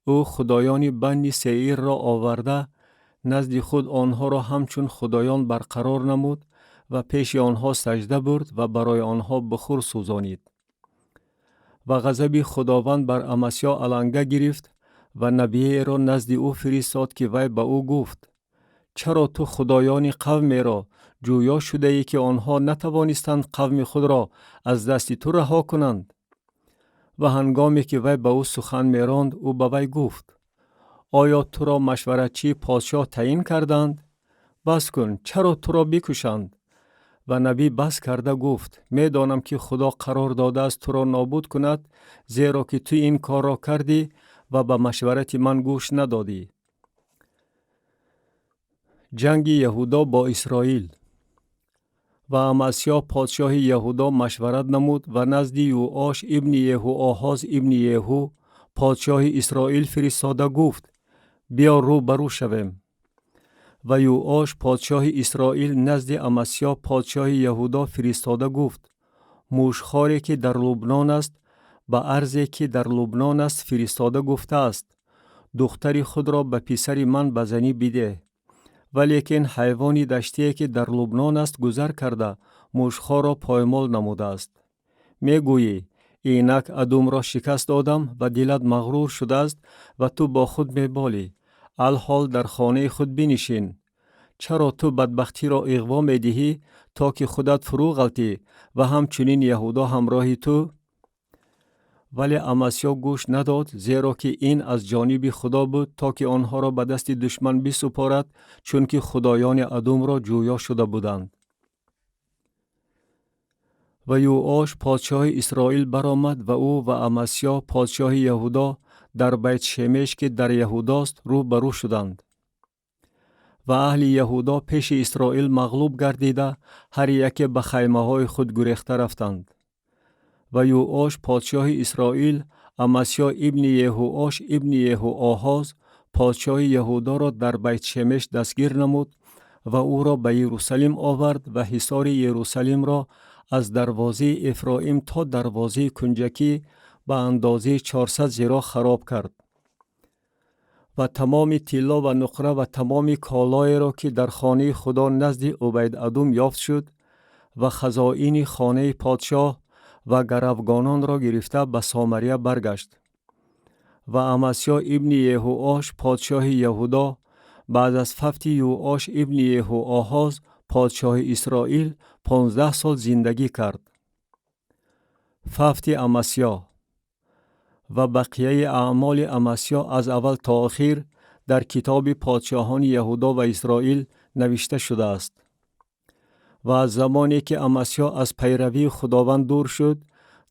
او خدایان بنی سعیر را آورده نزد خود آنها را همچون خدایان برقرار نمود و پیش آنها سجده برد و برای آنها بخور سوزانید. و غضب خداوند بر امسیا علنگه گرفت و نبی را نزد او فرستاد که وی به او گفت: چرا تو خدایان قوم را جویا شده ای که آنها نتوانستند قوم خود را از دست تو رها کنند؟ و هنگامی که وی به او سخن میراند، او به وی گفت: آیا تو را مشورتچی پادشاه تعیین کردند؟ بس کن، چرا تو را بکشند؟ و نبی بس کرده گفت: می دانم که خدا قرار داده است تو را نابود کند، زیرا که تو این کار را کردی و به مشورت من گوش ندادی. جنگ یهودا با اسرائیل. و امسیا پادشاه یهودا مشورت نمود و نزد یوآش ابن یهوآحاز ابن یهو پادشاه اسرائیل فرستاده گفت: بیا رو برو شویم. و یوآش پادشاه اسرائیل نزد امسیا پادشاه یهودا فرستاده گفت: موشخاری که در لبنان است به ارزی که در لبنان است فرستاده گفته است: دختری خود را به پسر من بزنی بده. ولیکن حیوانی دشتی که در لبنان است گذر کرده موشخار را پایمال نموده است. می گویی اینک ادوم را شکست دادم و دلت مغرور شده است و تو با خود می بالی. الحال در خانه خود بنشین. چرا تو بدبختی را اغوا می دهی تا که خودت فرو غلطی و همچنین یهودا همراه تو؟ ولی امسیا گوش نداد، زیرا که این از جانب خدا بود تا که آنها را به دست دشمن بسپارد، چون که خدایان ادوم را جویا شده بودند. و یوآش پادشاه اسرائیل برآمد و او و امسیا پادشاه یهودا در بیت شمش که در یهوداست رو برو شدند. و اهل یهودا پیش اسرائیل مغلوب گردیده هر یکی به خیمه های خود گریخته رفتند. و یوآش پادشاه اسرائیل امسیا ابن یهوآش ابن یهوآحاز پادشاه یهودا را در بیت شمش دستگیر نمود و او را به یروشلیم آورد و حصار یروشلیم را از دروازه افرایم تا دروازه کنجکی به اندازه 400 ذراع خراب کرد. و تمام طلا و نقره و تمام کالای را که در خانه خدا نزد عبید ادوم یافت شد و خزائن خانه پادشاه و گروگانان را گرفته به سامریه برگشت. و امسیا ابن یهوآش پادشاه یهودا بعد از فوت یوآش ابن یهوآحاز پادشاه اسرائیل 15 سال زندگی کرد. فوت امسیا. و بقیه اعمال امسیا از اول تا آخر در کتاب پادشاهان یهودا و اسرائیل نوشته شده است. و از زمانی که امسیا از پیروی خداوند دور شد،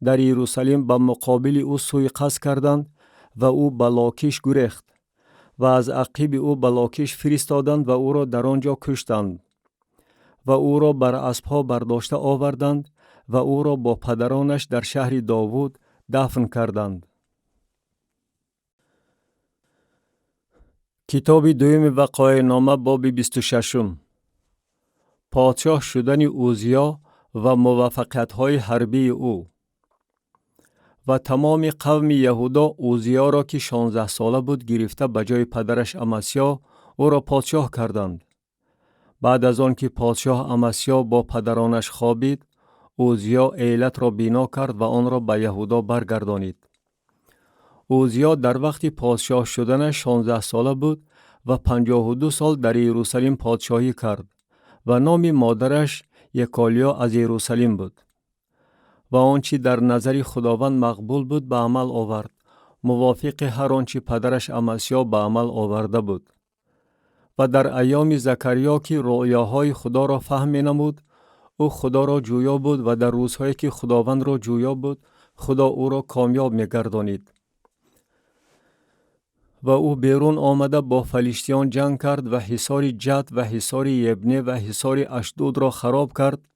در یروشلیم به مقابل او سوی قصد کردند و او به لاکیش گریخت و از عقیب او به لاکیش فرستادند و او را در آنجا کشتند. و او را بر اسبها برداشته آوردند و او را با پدرانش در شهر داوود دفن کردند. کتاب دوم وقایع نامه باب 26. پادشاه شدن اوزیا و موفقیت‌های حربی او. و تمام قوم یهودا اوزیا را که 16 ساله بود گرفته به جای پدرش امسیا او را پادشاه کردند. بعد از آن که پادشاه امسیا با پدرانش خوابید، اوزیا ایلت را بنا کرد و آن را به یهودا برگردانید. اوزیا در وقت پادشاه شدن 16 ساله بود و 52 سال در یروشلیم پادشاهی کرد و نام مادرش یکالیا از یروشلیم بود. و آنچه در نظر خداوند مقبول بود به عمل آورد، موافق هر آنچه پدرش امسیا به عمل آورده بود. و در ایام زکریا که رؤیاهای خدا را فهم می نمود، او خدا را جویا بود و در روزهایی که خداوند را جویا بود، خدا او را کامیاب می گردانید. و او بیرون آمده با فلیشتیان جنگ کرد و حصار جد و حصار یبنه و حصار اشدود را خراب کرد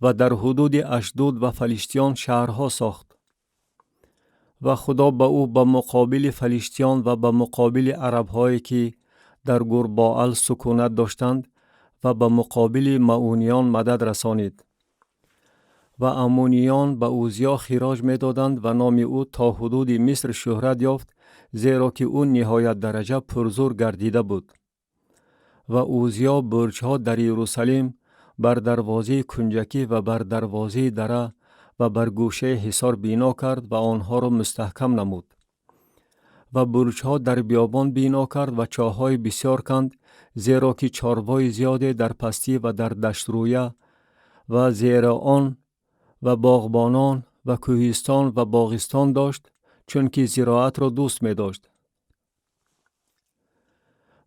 و در حدود اشدود و فلیشتیان شهرها ساخت. و خدا به او به مقابل فلیشتیان و به مقابل عرب‌هایی که در گوربائل سکونت داشتند و به مقابل معونیان مدد رسانید. و امونیان به اوزیا خراج می دادند و نام او تا حدود مصر شهرت یافت، زیرا که او نهایت درجه پرزور گردیده بود. و اوزیا برج‌ها در یروشلیم بر دروازه کنجکی و بر دروازه دره و بر گوشه حصار بنا کرد و آنها را مستحکم نمود. و برج‌ها در بیابان بنا کرد و چاه‌های بسیار کند، زیرا که چاروای زیاده در پستی و در دشت رویه و زیر آن و باغبانان و کوهستان و باغستان داشت، چون که زراعت را دوست می داشت.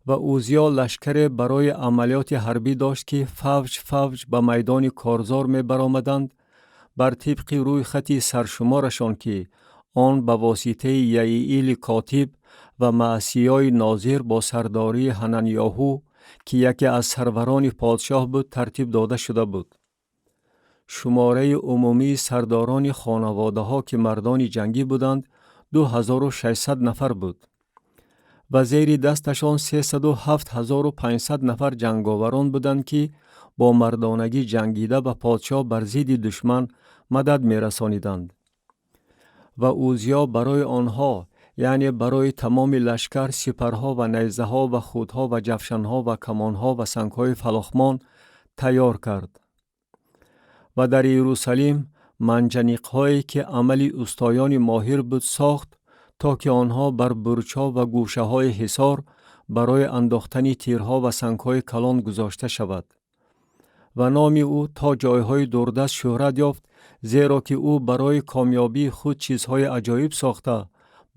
و اوزیا لشکر برای عملیات حربی داشت که فوج فوج به میدان کارزار می برآمدند، بر طبق روی خطی سرشمارشان که آن به واسطه یعییل کاتب و معصیای ناظر با سرداری حنانیاهو که یکی از سروران پادشاه بود ترتیب داده شده بود. شماره عمومی سرداران خانواده ها که مردان جنگی بودند 2600 نفر بود و زیر دستشان 307500 نفر جنگاوران بودند که با مردانگی جنگیده به پادشاه بر ضد دشمن مدد می رسانیدند. و اوزیا برای آنها، یعنی برای تمام لشکر، سپرها و نیزه ها و خودها و جفشنها و کمانها و سنگهای فلاخمان تیار کرد. و در یروشلیم منجنیق‌هایی که عملی استایان ماهر بود ساخت، تا که آنها بر برج‌ها و گوشه‌های حصار برای انداختن تیرها و سنگ‌های کلان گذاشته شود. و نام او تا جایهای دوردست شهرت یافت، زیرا که او برای کامیابی خود چیزهای عجایب ساخته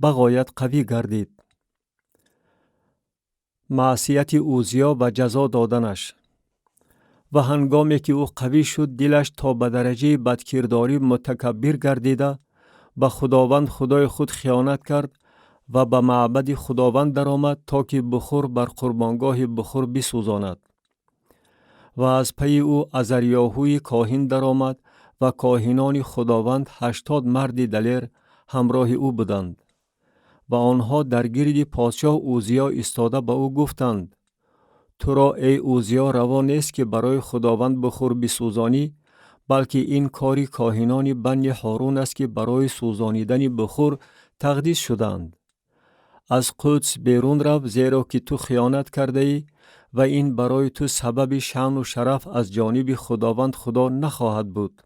بغایت قوی گردید. معصیت اوزیا و جزا دادنش. و هنگامی که او قوی شد، دلش تا به درجه بدکرداری متکبر گردیده، به خداوند خدای خود خیانت کرد و به معبد خداوند درآمد تا که بخور بر قربانگاه بخور بسوزاند. و از پی او عزریاهوی کاهن درآمد و کاهنان خداوند 80 مرد دلیر همراه او بودند. و آنها در گرد پادشاه اوزیا ایستاده به او گفتند: تو را ای اوزیا روا نیست که برای خداوند بخور بسوزانی، بلکه این کاری کاهنان بنی هارون است که برای سوزانیدن بخور تقدیس شدند. از قدس بیرون رو، زیرا که تو خیانت کرده ای و این برای تو سبب شأن و شرف از جانب خداوند خدا نخواهد بود.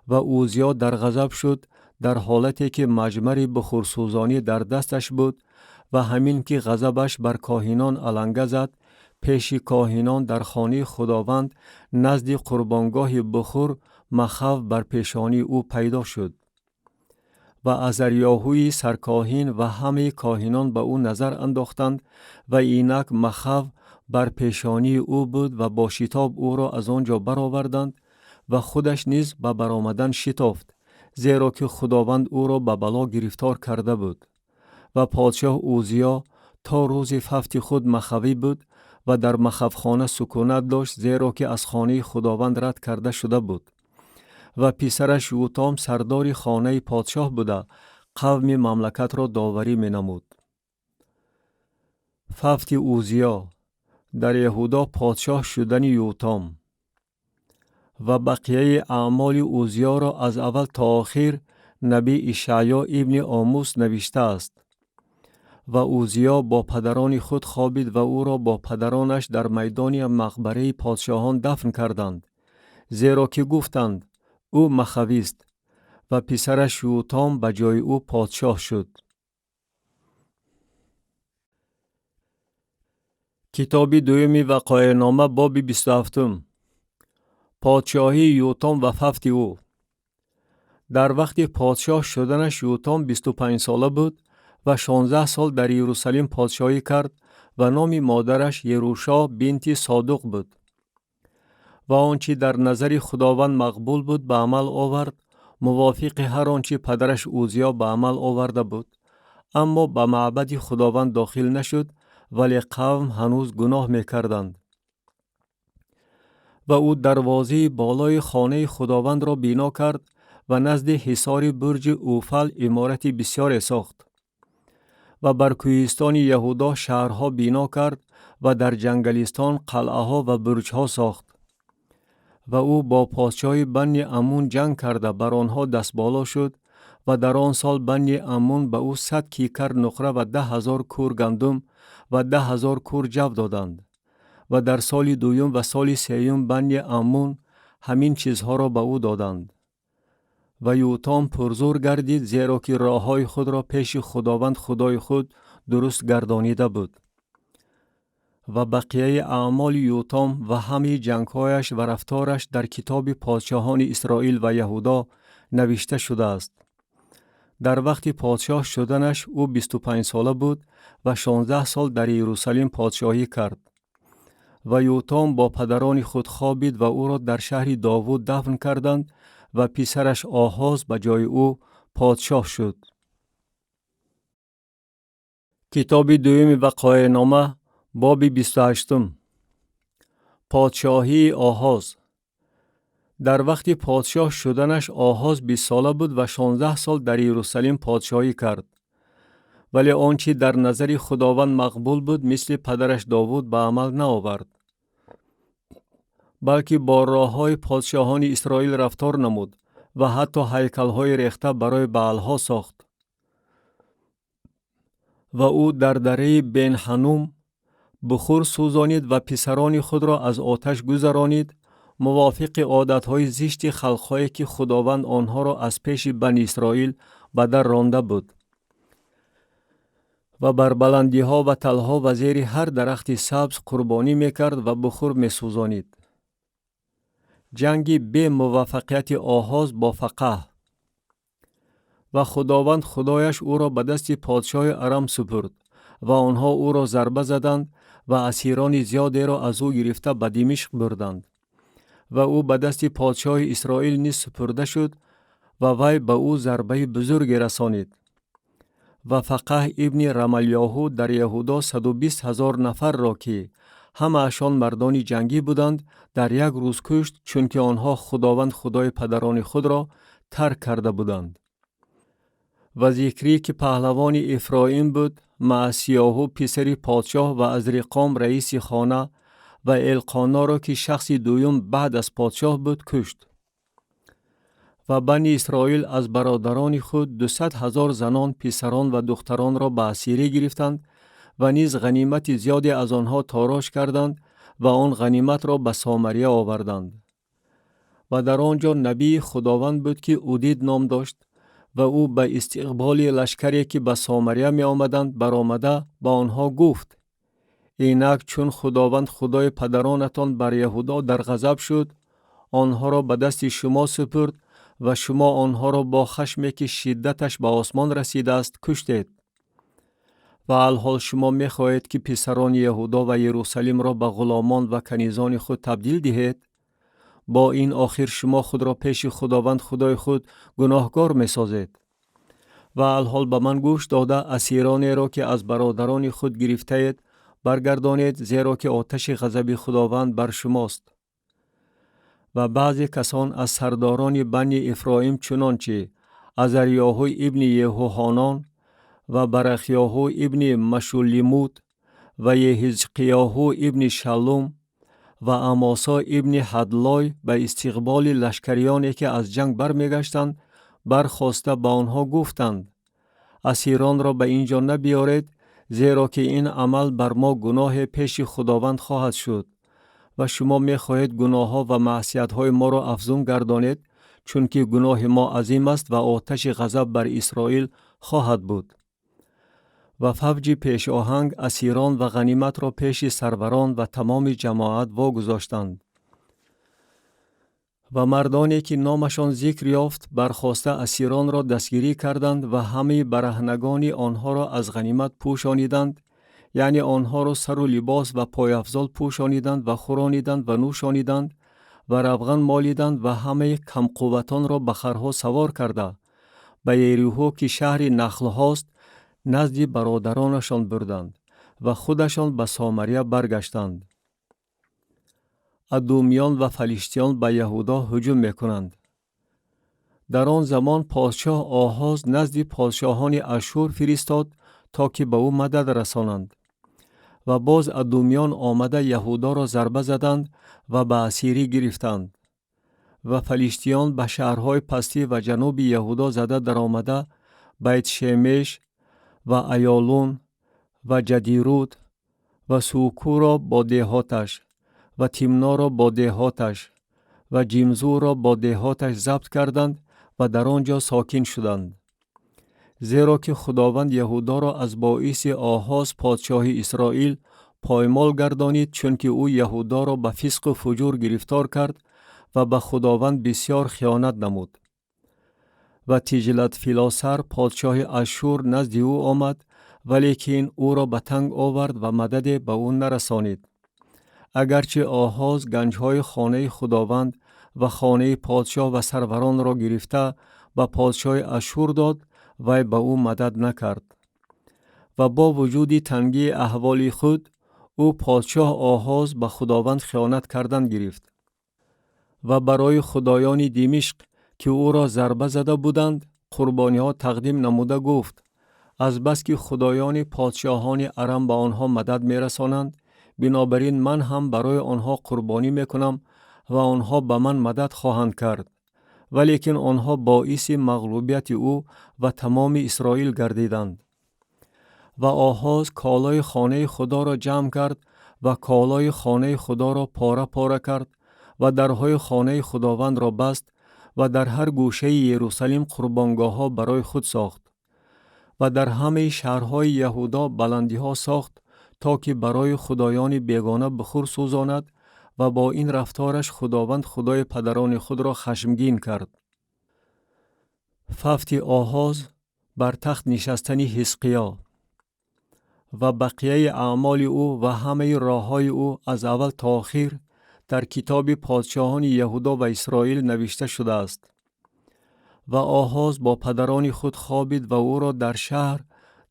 و اوزیا در غضب شد، در حالتی که مجمر بخور سوزانی در دستش بود، و همین که غضبش بر کاهنان علنگه زد، پیش کاهنان در خانه خداوند نزد قربانگاه بخور مخاو بر پیشانی او پیدا شد. و عزریاهوی سرکاهن و همه کاهنان به او نظر انداختند و اینک مخاو بر پیشانی او بود و با شتاب او را از آنجا برآوردند و خودش نیز به برآمدن شتافت، زیرا که خداوند او را به بلا گرفتار کرده بود. و پادشاه اوزیا تا روز فوت خود مخوی بود و در مخوخانه سکونت داشت، زیرا که از خانه خداوند رد کرده شده بود. و پسرش یوتام سردار خانه پادشاه بوده، قوم مملکت را داوری می نمود. فوت اوزیا. در یهودا پادشاه شدن یوتام. و بقیه اعمال اوزیا را از اول تا آخر نبی اشعیا ابن آموس نوشته است. و اوزیا با پدران خود خوابید و او را با پدرانش در میدان مقبره پادشاهان دفن کردند، زیرا که گفتند او مخوی است. و پسرش یوتام به جای او پادشاه شد. کتاب دوم وقایع نامه باب 27. پادشاهی یوتام و فوت او. در وقت پادشاه شدنش یوتام 25 ساله بود و 16 سال در یروشلیم پادشاهی کرد و نام مادرش یروشا بنت صادق بود. و آنچه در نظر خداوند مقبول بود به عمل آورد، موافق هر آنچه پدرش اوزیا به عمل آورده بود. اما به معبد خداوند داخل نشد، ولی قوم هنوز گناه میکردند. و او دروازه بالای خانه خداوند را بنا کرد و نزد حصار برج اوفل عمارت بسیار ساخت. و بر کوهستان یهودا شهرها بنا کرد و در جنگلستان قلعه ها و برج ها ساخت. و او با پادشاه بنی امون جنگ کرده بر آنها دست بالا شد و در آن سال بنی امون به او 100 کیکر نقره و 10,000 کور گندم و 10,000 کور جو دادند. و در سال دوم و سال سیوم بنی امون همین چیزها را به او دادند. و یوتام پرزور گردید، زیرا که راههای خود را پیش خداوند خدای خود درست گردانیده بود. و بقیه اعمال یوتام و همه جنگهایش و رفتارش در کتاب پادشاهان اسرائیل و یهودا نوشته شده است. در وقت پادشاه شدنش او 25 ساله بود و 16 سال در یروشلیم پادشاهی کرد. و یوتام با پدران خود خوابید و او را در شهر داوود دفن کردند و پسرش آهاز به جای او پادشاه شد. کتاب دوم وقایع نامه باب 28. پادشاهی آهاز. در وقت پادشاه شدنش آهاز 20 ساله بود و 16 سال در یروشلیم پادشاهی کرد. ولی آنچه در نظر خداوند مقبول بود مثل پدرش داوود به عمل نآورد، بلکه با راههای پادشاهان اسرائیل رفتار نمود و حتی هیکل‌های ریخته برای بعل‌ها ساخت. و او در دره بن حنوم بخور سوزانید و پسران خود را از آتش گذرانید، موافق عادتهای زشت خلق‌هایی که خداوند آنها را از پیش بنی اسرائیل به در رانده بود. و بر بلندی‌ها و تلها و زیر هر درخت سبز قربانی می‌کرد و بخور می‌سوزانید. جنگ به موفقیت آهاز با فقه. و خداوند خدایش او را به دست پادشاه ارم سپرد و آنها او را ضربه زدند و اسیران زیادی را از او گرفته به دمشق بردند. و او به دست پادشاه اسرائیل نیز سپرده شد و وی به او ضربه بزرگ رسانید. و فقه ابن رملیاهو در یهودا 120,000 نفر را که همه اشان مردان جنگی بودند در یک روز کشت، چون که آنها خداوند خدای پدران خود را ترک کرده بودند. و ذکری که پهلوان افرایم بود، معسیاهو پسر پادشاه و ازریقام رئیس خانه و القانا را که شخص دوم بعد از پادشاه بود کشت. و بنی اسرائیل از برادران خود 200,000 زنان، پسران و دختران را به اسیری گرفتند و نیز غنیمت زیادی از آنها تاراج کردند و آن غنیمت را به سامریه آوردند. و در آنجا نبی خداوند بود که اودید نام داشت و او به استقبال لشکری که به سامریه می آمدند برآمده به آنها گفت: اینک چون خداوند خدای پدرانتان بر یهودا در غضب شد، آنها را به دست شما سپرد و شما آنها را با خشمی که شدتش به آسمان رسیده است کشتید. و الحال شما می خواهید که پسران یهودا و یروشلیم را به غلامان و کنیزان خود تبدیل دهید؟ با این آخر شما خود را پیش خداوند خدای خود گناهکار می سازید. و الحال به من گوش داده اسیرانی را که از برادران خود گرفته اید برگردانید، زیرا که آتش غضب خداوند بر شماست. و بعضی کسان از سرداران بنی افرایم چنانچه عزریاهو ابن یهوحانان و برخیاهو ابن مشولیموت و یحزقیاهو ابن شلوم و اماسا ابن حدلای به استقبال لشکریانی که از جنگ برمیگشتند برخواسته به آنها گفتند: اسیران را به اینجا نبیارید، زیرا که این عمل بر ما گناه پیش خداوند خواهد شد و شما می خواهید گناه ها و معصیت های ما را افزون گردانید، چون که گناه ما عظیم است و آتش غضب بر اسرائیل خواهد بود. و فوج پیش آهنگ اسیران و غنیمت را پیش سروران و تمام جماعت واگذاشتند. و مردانی که نامشان ذکر یافت برخاسته اسیران را دستگیری کردند و همه برهنگان آنها را از غنیمت پوشانیدند، یعنی آنها را سر و لباس و پای افضل پوشانیدند و خورانیدند و نوشانیدند و روغن مالیدند و همه کم قوتان را به خرها سوار کرده به یریحو که شهر نخل هاست نزد برادرانشان بردند و خودشان به سامریه برگشتند. ادومیان و فلیشتیان به یهودا هجوم میکنند. در آن زمان پادشاه آحاز نزد پادشاهان اشور فرستاد تا که به او مدد رسانند. و باز ادومیان آمده یهودا را ضربه زدند و به اسیری گرفتند. و فلیشتیان به شهرهای پستی و جنوب یهودا زده در آمده بیت شمش و ایالون و جدیرود و سوکو را با دهاتش و تیمنا را با دهاتش و جیمزو را با دهاتش ضبط کردند و در آنجا ساکن شدند. زیرا که خداوند یهودا را از باعث آحاز پادشاه اسرائیل پایمال گردانید، چون که او یهودا را به فسق و فجور گرفتار کرد و به خداوند بسیار خیانت نمود. و تیجلت فیلاسر پادشاه اشور نزد او آمد، ولیکن او را به تنگ آورد و مدد به او نرسانید. اگرچه آحاز گنجهای خانه خداوند و خانه پادشاه و سروران را گرفته به پادشاه اشور داد، وی به او مدد نکرد. و با وجود تنگی احوال خود، او پادشاه آحاز به خداوند خیانت کردن گرفت. و برای خدایان دمشق که او را ضربه زده بودند قربانی ها تقدیم نموده گفت: از بس که خدایان پادشاهان ارم به آنها مدد می رسانند، بنابراین من هم برای آنها قربانی می کنم و آنها به من مدد خواهند کرد. ولیکن آنها باعث مغلوبیت او و تمام اسرائیل گردیدند. و آحاز کالای خانه خدا را جمع کرد و کالای خانه خدا را پاره پاره کرد و درهای خانه خداوند را بست و در هر گوشه یروشلیم قربانگاه ها برای خود ساخت. و در همه شهرهای یهودا بلندی ها ساخت تا که برای خدایان بیگانه بخور سوزاند و با این رفتارش خداوند خدای پدران خود را خشمگین کرد. ففت آحاز بر تخت نشستن حزقیا. و بقیه اعمال او و همه راههای او از اول تا آخر در کتاب پادشاهان یهودا و اسرائیل نوشته شده است. و آحاز با پدران خود خوابید و او را در شهر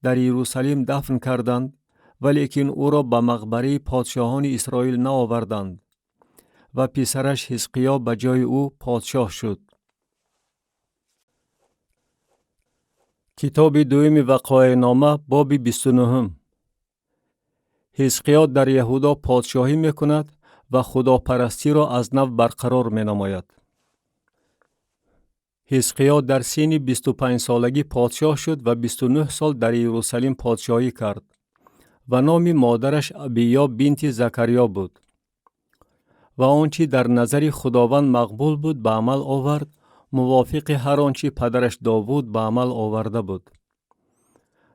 در یروشلیم دفن کردند، ولیکن او را به مقبره پادشاهان اسرائیل نآوردند. و پسرش حزقیا به جای او پادشاه شد. کتاب دوم وقایع نامه باب 29. حزقیا در یهودا پادشاهی می کند و خداپرستی را از نو برقرار می نماید. حزقیا در سن 25 سالگی پادشاه شد و 29 سال در یروشلیم پادشاهی کرد و نام مادرش ابیا بنت زکریا بود. و آنچه در نظر خداوند مقبول بود به عمل آورد، موافق هر آنچه پدرش داوود به عمل آورده بود.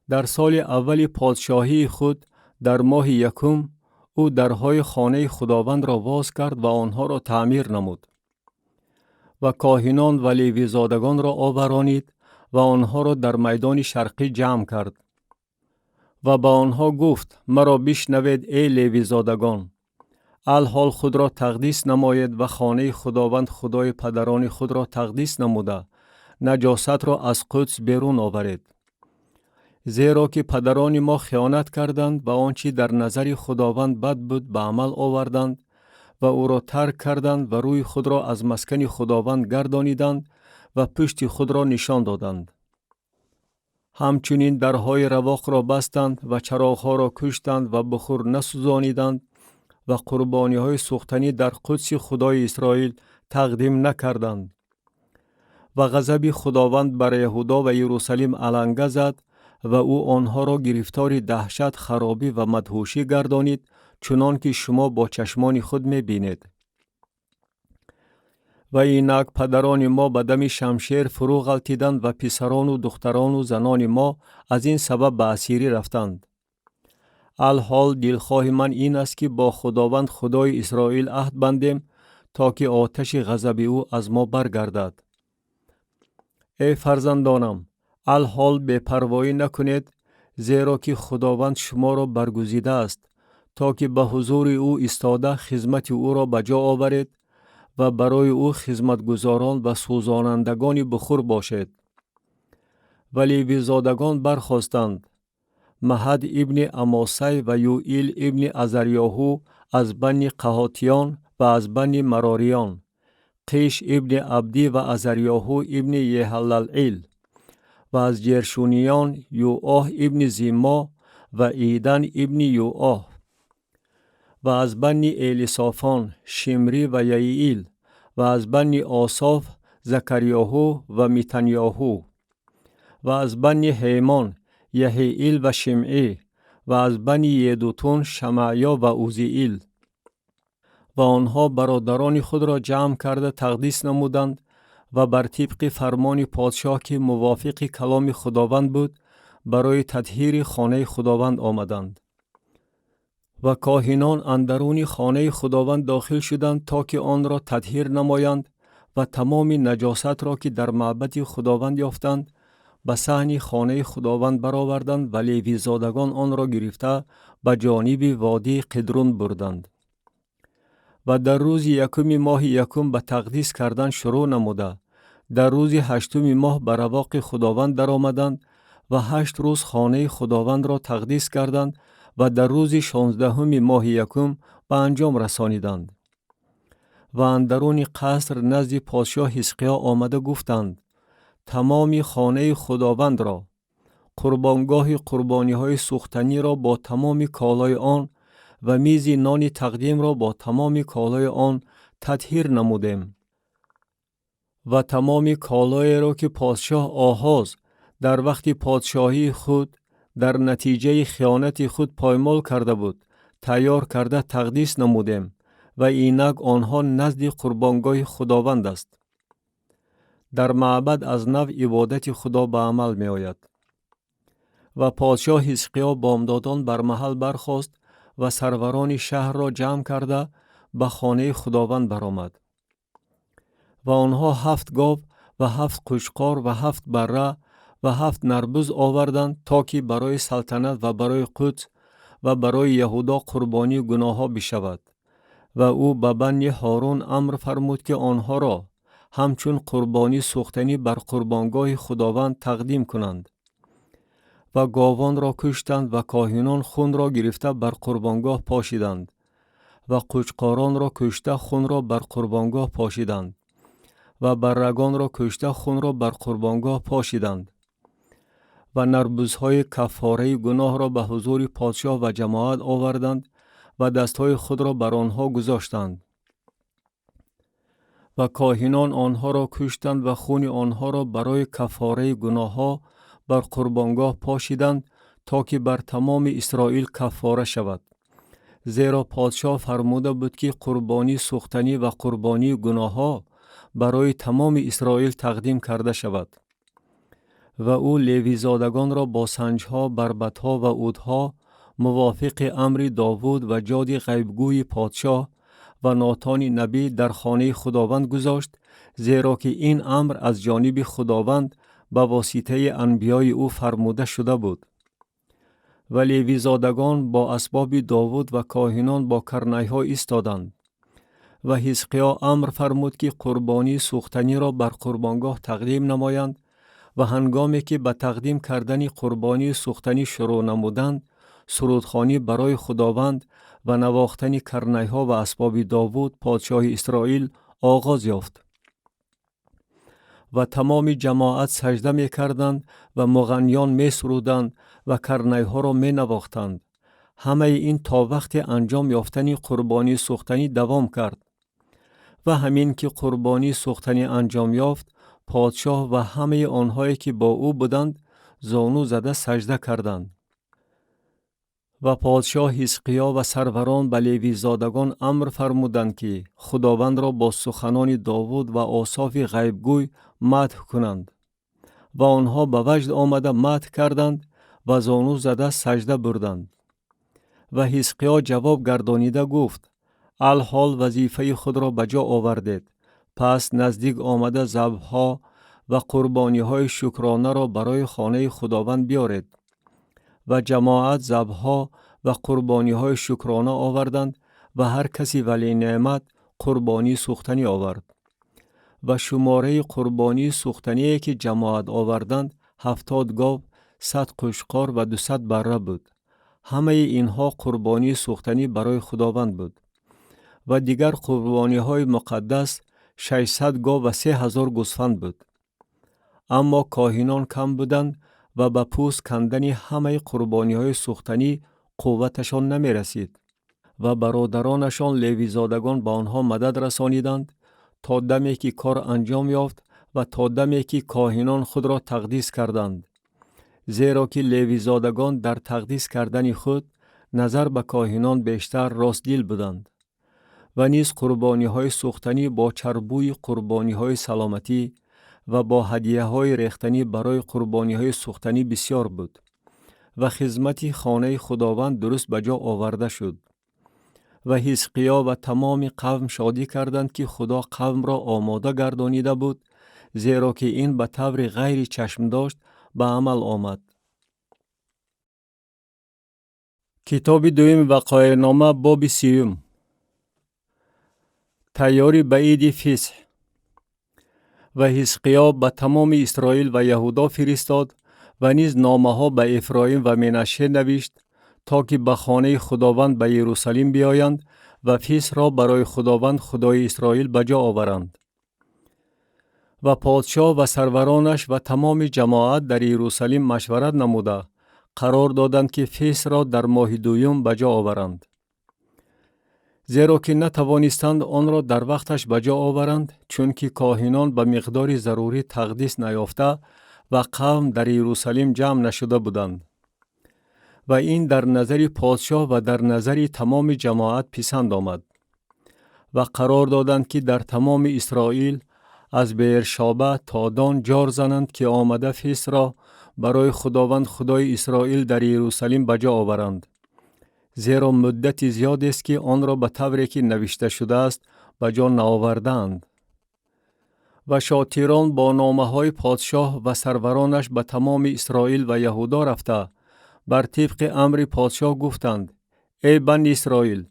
در سال اول پادشاهی خود در ماه یکم او درهای خانه خداوند را باز کرد و آنها را تعمیر نمود. و کاهنان و لیوی زادگان را آورانید و آنها را در میدان شرقی جمع کرد. و با آنها گفت: مرا بشنوید ای لیوی زادگان، الحال خود را تقدیس نماید و خانه خداوند خدای پدران خود را تقدیس نموده نجاست را از قدس بیرون آورید. زیرا که پدران ما خیانت کردند و آنچه در نظر خداوند بد بود به عمل آوردند و او را ترک کردند و روی خود را از مسکن خداوند گردانیدند و پشت خود را نشان دادند. همچنین درهای رواق را بستند و چراغها را کشتند و بخور نسوزانیدند و قربانی های سوختنی در قدس خدای اسرائیل تقدیم نکردند. و غضب خداوند بر یهودا و یروشلیم علنگه زد و او آنها را گرفتار دهشت، خرابی و مدهوشی گردانید، چنان که شما با چشمان خود می بینید. و اینک پدران ما به دم شمشیر فرو غلطیدند و پسران و دختران و زنان ما از این سبب به اسیری رفتند. الحال دلخواه من این است که با خداوند خدای اسرائیل عهد بندیم تا که آتش غضب او از ما برگردد. ای فرزندانم، الحال بی‌پروایی نکنید، زیرا که خداوند شما را برگزیده است تا که به حضور او ایستاده خدمت او را به جا آورید و برای او خدمتگزاران و سوزانندگان بخور باشید. ولی لیوی زادگان برخاستند مهد ابن اماسی و یوئیل ابن عزریاهو از بنی قهاتیان و از بنی مراریان، قیش ابن عبدی و عزریاهو ابن یهللعیل، و از جرشونیان یوآه ابن زیما و ایدن ابن یوآه، و از بنی الیصافان شمری و یعیل، و از بنی آصاف زکریاهو و میتنیاهو، و از بنی هیمان یحییل و شمعی، و از بنی یدوتون شمعیا و عوزییل. و آنها برادران خود را جمع کرده تقدیس نمودند و بر طبق فرمان پادشاه که موافق کلام خداوند بود برای تطهیر خانه خداوند آمدند. و کاهنان اندرون خانه خداوند داخل شدند تا که آن را تطهیر نمایند و تمام نجاست را که در معبد خداوند یافتند به صحن خانه خداوند برآوردند و لیوی زادگان آن را گرفته به جانب وادی قدرون بردند. و در روز یکم ماه یکم به تقدیس کردن شروع نموده، در روز هشتم ماه به رواق خداوند در آمدند و 8 روز خانه خداوند را تقدیس کردند و در روز 16 ماه یکم به انجام رسانیدند. و اندرون قصر نزد پادشاه حزقیا آمده گفتند تمام خانه خداوند را، قربانگاه قربانی های سوختنی را با تمام کالای آن و میز نان تقدیم را با تمام کالای آن تطهیر نمودیم. و تمام کالای را که پادشاه آحاز در وقت پادشاهی خود در نتیجه خیانت خود پایمال کرده بود تیار کرده تقدیس نمودیم و اینک آنها نزد قربانگاه خداوند است. در معبد از نو عبادت خدا به عمل می آید. و پادشاه حزقیا بامدادان بر محل برخاست و سروران شهر را جمع کرده به خانه خداوند برآمد. و آنها 7 گاو و 7 قوشقار و 7 بره و 7 نربوز آوردند تا که برای سلطنت و برای قدس و برای یهودا قربانی گناه ها بشود. و او به بنی هارون امر فرمود که آنها را همچون قربانی سوختنی بر قربانگاه خداوند تقدیم کنند. و گاوان را کشتند و کاهنان خون را گرفته بر قربانگاه پاشیدند و قوچقاران را کشته خون را بر قربانگاه پاشیدند و برگان را کشته خون را بر قربانگاه پاشیدند. و نربوزهای کفاره گناه را به حضور پادشاه و جماعت آوردند و دستهای خود را بر آنها گذاشتند. و کاهنان آنها را کشتند و خون آنها را برای کفاره گناه ها بر قربانگاه پاشیدند تا که بر تمام اسرائیل کفاره شود. زیرا پادشاه فرموده بود که قربانی سوختنی و قربانی گناه ها برای تمام اسرائیل تقدیم کرده شود. و او لیوی زادگان را با سنجها، بربطها و عودها موافق امر داوود و جاد غیبگوی پادشاه و ناتان نبی در خانه خداوند گذاشت، زیرا که این امر از جانب خداوند به واسطه انبیای او فرموده شده بود. و لیوی زادگان با اسباب داوود و کاهنان با کرنیها ایستادند. و حزقیا امر فرمود که قربانی سوختنی را بر قربانگاه تقدیم نمایند و هنگامی که به تقدیم کردن قربانی سوختنی شروع نمودند، سرودخوانی برای خداوند و نواختن کرنیها و اسباب داوود پادشاه اسرائیل آغاز یافت. و تمام جماعت سجده می کردند و مغنیان می سرودند و کرنیها را می نواختند. همه این تا وقت انجام یافتن قربانی سوختنی دوام کرد. و همین که قربانی سوختنی انجام یافت، پادشاه و همه آنهایی که با او بودند زانو زده سجده کردند. و پادشاه حزقیا و سروران به لیوی زادگان امر فرمودند که خداوند را با سخنان داوود و آصاف غیبگوی مدح کنند. و آنها به وجد آمده مدح کردند و زانو زده سجده بردند. و حزقیا جواب گردانیده گفت: الحال وظیفه خود را به جا آوردید، پس نزدیک آمده ذبح‌ها و قربانی‌های شکرانه را برای خانه خداوند بیارید. و جماعت ذبح‌ها و قربانی‌های شکرانه آوردند و هر کسی ولی نعمت قربانی سوختنی آورد. و شماره قربانی سوختنی که جماعت آوردند 70 گاو، 100 قشقار و 200 بره بود. همه اینها قربانی سوختنی برای خداوند بود. و دیگر قربانی های مقدس 600 گاو و 3000 گوسفند بود. اما کاهنان کم بودند و به پوست کندن همه قربانی های سوختنی قوتشان نمی رسید. و برادرانشان لیویزادگان با آنها مدد رسانیدند تا دمی که کار انجام یافت و تا دمی که کاهنان خود را تقدیس کردند. زیرا که لیویزادگان در تقدیس کردن خود نظر به کاهنان بیشتر راستدل بودند. و نیز قربانی های سوختنی با چربوی قربانی های سلامتی و با هدیه های ریختنی برای قربانی های سوختنی بسیار بود. و خدمت خانه خداوند درست به جا آورده شد. و حزقیا و تمام قوم شادی کردند که خدا قوم را آماده گردانیده بود، زیرا که این به طور غیر چشم داشت به عمل آمد. کتاب دوم وقایع نامه باب 30. تیاری به عید فصح. و حزقیا به تمام اسرائیل و یهودا فرستاد و نیز نامه ها به افرایم و منشه نوشت تا که به خانه خداوند به یروشلیم بیایند و فصح را برای خداوند خدای اسرائیل به جا آورند. و پادشاه و سرورانش و تمام جماعت در یروشلیم مشورت نموده قرار دادند که فصح را در ماه دوم به جا آورند. زیرا که نتوانستند آن را در وقتش به جا آورند، چون که کاهنان به مقدار ضروری تقدیس نیافته و قوم در یروشلیم جمع نشده بودند. و این در نظر پادشاه و در نظر تمام جماعت پسند آمد. و قرار دادند که در تمام اسرائیل از بیرشابه تا دان جار زنند که آمده فصح را برای خداوند خدای اسرائیل در یروشلیم به جا آورند. زیرا مدت زیاد است که آن را به طوری که نوشته شده است به جا نآوردند. و شاطران با نامه های پادشاه و سرورانش به تمام اسرائیل و یهودا رفته بر طبق امر پادشاه گفتند: ای بنی اسرائیل،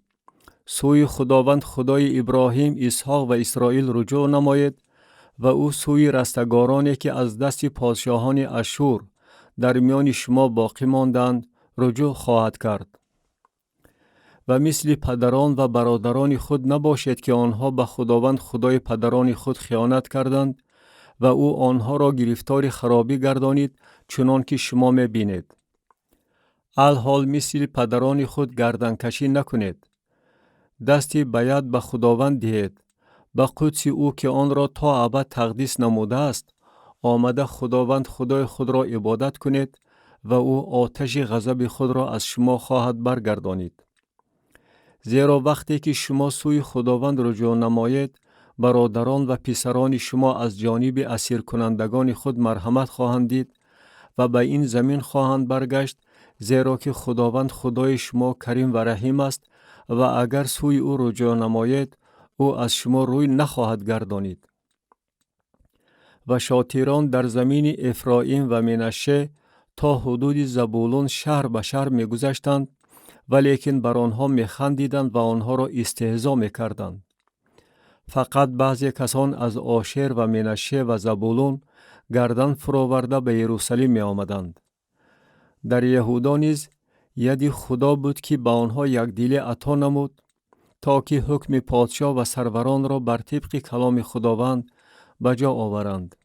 سوی خداوند خدای ابراهیم، اسحاق و اسرائیل رجوع نماید و او سوی رستگارانی که از دست پادشاهان اشور در میان شما باقی ماندند رجوع خواهد کرد. و مثل پدران و برادران خود نباشد که آنها به خداوند خدای پدران خود خیانت کردند و او آنها را گرفتار خرابی گردانید، چنان که شما می بینید. الحال مثل پدران خود گردن کشی نکنید. دستی به ید به خداوند دهید. به قدس او که آن را تا ابد تقدیس نموده است آمده خداوند خدای خود را عبادت کنید و او آتش غضب خود را از شما خواهد برگردانید. زیرا وقتی که شما سوی خداوند رجوع نمایید، برادران و پسران شما از جانب اسیر کنندگان خود مرحمت خواهند دید و به این زمین خواهند برگشت، زیرا که خداوند خدای شما کریم و رحیم است و اگر سوی او رجوع نمایید او از شما روی نخواهد گردانید. و شاطران در زمین افرایم و منشه تا حدود زبولون شهر به شهر می گذشتند، ولیکن بر آنها می خندیدند و آنها را استهزا می کردند. فقط بعضی کسان از آشر و منشه و زبولون گردن فراورده به یروشلیم می آمدند. در یهودا نیز ید خدا بود که به آنها یک دل عطا نمود تا که حکم پادشاه و سروران را بر طبق کلام خداوند به جا آورند.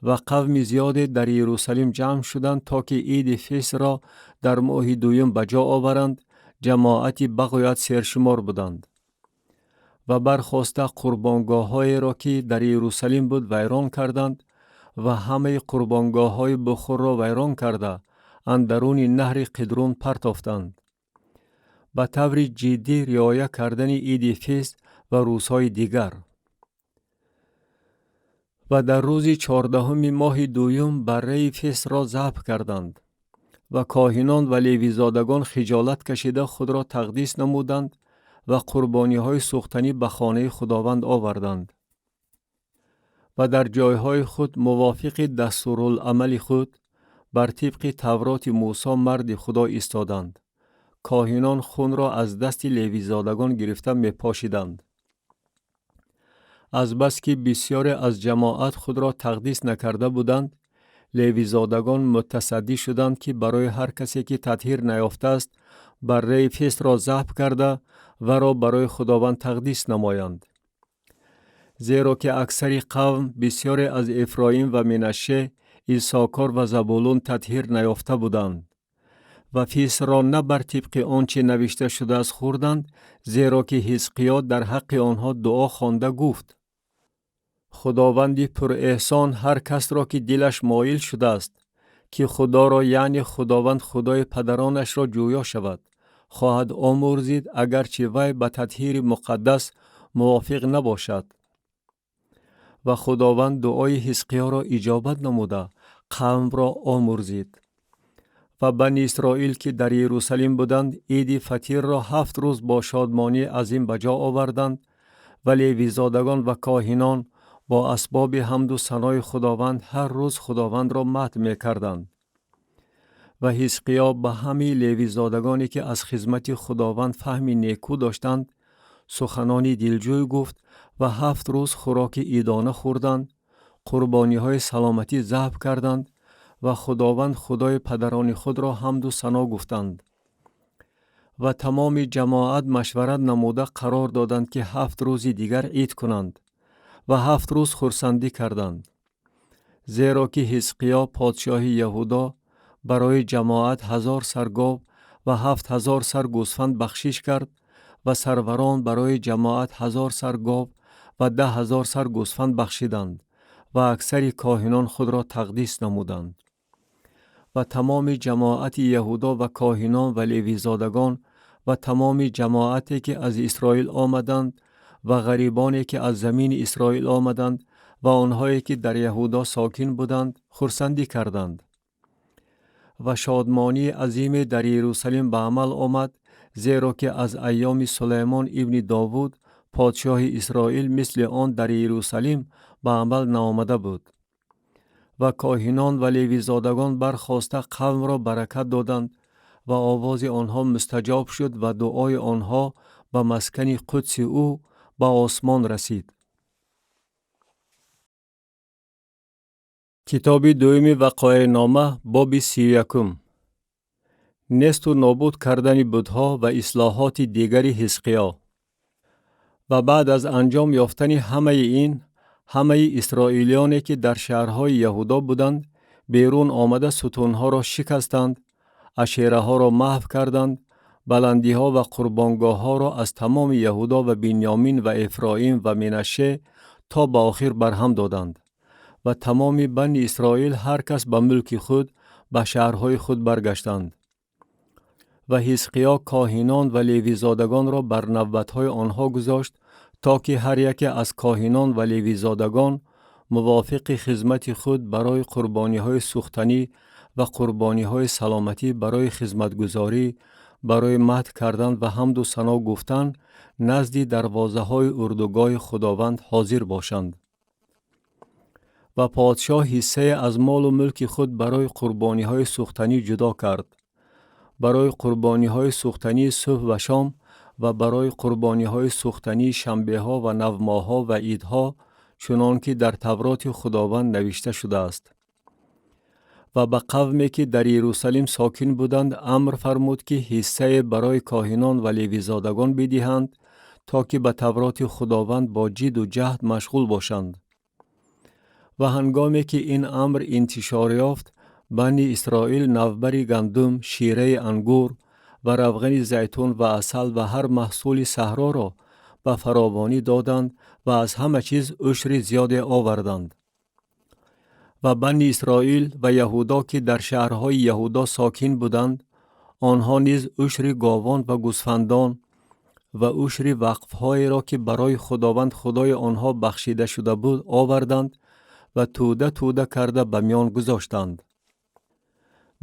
و قوم زیاد در یروشلیم جمع شدند تا که عید فصح را در ماه دوم به جا آورند. جماعتی بغایت سرشمار بودند. و برخواسته قربانگاه‌های را که در یروشلیم بود ویران کردند و همه قربانگاه‌های بخور را ویران کرده اندرون نهر قدرون پرتافتند. به طور جدی رعایت کردن عید فصح و روزهای دیگر. و در روز 14 ماه دوم بره فصح را ذبح کردند و کاهنان و لیویزادگان خجالت کشیده خود را تقدیس نمودند و قربانی های سوختنی به خانه خداوند آوردند و در جایهای خود موافق دستورالعمل خود بر طبق تورات موسی مرد خدا ایستادند. کاهنان خون را از دست لیویزادگان گرفته می پاشیدند. از بس که بسیار از جماعت خود را تقدیس نکرده بودند، لیوی زادگان متصدی شدند که برای هر کسی که تطهیر نیافته است بره فیست را ذبح کرده و را برای خداوند تقدیس نمایند. زیرا که اکثر قوم بسیاری از افرایم و منشه، ایساکار و زبولون تطهیر نیافته بودند و فیست را نه بر طبق آنچه نوشته شده است خوردند، زیرا که حزقیا در حق آنها دعا خوانده گفت: خداوندی پر احسان هر کس را که دلش مایل شده است که خدا را یعنی خداوند خدای پدرانش را جویا شود خواهد آمرزید، اگرچه وی به تطهیر مقدس موافق نباشد. و خداوند دعای حزقیا را اجابت نموده قوم را آمرزید. و بنی اسرائیل که در یروشلیم بودند عید فطیر را 7 روز با شادمانی عظیم بجا آوردند و لیوی زادگان و کاهنان با اسباب حمد و ثنای خداوند هر روز خداوند را مدح می کردند. و حزقیا به همه لیوی زادگانی که از خدمت خداوند فهمی نیکو داشتند سخنانی دلجوی گفت و 7 روز خوراک عیدانه خوردند، قربانی های سلامتی ذبح کردند و خداوند خدای پدران خود را حمد و ثنا گفتند. و تمام جماعت مشورت نموده قرار دادند که 7 روز دیگر عید کنند و 7 روز خرسندی کردند. زیرا که حزقیا پادشاه یهودا برای جماعت 1000 سر گاو و 7000 سر گوسفند بخشش کرد و سروران برای جماعت 1000 سر گاو و 10,000 سر گوسفند بخشیدند و اکثر کاهنان خود را تقدیس نمودند. و تمام جماعت یهودا و کاهنان و لیوی زادگان و تمام جماعتی که از اسرائیل آمدند و غریبانی که از زمین اسرائیل آمدند و آنهایی که در یهودا ساکن بودند خرسندی کردند. و شادمانی عظیم در یروشلیم به عمل آمد، زیرا که از ایام سلیمان ابن داوود پادشاه اسرائیل مثل آن در یروشلیم به عمل نآمده بود. و کاهنان و لیوی زادگان برخاسته قوم را برکت دادند و آواز آنها مستجاب شد و دعای آنها به مسکن قدس او به آسمان رسید. کتاب دوم وقایع نامه باب 31. نست و نابود کردن بتها و اصلاحات دیگر حزقیا. و بعد از انجام یافتن همه اسرائیلیانی که در شهرهای یهودا بودند بیرون آمده ستونها را شکستند، اشیره ها را محو کردند، بلندی ها و قربانگاه ها را از تمام یهودا و بنیامین و افرایم و منشه تا به آخر برهم دادند و تمام بنی اسرائیل هر کس به ملک خود به شهرهای خود برگشتند. و حزقیا کاهنان و لیوی زادگان را بر نوبت‌های آنها گذاشت تا که هر یک از کاهنان و لیوی زادگان موافق خدمت خود برای قربانی‌های سوختنی و قربانی‌های سلامتی برای خدمتگزاری، برای مدح کردن و حمد و ثنا گفتن نزد دروازه‌های اردوگاه خداوند حاضر باشند. و پادشاه حصه از مال و ملک خود برای قربانی‌های سوختنی جدا کرد، برای قربانی‌های سوختنی صبح و شام و برای قربانی‌های سوختنی شنبه‌ها و نوماها و عیدها، چنان که در تورات خداوند نوشته شده است. و به قومی که در یروشلیم ساکن بودند امر فرمود که حصه برای کاهنان و لیوی زادگان بدهند تا که به تورات خداوند با جد و جهد مشغول باشند. و هنگامی که این امر انتشار یافت، بنی اسرائیل نوبر گندم، شیره انگور و روغن زیتون و عسل و هر محصول صحرا را به فراوانی دادند و از همه چیز عشر زیاد آوردند. و بنی اسرائیل و یهودا که در شهرهای یهودا ساکن بودند، آنها نیز عشر گاوان و گوسفندان و عشر وقف‌های را که برای خداوند خدای آنها بخشیده شده بود آوردند و توده توده کرده به میان گذاشتند.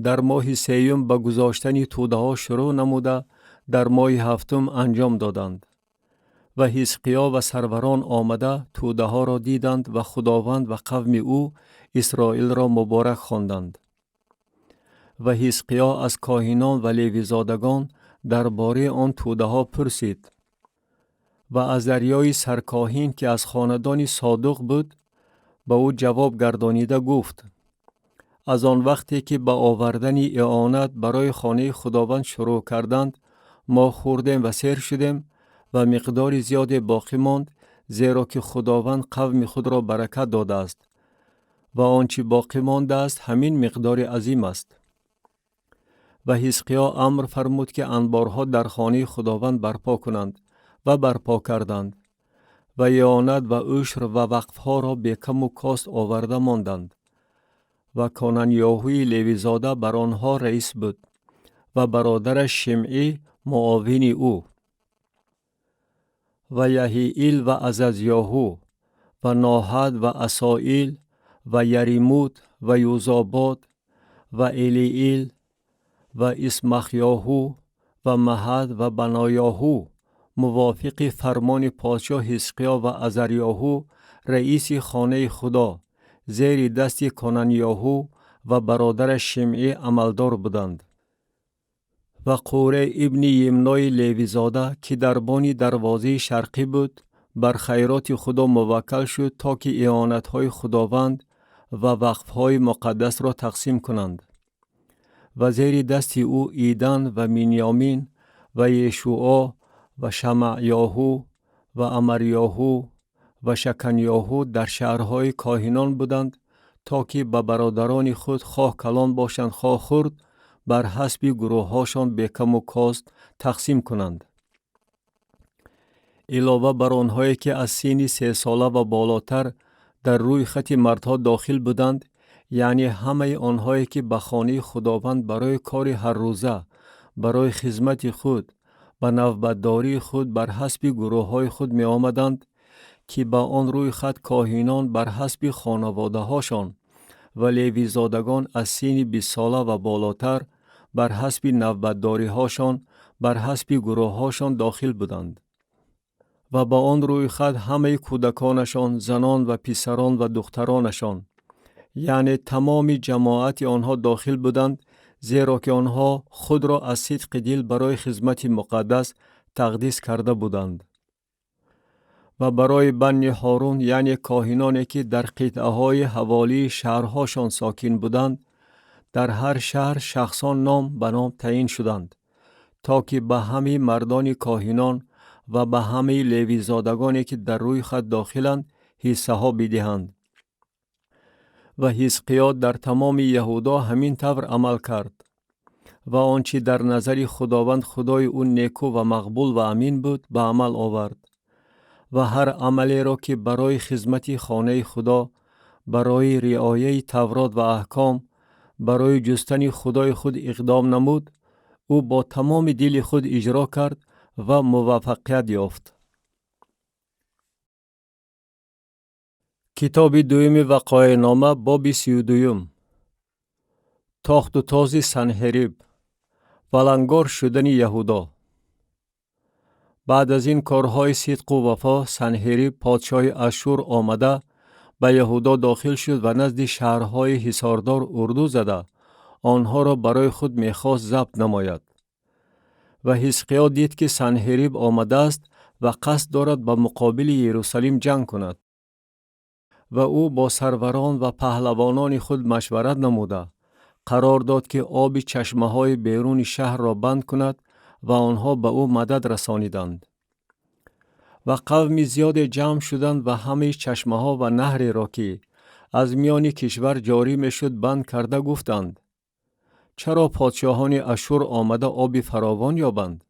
در ماه سیوم به گذاشتن توده ها شروع نموده در ماه هفتم انجام دادند. و حزقیا و سروران آمده توده ها را دیدند و خداوند و قوم او اسرائیل را مبارک خواندند. و حزقیا از کاهنان و لیوی زادگان درباره آن توده ها پرسید. و از دریای سرکاهن که از خاندان صادق بود به او جواب گردانیده گفت: از آن وقتی که به آوردن اعانت برای خانه خداوند شروع کردند، ما خوردیم و سیر شدیم و مقدار زیاد باقی ماند، زیرا که خداوند قوم خود را برکت داده است و آنچه باقی مانده است همین مقدار عظیم است. و حزقیا امر فرمود که انبارها در خانه خداوند برپا کنند و برپا کردند و اعانت و عشر و وقفها را به کم و کاست آورده ماندند. و کنانیاهوی لیویزاده بر آنها رئیس بود و برادرش شمعی معاون او و یحییل و عزازیاهو و ناهد و اسائیل و یریموت و یوزاباد و الیئیل و اسمخیاهو و مهد و بنایاهو موافق فرمان پادشاه حزقیا و عزریاهو رئیس خانه خدا زیر دست کنانیاهو و برادرش شمعی عملدار بودند. و قوره ابن یمنای لیویزاده که دربانی دروازه شرقی بود بر خیرات خدا موکل شد تا که اعانتهای خداوند و وقفهای مقدس را تقسیم کنند. و زیر دست او ایدن و مینیامین و یشوع و شمعیاهو و امریاهو و شکنیاهو در شهرهای کاهنان بودند تا که به برادران خود خواه کلان باشند خواه خرد بر حسب گروهاشان به کم و کاست تقسیم کنند. علاوه بر آنهایی که از سن 3 ساله و بالاتر در روی خط مردها داخل بودند، یعنی همه آنهایی که به خانه خداوند برای کار هر روزه، برای خدمت خود و نوبتداری خود بر حسب گروههای خود می آمدند که با آن روی خط کاهنان بر حسب خانواده هاشان و لیویزادگان از سن 20 ساله و بالاتر بر حسب نوبتداری هاشان بر حسب گروه هاشان داخل بودند. و با آن روی خط همه کودکانشان، زنان و پسران و دخترانشان، یعنی تمام جماعت آنها داخل بودند، زیرا که آنها خود را از صدق دل برای خدمت مقدس تقدیس کرده بودند. و برای بنی هارون، یعنی کاهنانی که در قطعه های حوالی شهرهاشان ساکن بودند، در هر شهر شخصان نام به نام تعیین شدند تا که به همه مردان کاهنان و به همه لیویزادگانی که در روی خط داخلند حصه ها بدهند. و حزقیا در تمام یهودا همین طور عمل کرد و آنچه در نظر خداوند خدای او نیکو و مقبول و امین بود به عمل آورد و هر عملی را که برای خدمت خانه خدا، برای رعایت تورات و احکام، برای جستن خدای خود اقدام نمود، او با تمام دل خود اجرا کرد و موفقیت یافت. کتاب دوم وقایع نامه باب 32. تاخت و تاز سنحریب، ولنگار شدن یهودا. بعد از این کارهای صدق و وفا، سنحریب پادشاه اشور آمده به یهودا داخل شد و نزد شهرهای حصاردار اردو زده آنها را برای خود میخواست ضبط نماید. و حزقیا دید که سنحریب آمده است و قصد دارد به مقابل یروشلیم جنگ کند. و او با سروران و پهلوانان خود مشورت نموده قرار داد که آب چشمه های بیرون شهر را بند کند و آنها به او مدد رسانیدند. و قوم زیاد جمع شدند و همه چشمه ها و نهر را که از میان کشور جاری می شد بند کرده گفتند: چرا پادشاهان اشور آمده آب فراوان یابند؟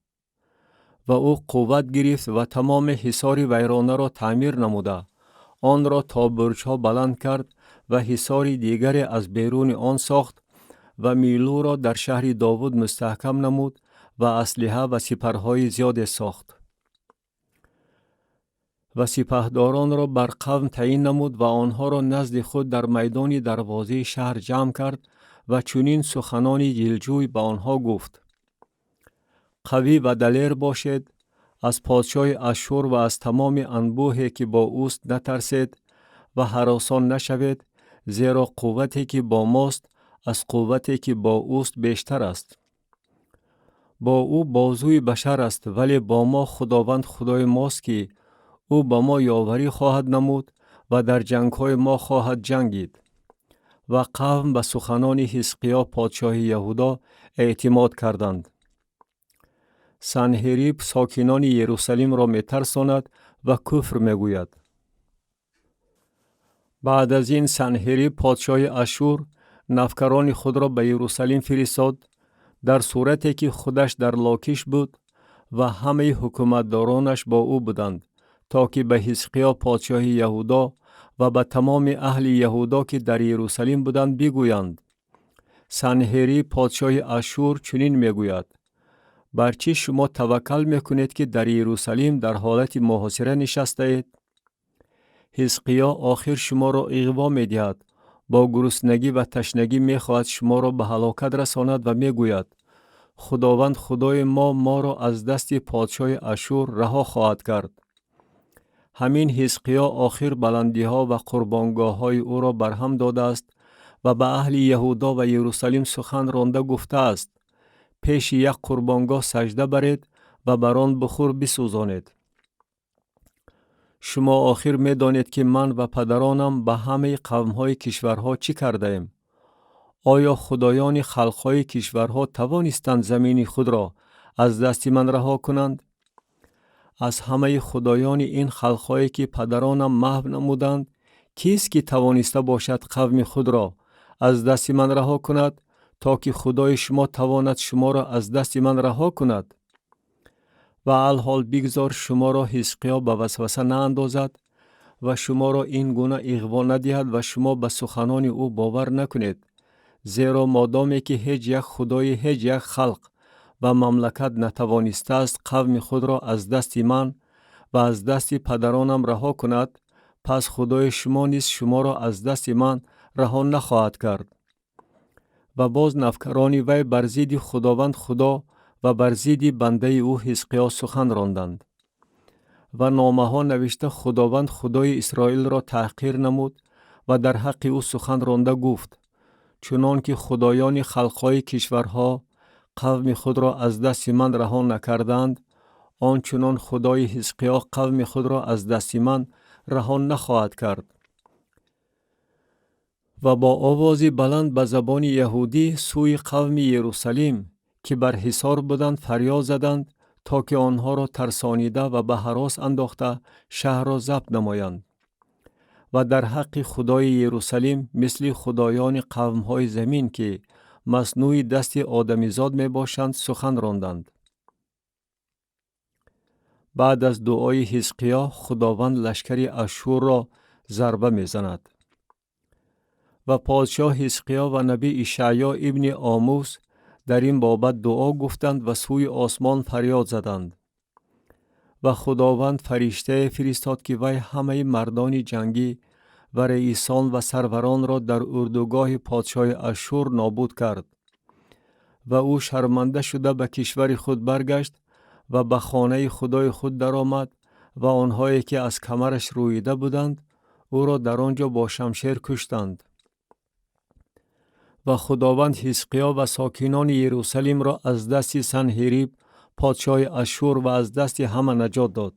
و او قوت گرفت و تمام حصار ویرانه را تعمیر نموده آن را تا برج ها بلند کرد و حصار دیگری از بیرون آن ساخت و میلو را در شهر داوود مستحکم نمود و اسلحه و سپرهای زیاد ساخت. و سپهداران را بر قوم تعیین نمود و آنها را نزد خود در میدان دروازه شهر جمع کرد و چنین سخنان دلجوی به آنها گفت: قوی و دلیر باشید، از پادشاه اشور و از تمام انبوهی که با اوست نترسید و هراسان نشوید، زیرا قوتی که با ماست از قوتی که با اوست بیشتر است. با او بازوی بشر است، ولی با ما خداوند خدای ماست که او با ما یاوری خواهد نمود و در جنگ‌های ما خواهد جنگید. و قوم به سخنان حزقیا پادشاه یهودا اعتماد کردند. سنحریب ساکنان یروشلیم را می‌ترساند و کفر می‌گوید. بعد از این سنحریب پادشاه اشور نفکران خود را به یروشلیم فرستاد، در صورتی که خودش در لاکیش بود و همه حکومتدارانش با او بودند، تا که به حزقیا پادشاه یهودا و به تمام اهل یهودا که در یروشلیم بودند بگویند: سنحریب پادشاه اشور چنین میگوید: بر چی شما توکل میکنید که در یروشلیم در حالت محاصره نشسته اید؟ حزقیا آخر شما را اغوا میدهد، با گرسنگی و تشنگی میخواهد شما را به هلاکت رساند و میگوید: خداوند خدای ما را از دست پادشاه اشور رها خواهد کرد. همین حزقیا آخر بلندی ها و قربانگاه های او را برهم داده است و به اهل یهودا و یروشلیم سخن رانده گفته است: پیش یک قربانگاه سجده برید و بر آن بخور بسوزانید. شما آخر می دانید که من و پدرانم به همه قوم‌های کشورها چی کرده ایم؟ آیا خدایان خلق‌های کشورها توانستند زمین خود را از دست من رها کنند؟ از همه خدایان این خلق‌هایی که پدرانم محو نمودند، کیست که توانسته باشد قوم خود را از دست من رها کند، تا که خدای شما تواند شما را از دست من رها کند؟ و الحال بگذار شما را حزقیا به وسوسه ناندازد و شما را این گونه اغوا ندهد و شما به سخنان او باور نکنید، زیرا مادامی که هیچ یک خدای هیچ یک خلق و مملکت نتوانسته است قوم خود را از دست من و از دست پدرانم رها کند، پس خدای شما نیز شما را از دست من رها نخواهد کرد. و باز نفکران وی بر ضد خداوند خدا و بر ضد بنده او حزقیا سخن راندند و نامه ها نوشته خداوند خدای اسرائیل را تحقیر نمود و در حق او سخن رانده گفت: چنان که خدایان خلقهای کشورها قوم خود را از دست من رها نکردند، آنچنان خدای حزقیا قوم خود را از دست من رها نخواهد کرد. و با آوازی بلند به زبان یهودی سوی قوم یروشلیم که بر حصار بودند فریاد زدند، تا که آنها را ترسانیده و به هراس انداخته شهر را ضبط نمایند. و در حق خدای یروشلیم مثل خدایان قوم‌های زمین که مصنوع دست آدمیزاد می باشند سخن راندند. بعد از دعای حزقیا خداوند لشکر اشور را ضربه می زند. و پادشاه حزقیا و نبی اشعیا ابن آموس در این بابت دعا گفتند و سوی آسمان فریاد زدند. و خداوند فرشته فرستاد که وی همه مردان جنگی و رئیسان و سروران را در اردوگاه پادشاه اشور نابود کرد. و او شرمنده شده به کشور خود برگشت و به خانه خدای خود درآمد و آنهایی که از کمرش رویده بودند او را در آنجا با شمشیر کشتند. و خداوند حزقیا و ساکنان یروشلیم را از دست سنحریب پادشاه اشور و از دست همه نجات داد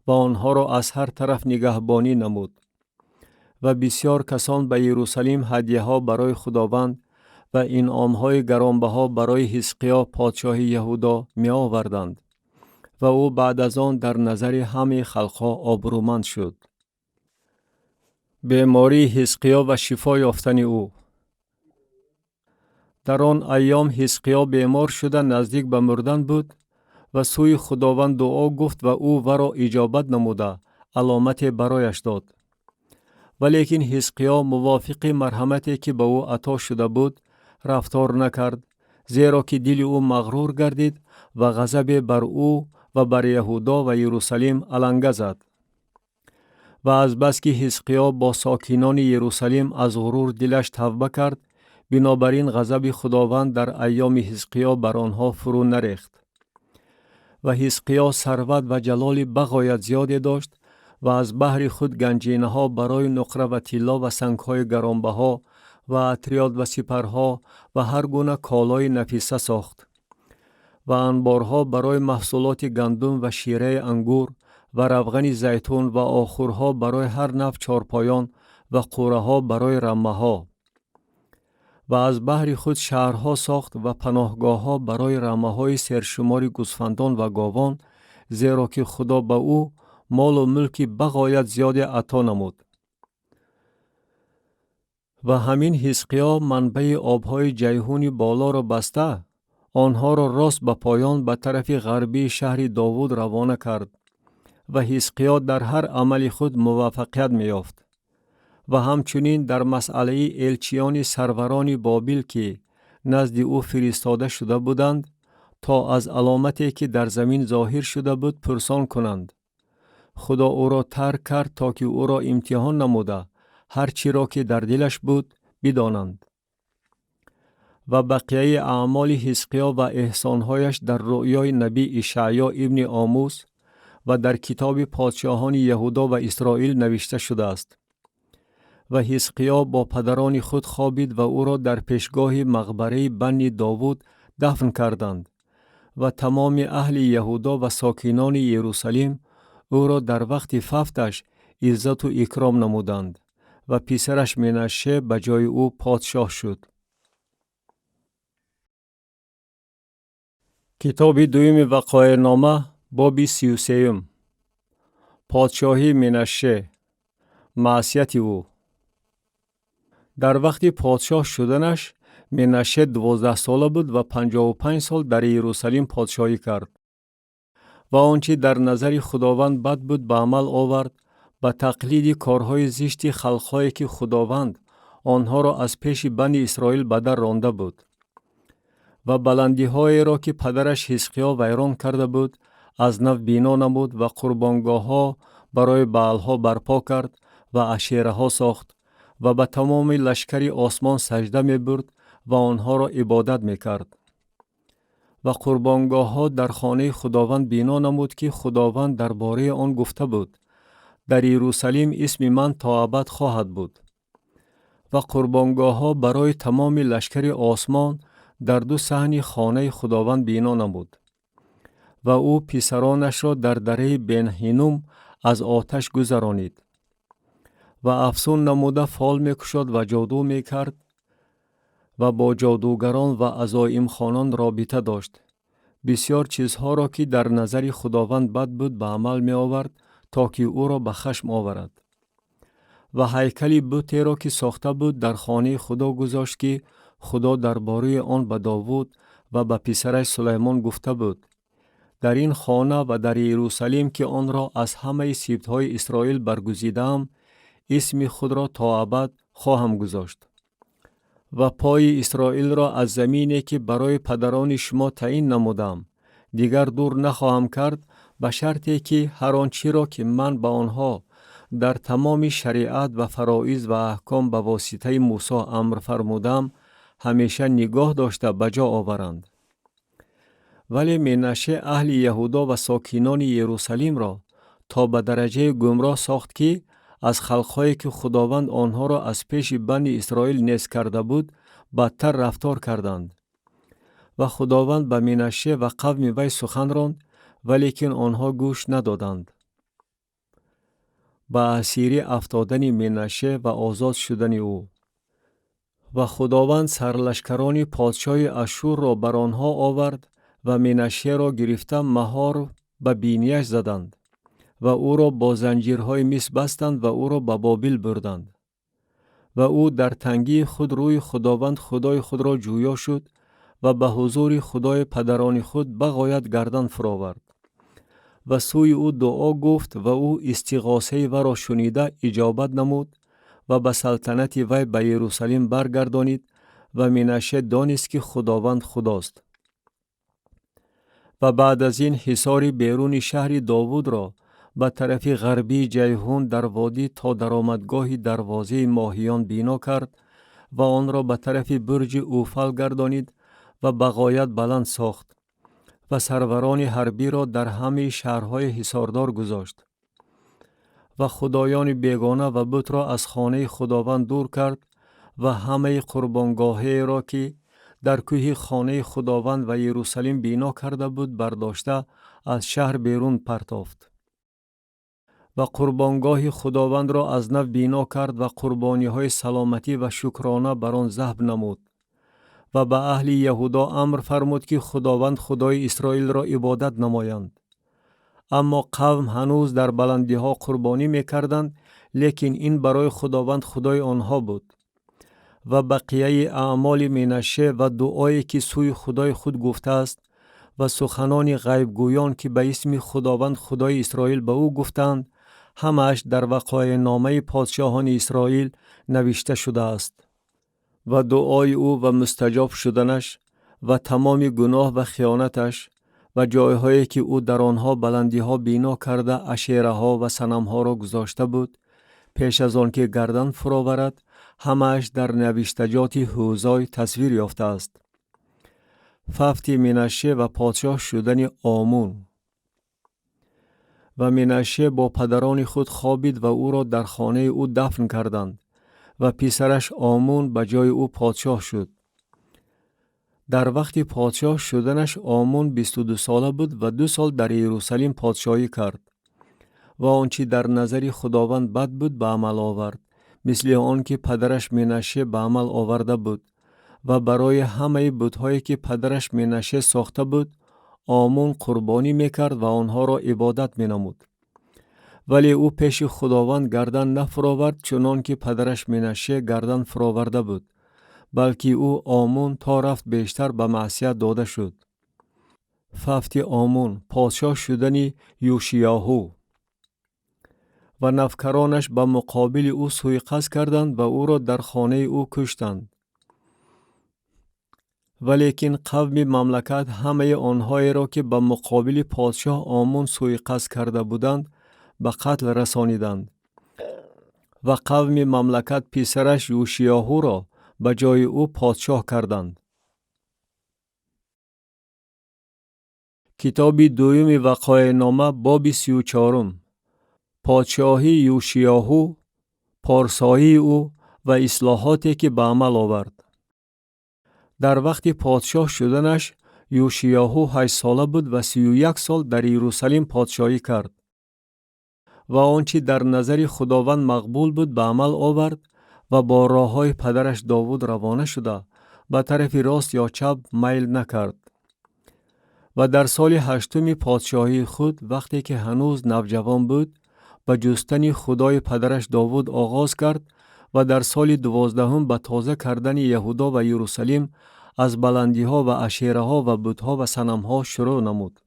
و آنها را از هر طرف نگهبانی نمود. و بسیار کسان به یروشلیم هدیه ها برای خداوند و انعام های گرانبها برای حزقیا پادشاه یهودا می آوردند و او بعد از آن در نظر همه خلقها آبرومند شد. بیماری حزقیا و شفا یافتن او. در آن ایام حزقیا بیمار شده نزدیک به مردن بود و سوی خداوند دعا گفت و او ورا اجابت نموده علامت برایش داد. ولیکن حزقیا موافق مرحمتی که به او عطا شده بود رفتار نکرد، زیرا که دل او مغرور گردید و غضب بر او و بر یهودا و یروشلیم علنگه زد. و از بس که حزقیا با ساکنان یروشلیم از غرور دلش توبه کرد، بنابراین غضب خداوند در ایام حزقیا بر آنها فرو نریخت. و حزقیا ثروت و جلال بغایت زیادی داشت و از بهر خود گنجینه ها برای نقره و طلا و سنگ های گرانبها و اتریاد و سپرها و هر گونه کالای نفیسه ساخت. و انبارها برای محصولات گندم و شیره انگور و روغن زیتون و آخورها برای هر نوع چارپایان و قوره ها برای رمه ها. و از بهر خود شهرها ساخت و پناهگاه ها برای رمه های سرشمار گوسفندان و گاوان، زیرا که خدا به او مال و ملک بغایت زیاد عطا نمود. و همین حزقیا منبع آبهای جیحون بالا را بسته، آنها را راست به پایان به طرف غربی شهر داوود روانه کرد و حزقیا در هر عمل خود موفقیت می‌یافت. و همچنین در مسئله الچیان سروران بابل که نزد او فرستاده شده بودند تا از علامتی که در زمین ظاهر شده بود پرسان کنند. خدا او را ترک کرد تا که او را امتحان نموده هر چی را که در دلش بود بدانند. و بقیه اعمال حزقیا و احسانهایش در رؤیای نبی اشعیا ابن آموس و در کتاب پادشاهان یهودا و اسرائیل نوشته شده است. و حزقیا با پدران خود خوابید و او را در پیشگاه مقبره بنی داوود دفن کردند و تمام اهل یهودا و ساکنان یروشلیم او را در وقت ففتش عزت و اکرام نمودند و پسرش منشه به جای او پادشاه شد. کتاب دوم وقایع نامه باب 33. پادشاهی منشه، معصیت او. در وقت پادشاه شدنش منشه 12 ساله بود و 55 سال در یروشلیم پادشاهی کرد. و آنچه در نظر خداوند بد بود به عمل آورد، به تقلید کارهای زشت خلقهایی که خداوند آنها را از پیش بنی اسرائیل به در رانده بود. و بلندی های را که پدرش حزقیا ویران کرده بود از نو بنا نمود و قربانگاه ها برای بعل ها برپا کرد و عشیره ها ساخت و به تمام لشکر آسمان سجده می برد و آنها را عبادت می کرد. و قربانگاه ها در خانه خداوند بنا نمود که خداوند درباره آن گفته بود در یروشلیم اسم من تا ابد خواهد بود. و قربانگاه ها برای تمام لشکر آسمان در 2 صحن خانه خداوند بنا نمود. و او پسرانش را در دره بن هینوم از آتش گذرانید. و افسون نموده فال میکشد و جادو میکرد و با جادوگران و عزایم خانان رابطه داشت. بسیار چیزها را که در نظر خداوند بد بود به عمل می آورد تا که او را به خشم آورد. و هیکل بتی را که ساخته بود در خانه خدا گذاشت که خدا درباره آن به داوود و به پسرش سلیمان گفته بود در این خانه و در یروشلیم که آن را از همه سبطهای اسرائیل برگزیدم اسم خود را تا ابد خواهم گذاشت. و پای اسرائیل را از زمینی که برای پدران شما تعیین نمودم دیگر دور نخواهم کرد، به شرطی که هر آنچه را که من به آنها در تمام شریعت و فرائض و احکام به واسطه موسی امر فرمودم همیشه نگاه داشته بجا آورند. ولی منشه اهل یهودا و ساکنان یروشلیم را تا به درجه گمراه ساخت که از خلقهایی که خداوند آنها را از پیش بنی اسرائیل نیست کرده بود بدتر رفتار کردند. و خداوند به منشه و قوم وی سخن راند ولیکن آنها گوش ندادند. به اسیری افتادن منشه و آزاد شدن او. و خداوند سرلشکران پادشاه اشور را بر آنها آورد و منشه را گرفته مهار به بینیش زدند و او را با زنجیرهای مس بستند و او را به بابل بردند. و او در تنگی خود روی خداوند خدای خود را جویا شد و به حضور خدای پدران خود بغایت گردن فراورد. و سوی او دعا گفت و او استغاثه و را شنیده اجابت نمود و به سلطنت وی به یروشلیم برگردانید و منشه دانست که خداوند خداست. و بعد از این حصار بیرون شهر داوود را به طرف غربی جیحون در وادی تا درآمدگاه دروازه ماهیان بنا کرد و آن را به طرف برج اوفل گردانید و بغایت بلند ساخت و سروران حربی را در همه شهرهای حصاردار گذاشت. و خدایان بیگانه و بت را از خانه خداوند دور کرد و همه قربانگاهی را که در کوه خانه خداوند و یروشلیم بنا کرده بود برداشته از شهر بیرون پرتافت. و قربانگاه خداوند را از نو بنا کرد و قربانی های سلامتی و شکرانه بر آن ذبح نمود. و به اهل یهودا امر فرمود که خداوند خدای اسرائیل را عبادت نمایند. اما قوم هنوز در بلندی ها قربانی می کردند، لیکن این برای خداوند خدای آنها بود. و بقیه اعمال منشه و دعایی که سوی خدای خود گفته است و سخنان غیب گویان که به اسم خداوند خدای اسرائیل به او گفتند، همش در وقایع نامه پادشاهان اسرائیل نوشته شده است. و دعای او و مستجاب شدنش و تمام گناه و خیانتش و جایهایی که او در آنها بلندی ها بنا کرده اشیره ها و صنم ها را گذاشته بود پیش از آن که گردن فراورد، همش در نوشتجات هوزای تصویر یافته است. ففت منشه و پادشاه شدن آمون. و منشه با پدران خود خوابید و او را در خانه او دفن کردند و پسرش آمون به جای او پادشاه شد. در وقت پادشاه شدنش آمون 22 ساله بود و 2 سال در یروشلیم پادشاهی کرد و آنچه در نظر خداوند بد بود به عمل آورد، مثل آن که پدرش منشه به عمل آورده بود و برای همه بت‌هایی که پدرش منشه ساخته بود آمون قربانی میکرد و آنها را عبادت مینمود. ولی او پیش خداوند گردن نفراورد چنان که پدرش منشه گردن فراورده بود، بلکه او آمون تا رفت بیشتر به معصیت داده شد. ففت آمون پادشاه شدن یوشیاهو. و نفکرانش به مقابل او سوءقصد کردند و او را در خانه او کشتند. ولیکن قوم مملکت همه آنهایی را که به مقابل پادشاه آمون سوءقصد کرده بودند به قتل رسانیدند و قوم مملکت پسرش یوشیاهو را به جای او پادشاه کردند. کتاب دوم وقایع نامه باب 34. پادشاهی یوشیاهو، پارسایی او و اصلاحاتی که به عمل آورد. در وقت پادشاه شدنش یوشیاهو 8 ساله بود و 31 سال در یروشلیم پادشاهی کرد و آنچه در نظر خداوند مقبول بود به عمل آورد و با راههای پدرش داوود روانه شده به طرف راست یا چپ میل نکرد. و در سال 8 پادشاهی خود وقتی که هنوز نوجوان بود به جستن خدای پدرش داوود آغاز کرد و در سال 12 به تازه کردن یهودا و یروشلیم از بلندی ها و اشیره ها و بت ها و صنم ها شروع نمود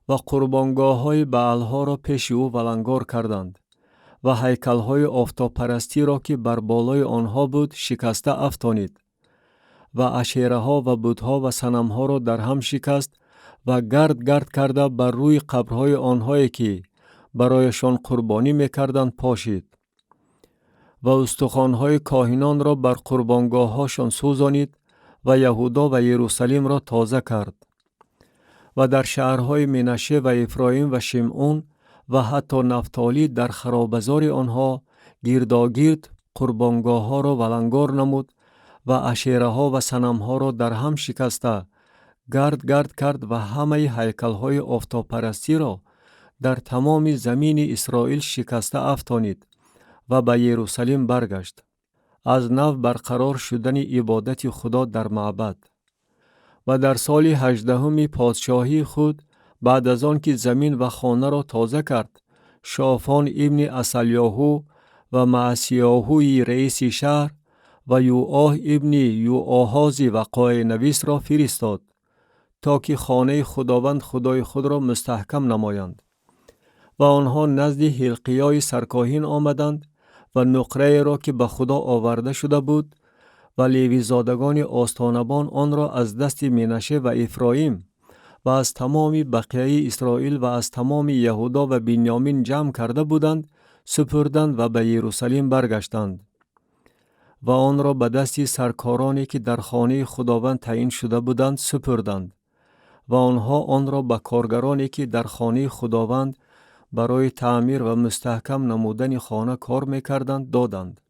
و قربانگاه های بعل ها را پیش او ولنگار کردند و هیکل های آفتاب پرستی را که بر بالای آنها بود شکسته افشانید و اشیره ها و بت ها و صنم ها را در هم شکست و گرد کرده بر روی قبرهای آنهایی که برایشان قربانی میکردند پاشید و استخوان‌های کاهنان را بر قربانگاه‌هاشان سوزانید و یهودا و یروشلیم را تازه کرد و در شهرهای منشه و افرایم و شمعون و حتی نفتالی در خرابزار آنها گرداگرد قربانگاه‌ها را ولنگار نمود و اشیره‌ها و صنم‌ها را در هم شکسته گرد کرد و همه هیکل‌های آفتاب پرستی را در تمام زمین اسرائیل شکسته افشانید و به یروشلیم برگشت. از نو برقرار شدن عبادت خدا در معبد. و در سال 18 پادشاهی خود بعد از آن که زمین و خانه را تازه کرد، شافان ابن اصلیاهو و معسیاهوی رئیس شهر و یوآه ابن یوآهاز وقایع نویس را فرستاد تا که خانه خداوند خدای خود را مستحکم نمایند. و آنها نزد حلقیای سرکاهن آمدند و نقره را که به خدا آورده شده بود و لیوی زادگان آستانبان آن را از دست منشه و افرایم و از تمام بقیه اسرائیل و از تمام یهودا و بنیامین جمع کرده بودند سپردند و به یروشلیم برگشتند و آن را به دست سرکارانی که در خانه خداوند تعیین شده بودند سپردند و آنها آن را به کارگرانی که در خانه خداوند برای تعمیر و مستحکم نمودن خانه کار میکردند دادند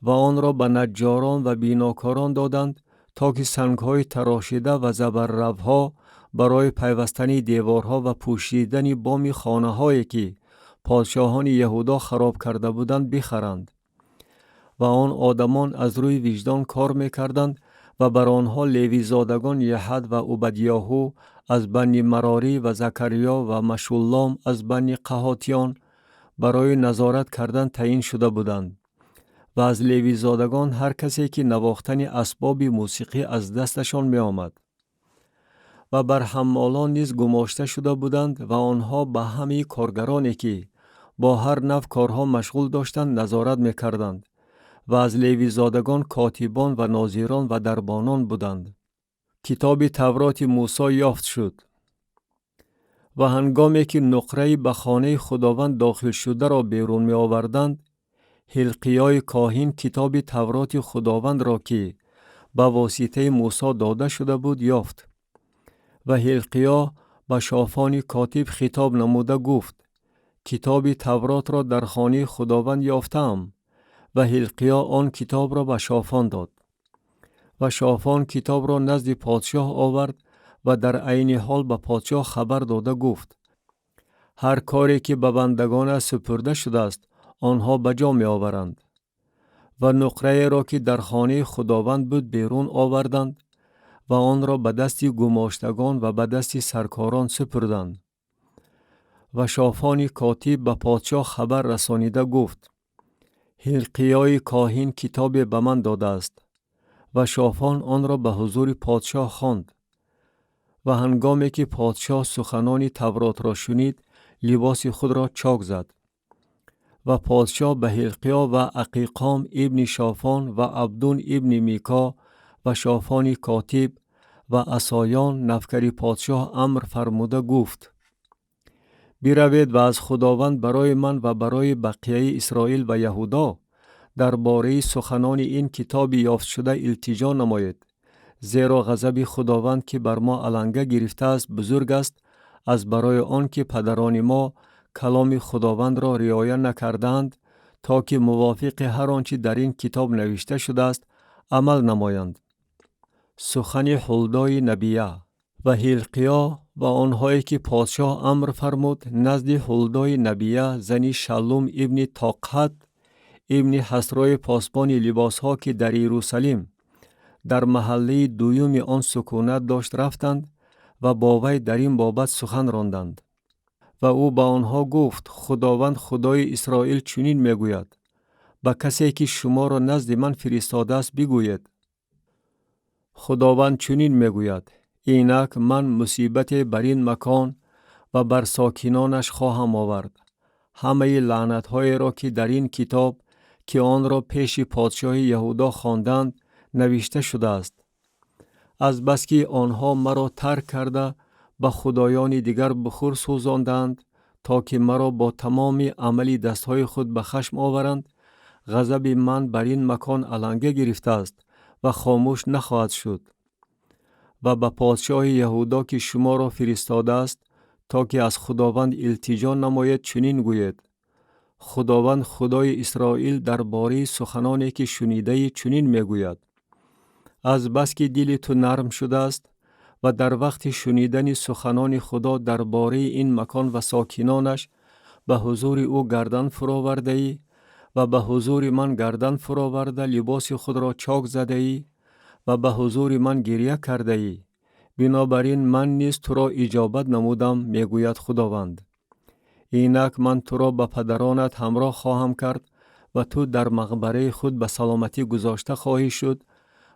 و آن را به نجاران و بیناکاران دادند تا که سنگ‌های تراشیده و زبرروها برای پیوستن دیوارها و پوشیدن بام خانه‌هایی که پادشاهان یهودا خراب کرده بودند بخرند و آن آدمان از روی وجدان کار میکردند و بر آنها لیوی زادگان یحد و عبدیاهو از بنی مراری و زکریا و مشولام از بنی قهاتیان برای نظارت کردن تعیین شده بودند. و از لیوی زادگان هر کسی که نواختن اسباب موسیقی از دستشان می آمد. و بر حمالان نیز گماشته شده بودند و آنها به همه کارگرانی که با هر نوع کارها مشغول داشتند نظارت می کردند. و از لیوی زادگان کاتبان و ناظران و دربانان بودند. کتاب تورات موسی یافت شد. و هنگامی که نقره به خانه خداوند داخل شده را بیرون می آوردند، حلقیای کاهن کتاب تورات خداوند را که به واسطه موسی داده شده بود یافت. و حلقیا به شافان کاتب خطاب نموده گفت: کتاب تورات را در خانه خداوند یافتم. و حلقیا آن کتاب را به شافان داد. و شافان کتاب را نزد پادشاه آورد و در عین حال به پادشاه خبر داده گفت: هر کاری که به بندگان سپرده شده است آنها به جا می آورند. و نقره را که در خانه خداوند بود بیرون آوردند و آن را به دست گماشتگان و به دست سرکاران سپردند. و شافان کاتب به پادشاه خبر رسانیده گفت: حلقیای کاهن کتاب به من داده است. و شافان آن را به حضور پادشاه خواند. و هنگامی که پادشاه سخنان تورات را شنید لباس خود را چاک زد. و پادشاه به حلقیا و عقیقام ابن شافان و عبدون ابن میکا و شافان کاتب و عصایان نفکری پادشاه امر فرموده گفت: بیروید و از خداوند برای من و برای بقیه اسرائیل و یهودا درباره سخنان این کتاب یافت شده التجا نمایید، زیرا غضب خداوند که بر ما علنگه گرفته است بزرگ است، از برای آن که پدران ما کلام خداوند را رعایت نکردند تا که موافق هر آنچه در این کتاب نوشته شده است عمل نمایند. سخن حلدای نبیه. و حلقیا و آنهایی که پادشاه امر فرمود نزد حلدای نبیه زنی شلوم ابن طاقحت ابن حسرای پاسبان لباس ها که در یروشلیم در محله دویم آن سکونت داشت رفتند و با وی در این بابت سخن راندند. و او با آنها گفت: خداوند خدای اسرائیل چنین میگوید: به کسی که شما را نزد من فرستاده است بگوید: خداوند چنین میگوید: اینک من مصیبت بر این مکان و بر ساکنانش خواهم آورد. همه لعنت های را که در این کتاب که آن را پیش پادشاه یهودا خواندند نوشته شده است. از بس که آنها مرا ترک کرده به خدایان دیگر بخور سوزاندند تا که مرا با تمام عملی دستهای خود به خشم آورند، غضب من بر این مکان علنگه گرفته است و خاموش نخواهد شد. و به پادشاه یهودا که شما را فرستاده است تا که از خداوند التجا نماید چنین گوید: خداوند خدای اسرائیل درباره سخنانی که شنیده چنین میگوید: از بس که دل تو نرم شده است و در وقت شنیدن سخنان خدا درباره این مکان و ساکنانش به حضور او گردن فراورده ای و به حضور من گردن فراورده لباس خود را چاک زده ای و به حضور من گریه کرده ای، بنابراین من نیز تو را اجابت نمودم، میگوید خداوند. اینک من تو را به پدرانت همراه خواهم کرد و تو در مقبره خود به سلامتی گذاشته خواهی شد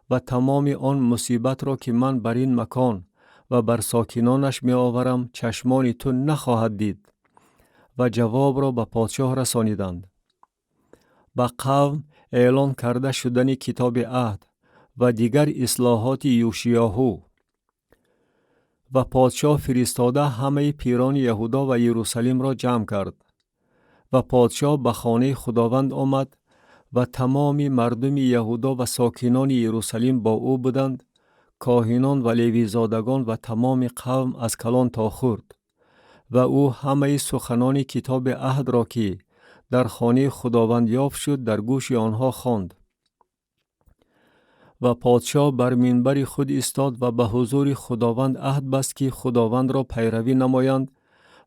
و تمام آن مصیبت را که من بر این مکان و بر ساکنانش می آورم چشمان تو نخواهد دید. و جواب را به پادشاه رسانیدند. به قوم اعلان کرده شدن کتاب عهد و دیگر اصلاحات یوشیاهو. و پادشاه فرستاده همه پیران یهودا و یروشلیم را جمع کرد. و پادشاه به خانه خداوند آمد و تمام مردم یهودا و ساکنان یروشلیم با او بودند، کاهنان و لیوی زادگان و تمام قوم از کلان تا خرد. و او همه سخنان کتاب عهد را که در خانه خداوند یافت شد در گوش آنها خواند. و پادشاه بر منبر خود ایستاد و به حضور خداوند عهد بست که خداوند را پیروی نمایند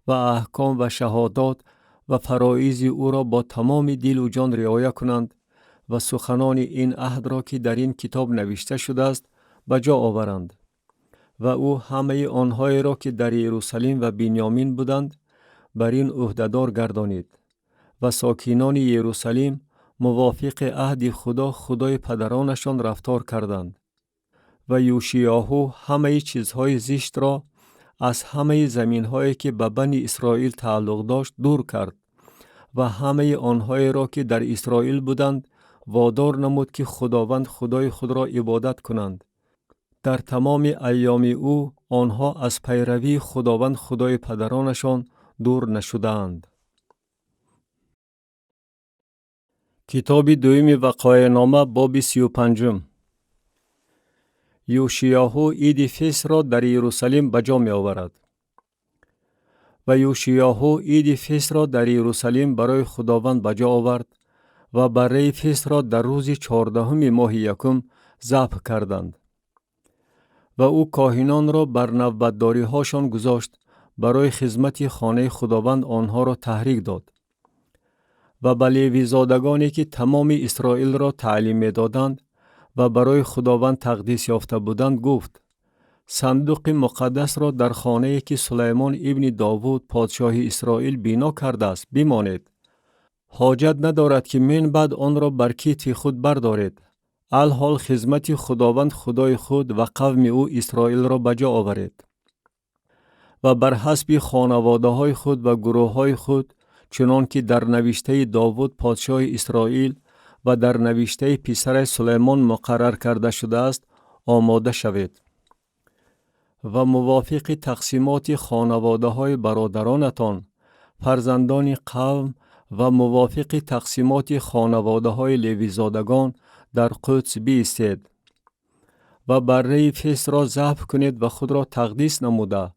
و احکام و شهادات و فرایض او را با تمام دل و جان رعایت کنند و سخنان این عهد را که در این کتاب نوشته شده است به جا آورند. و او همه آنهایی را که در یروشلیم و بنیامین بودند بر این عهدهدار گردانید و ساکنان یروشلیم موافق عهد خدا خدای پدرانشان رفتار کردند. و یوشیاهو همه چیزهای زشت را از همه زمینهایی که به بنی اسرائیل تعلق داشت دور کرد و همه آنهایی را که در اسرائیل بودند وادار نمود که خداوند خدای خود را عبادت کنند. در تمام ایام او آنها از پیروی خداوند خدای پدرانشان دور نشدند. کتاب دوم وقایع نامه باب 35. یوشیاهو عید فصح را در یروشلیم به جا می آورد. و یوشیاهو عید فصح را در یروشلیم برای خداوند به جا آورد و بره فصح را در روز 14 ماه یکم ذبح کردند. و او کاهنان را بر نوبتداری هاشان گذاشت برای خدمت خانه خداوند آنها را تحریک داد. و به لیوی زادگانی که تمام اسرائیل را تعلیم می دادند و برای خداوند تقدیس یافته بودند گفت: صندوق مقدس را در خانه‌ای که سلیمان ابن داوود پادشاه اسرائیل بنا کرده است بمانید. حاجت ندارد که من بعد آن را بر کتف خود بردارید. الحال خدمت خداوند خدای خود و قوم او اسرائیل را به جا آورید. و بر حسب خانواده های خود و گروه های خود چنان که در نوشته داوود پادشاه اسرائیل و در نوشته پسر سلیمان مقرر کرده شده است آماده شوید. و موافق تقسیمات خانواده های برادرانتان فرزندان قوم و موافق تقسیمات خانواده های لیوی زادگان در قدس بایستید. و بره فصح را ذبح کنید و خود را تقدیس نموده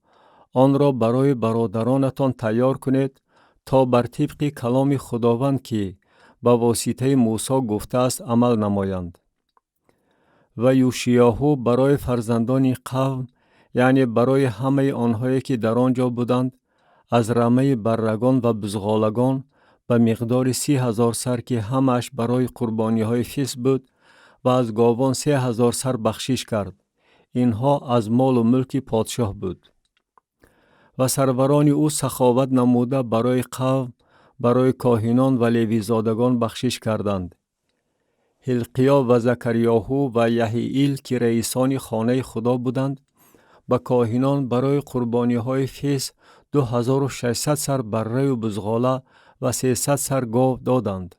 آن را برای برادرانتان تیار کنید تا بر طبق کلام خداوند که به واسطه موسی گفته است عمل نمایند. و یوشیاهو برای فرزندان قوم یعنی برای همه آنهایی که در آنجا بودند از رمه برگان و بزغالگان به مقدار 30,000 سر که همش برای قربانی های فصح بود و از گاوان 3,000 سر بخشش کرد. اینها از مال و ملک پادشاه بود. و سروران او سخاوت نموده برای قوم برای کاهنان و لیوی زادگان بخشش کردند. حلقیا و زکریاهو و یحییل که رئیسان خانه خدا بودند به کاهنان برای قربانی های فصح 2600 سر بره و بزغاله و 300 سر گاو دادند.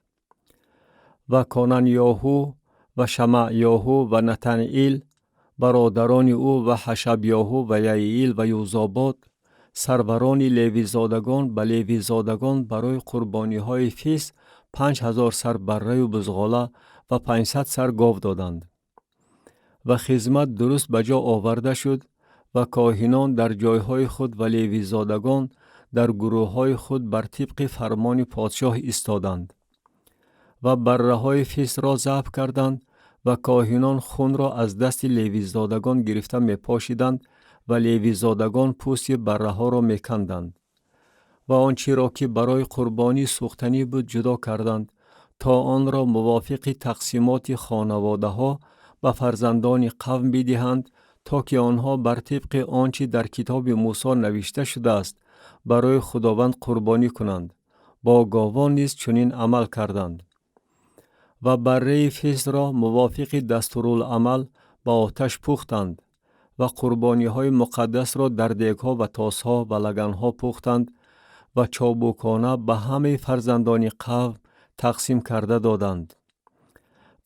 و کانانیاهو و شمعیاهو و نتنئیل برادران او و حشبیاهو و یحییل و یوزاباد سروران لیوی زادگان به لیوی زادگان برای قربانی های فصح 5000 سر بره و بزغاله و 500 سر گاو دادند. و خدمت درست به جا آورده شد و کاهنان در جایهای خود و لیوی زادگان در گروه های خود بر طبق فرمان پادشاه ایستادند. و بره های فصح را ذبح کردند و کاهنان خون را از دست لیوی زادگان گرفته می پاشیدند و لیوی زادگان پوست بره ها را می کندند. و آنچه را که برای قربانی سوختنی بود جدا کردند تا آن را موافق تقسیمات خانواده ها به فرزندان قوم بدهند تا که آنها بر طبق آنچه در کتاب موسی نوشته شده است برای خداوند قربانی کنند. با گاوان نیز چنین عمل کردند. و بره فصح را موافق دستورالعمل با آتش پختند و قربانی های مقدس را در دیگها و تاسها و لگنها پختند و چابکانه به همه فرزندان قوم تقسیم کرده دادند.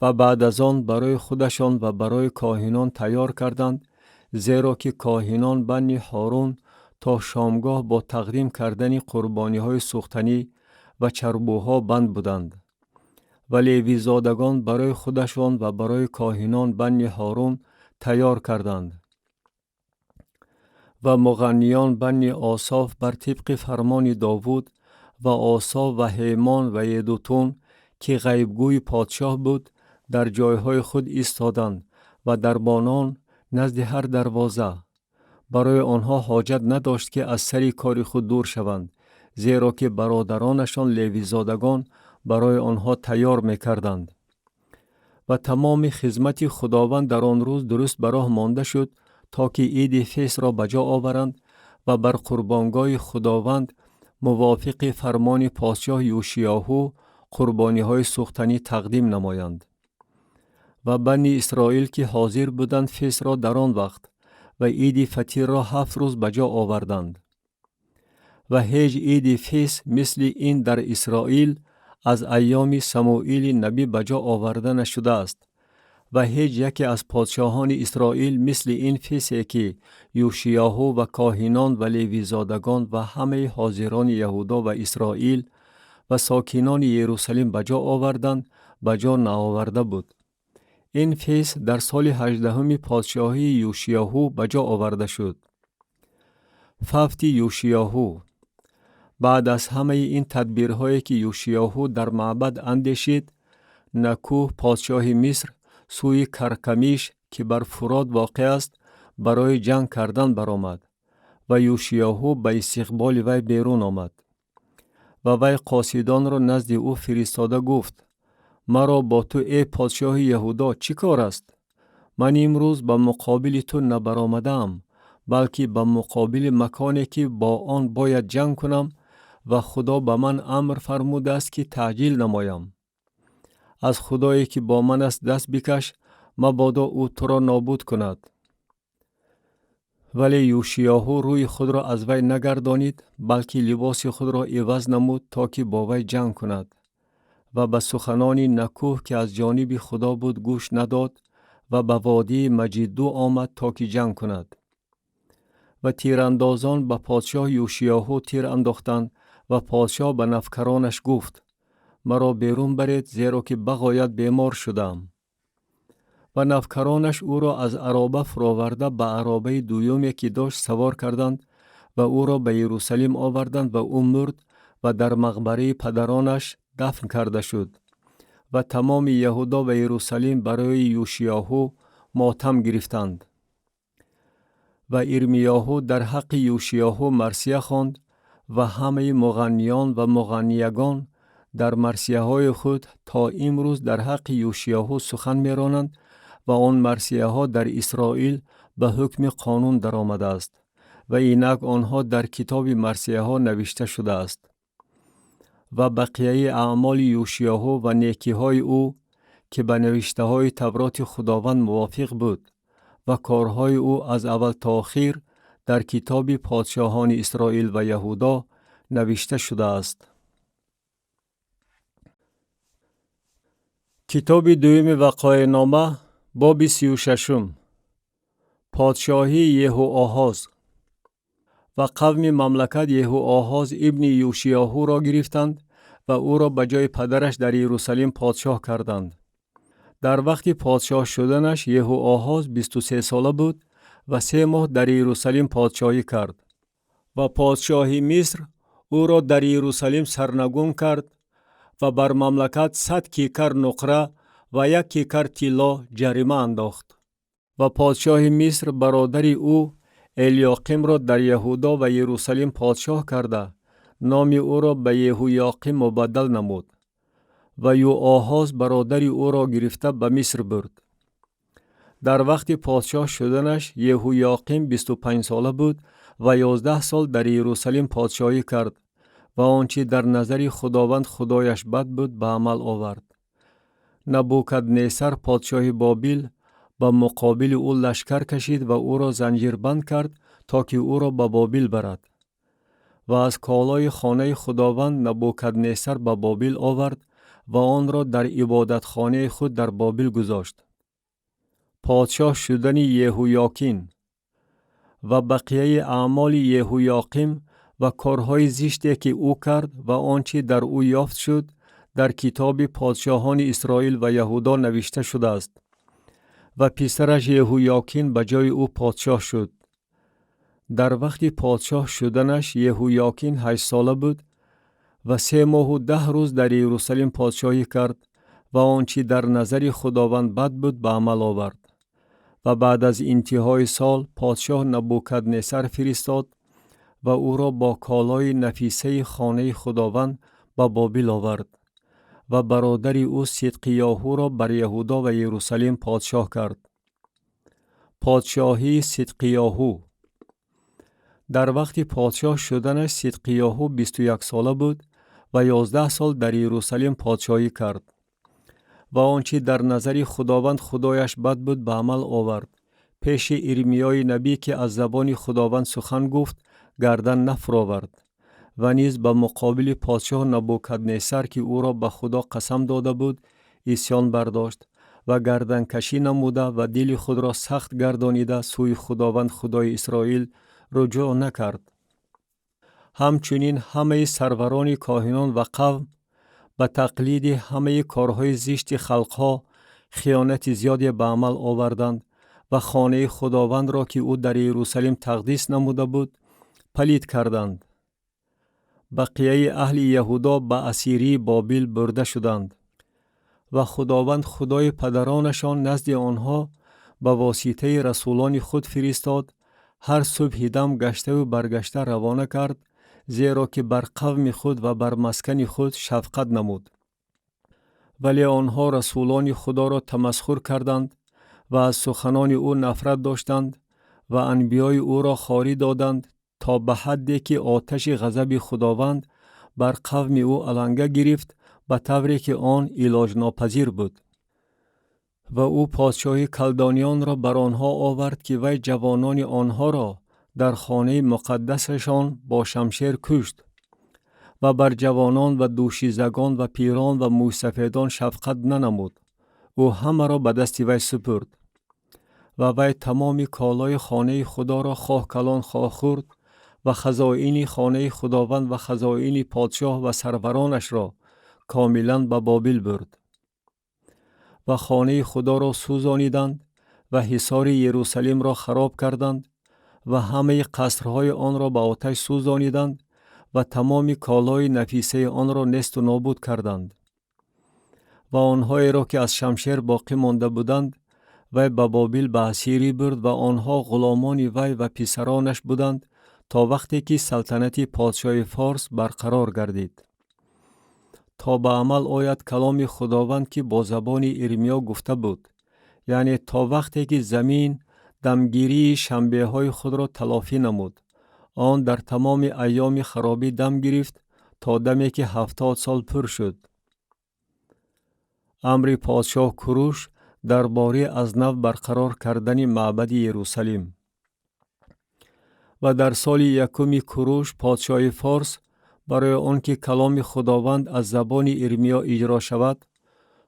و بعد از آن برای خودشان و برای کاهنان تیار کردند، زیرا که کاهنان بنی هارون تا شامگاه با تقدیم کردن قربانی های سوختنی و چربوها بند بودند. و لیوی زادگان برای خودشان و برای کاهنان بنی هارون تیار کردند. و مغنیان بنی آصاف بر طبق فرمان داوود و آسا و هیمان و یدوتون که غیبگوی پادشاه بود در جایهای خود ایستادند و دربانان نزد هر دروازه. برای آنها حاجت نداشت که از سری کار خود دور شوند، زیرا که برادرانشان لیوی زادگان برای آنها تیار می کردند. و تمام خدمت خداوند در آن روز درست به راه مانده شد تا که عید فصح را بجا آورند و بر قربانگاه خداوند موافق فرمان پادشاه یوشیاهو قربانی های سوختنی تقدیم نمایند. و بنی اسرائیل که حاضر بودند فصح را در آن وقت و عید فطیر را 7 روز بجا آوردند. و هیچ عید فصح مثل این در اسرائیل از ایام سموئیل نبی بجا آورده نشده است و هیچ یکی از پادشاهان اسرائیل مثل این فصحی که یوشیاهو و کاهنان و لیویزادگان و همه حاضران یهودا و اسرائیل و ساکنان یروشلیم بجا آوردند بجا نآورده بود. این فصح در سال 18 پادشاهی یوشیاهو بجا آورده شد. فوت یوشیاهو. بعد از همه این تدبیرهایی که یوشیاهو در معبد اندیشید، نکوه پادشاه مصر سوی کرکمیش که بر فرات واقع است برای جنگ کردن برآمد و یوشیاهو به استقبال وی بیرون آمد و وی قاصدان را نزد او فرستاده گفت: مرا با تو ای پادشاه یهودا چی کار است؟ من امروز به مقابل تو نبرآمدم، بلکه به مقابل مکانی که با آن باید جنگ کنم و خدا به من امر فرموده است که تعجیل نمایم. از خدایی که با من است دست بکش، مبادا او تو را نابود کند. ولی یوشیاهو روی خود را از وی نگردانید، بلکه لباس خود را عوض نمود تا که با وی جنگ کند و به سخنان نکوه که از جانب خدا بود گوش نداد و به وادی مجدو آمد تا که جنگ کند. و تیراندازان به پادشاه یوشیاهو تیر انداختند و پادشاه به نفکرانش گفت: مرا بیرون برید، زیرا که بغایت بیمار شدم. و نفکرانش او را از عرابه فراورده به عرابه دویمی که داشت سوار کردند و او را به یروشلیم آوردند و او مرد و در مقبره پدرانش دفن کرده شد. و تمام یهودا و یروشلیم برای یوشیاهو ماتم گرفتند. و ارمیاهو در حق یوشیاهو مرثیه خواند و همه مغنیان و مغنیگان در مرثیه های خود تا امروز در حق یوشیاهو سخن میرانند و آن مرثیه ها در اسرائیل به حکم قانون در آمده است و اینک آنها در کتاب مرثیه ها نوشته شده است. و بقیه اعمال یوشیاهو و نیکی های او که به نوشته های تورات خداوند موافق بود و کارهای او از اول تا آخر در کتاب پادشاهان اسرائیل و یهودا نوشته شده است. کتاب دوم وقایع نامه باب 36. پادشاهی یهوآحاز. و قوم مملکت یهوآحاز ابن یوشیاهو را گرفتند و او را به جای پدرش در یروشلیم پادشاه کردند. در وقت پادشاه شدنش یهوآحاز 23 ساله بود و 3 ماه در یروشلیم پادشاهی کرد. و پادشاه مصر او را در یروشلیم سرنگون کرد و بر مملکت 100 کیکر نقره و 1 کیکر طلا جریمه انداخت. و پادشاه مصر برادر او الیاقیم را در یهودا و یروشلیم پادشاه کرده نام او را به یهویاقیم مبدل نمود. و یوآحاز برادر او را گرفته به مصر برد. در وقت پادشاه شدنش یهویاقیم 25 ساله بود و 11 سال در یروشلیم پادشاهی کرد و آنچه در نظر خداوند خدایش بد بود به عمل آورد. نبوکدنصر پادشاه بابل به مقابل او لشکر کشید و او را زنجیربند کرد تا که او را به بابل برد. و از کالای خانه خداوند نبوکدنصر به بابل آورد و آن را در عبادت خانه خود در بابل گذاشت. پادشاه شدن یهویاکین. و بقیه اعمال یهویاقیم و کارهای زشتی که او کرد و آنچه در او یافت شد در کتاب پادشاهان اسرائیل و یهودا نوشته شده است. و پسرش یهویاکین به جای او پادشاه شد. در وقت پادشاه شدنش یهویاکین 8 ساله بود و 3 ماه و 10 روز در یروشلیم پادشاهی کرد و آنچه در نظر خداوند بد بود به عمل آورد. و بعد از انتهای سال پادشاه نبوکدنصر فرستاد و او را با کالای نفیسه خانه خداوند به بابل آورد و برادر او صدقیاهو را بر یهودا و یروشلیم پادشاه کرد. پادشاهی صدقیاهو. در وقت پادشاه شدنش صدقیاهو 21 ساله بود و 11 سال در یروشلیم پادشاهی کرد و آنچه در نظر خداوند خدایش بد بود به عمل آورد. پیش ارمیای نبی که از زبان خداوند سخن گفت گردن نفرآورد و نیز به مقابل پادشاه نبوکدنصر که او را به خدا قسم داده بود عصیان برداشت و گردن کشی نموده و دل خود را سخت گردانیده سوی خداوند خدای اسرائیل رجوع نکرد. همچنین همه سروران کاهنان و قوم به تقلید همه کارهای زشت خلقها خیانت زیادی به عمل آوردند و خانه خداوند را که او در یروشلیم تقدیس نموده بود پلید کردند. بقیه اهل یهودا به اسیری بابل برده شدند و خداوند خدای پدرانشان نزد آنها به واسطه رسولان خود فرستاد، هر صبح دم گشته و برگشته روانه کرد، زیرا که بر قوم خود و بر مسکن خود شفقت نمود. ولی آنها رسولان خدا را تمسخر کردند و از سخنان او نفرت داشتند و انبیای او را خواری دادند تا به حدی که آتش غضب خداوند بر قوم او علنگه گرفت به طوری که آن علاج ناپذیر بود. و او پادشاهی کلدانیان را بر آنها آورد که وی جوانان آنها را در خانه مقدسشان با شمشیر کشت و بر جوانان و دوشیزگان و پیران و موسفیدان شفقت ننمود. او همه را به دست وی سپرد و وی تمام کالای خانه خدا را خواه کلان خواه خورد و خزائن خانه خداوند و خزائن پادشاه و سرورانش را کاملا به بابل برد و خانه خدا را سوزانیدند و حصار یروشلیم را خراب کردند و همه قصرهای آن را به آتش سوزانیدند و تمام کالای نفیسه آن را نست و نابود کردند و آنهایی را که از شمشیر باقی مانده بودند وی به بابل به اسیری برد و آنها غلامان وی و پسرانش بودند تا وقتی که سلطنت پادشاه فارس برقرار گردید، تا به عمل آید کلام خداوند که با زبان ارمیا گفته بود، یعنی تا وقتی که زمین دمگیری شنبه های خود را تلافی نمود. آن در تمام ایام خرابی دم گرفت تا دمی که 70 سال پر شد. امر پادشاه کوروش درباره از نو برقرار کردن معبد یروشلیم. و در سال یکم کوروش پادشاه فارس برای آنکه کلام خداوند از زبان ارمیا اجرا شود،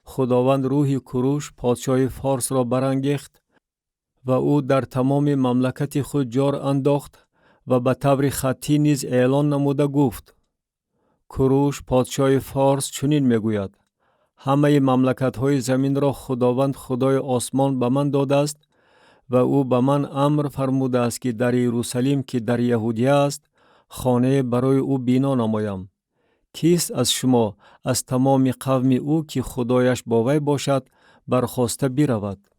خداوند روح کوروش پادشاه فارس را برانگیخت و او در تمام مملکت خود جار انداخت و به طور خطی نیز اعلان نموده گفت: کوروش پادشاه فارس چنین میگوید: همه مملکت های زمین را خداوند خدای آسمان به من داده است و او به من امر فرموده است که در یروشلیم که در یهودیه است خانه برای او بنا نمایم. کیست از شما از تمام قوم او که خدایش با وی باشد برخواسته برود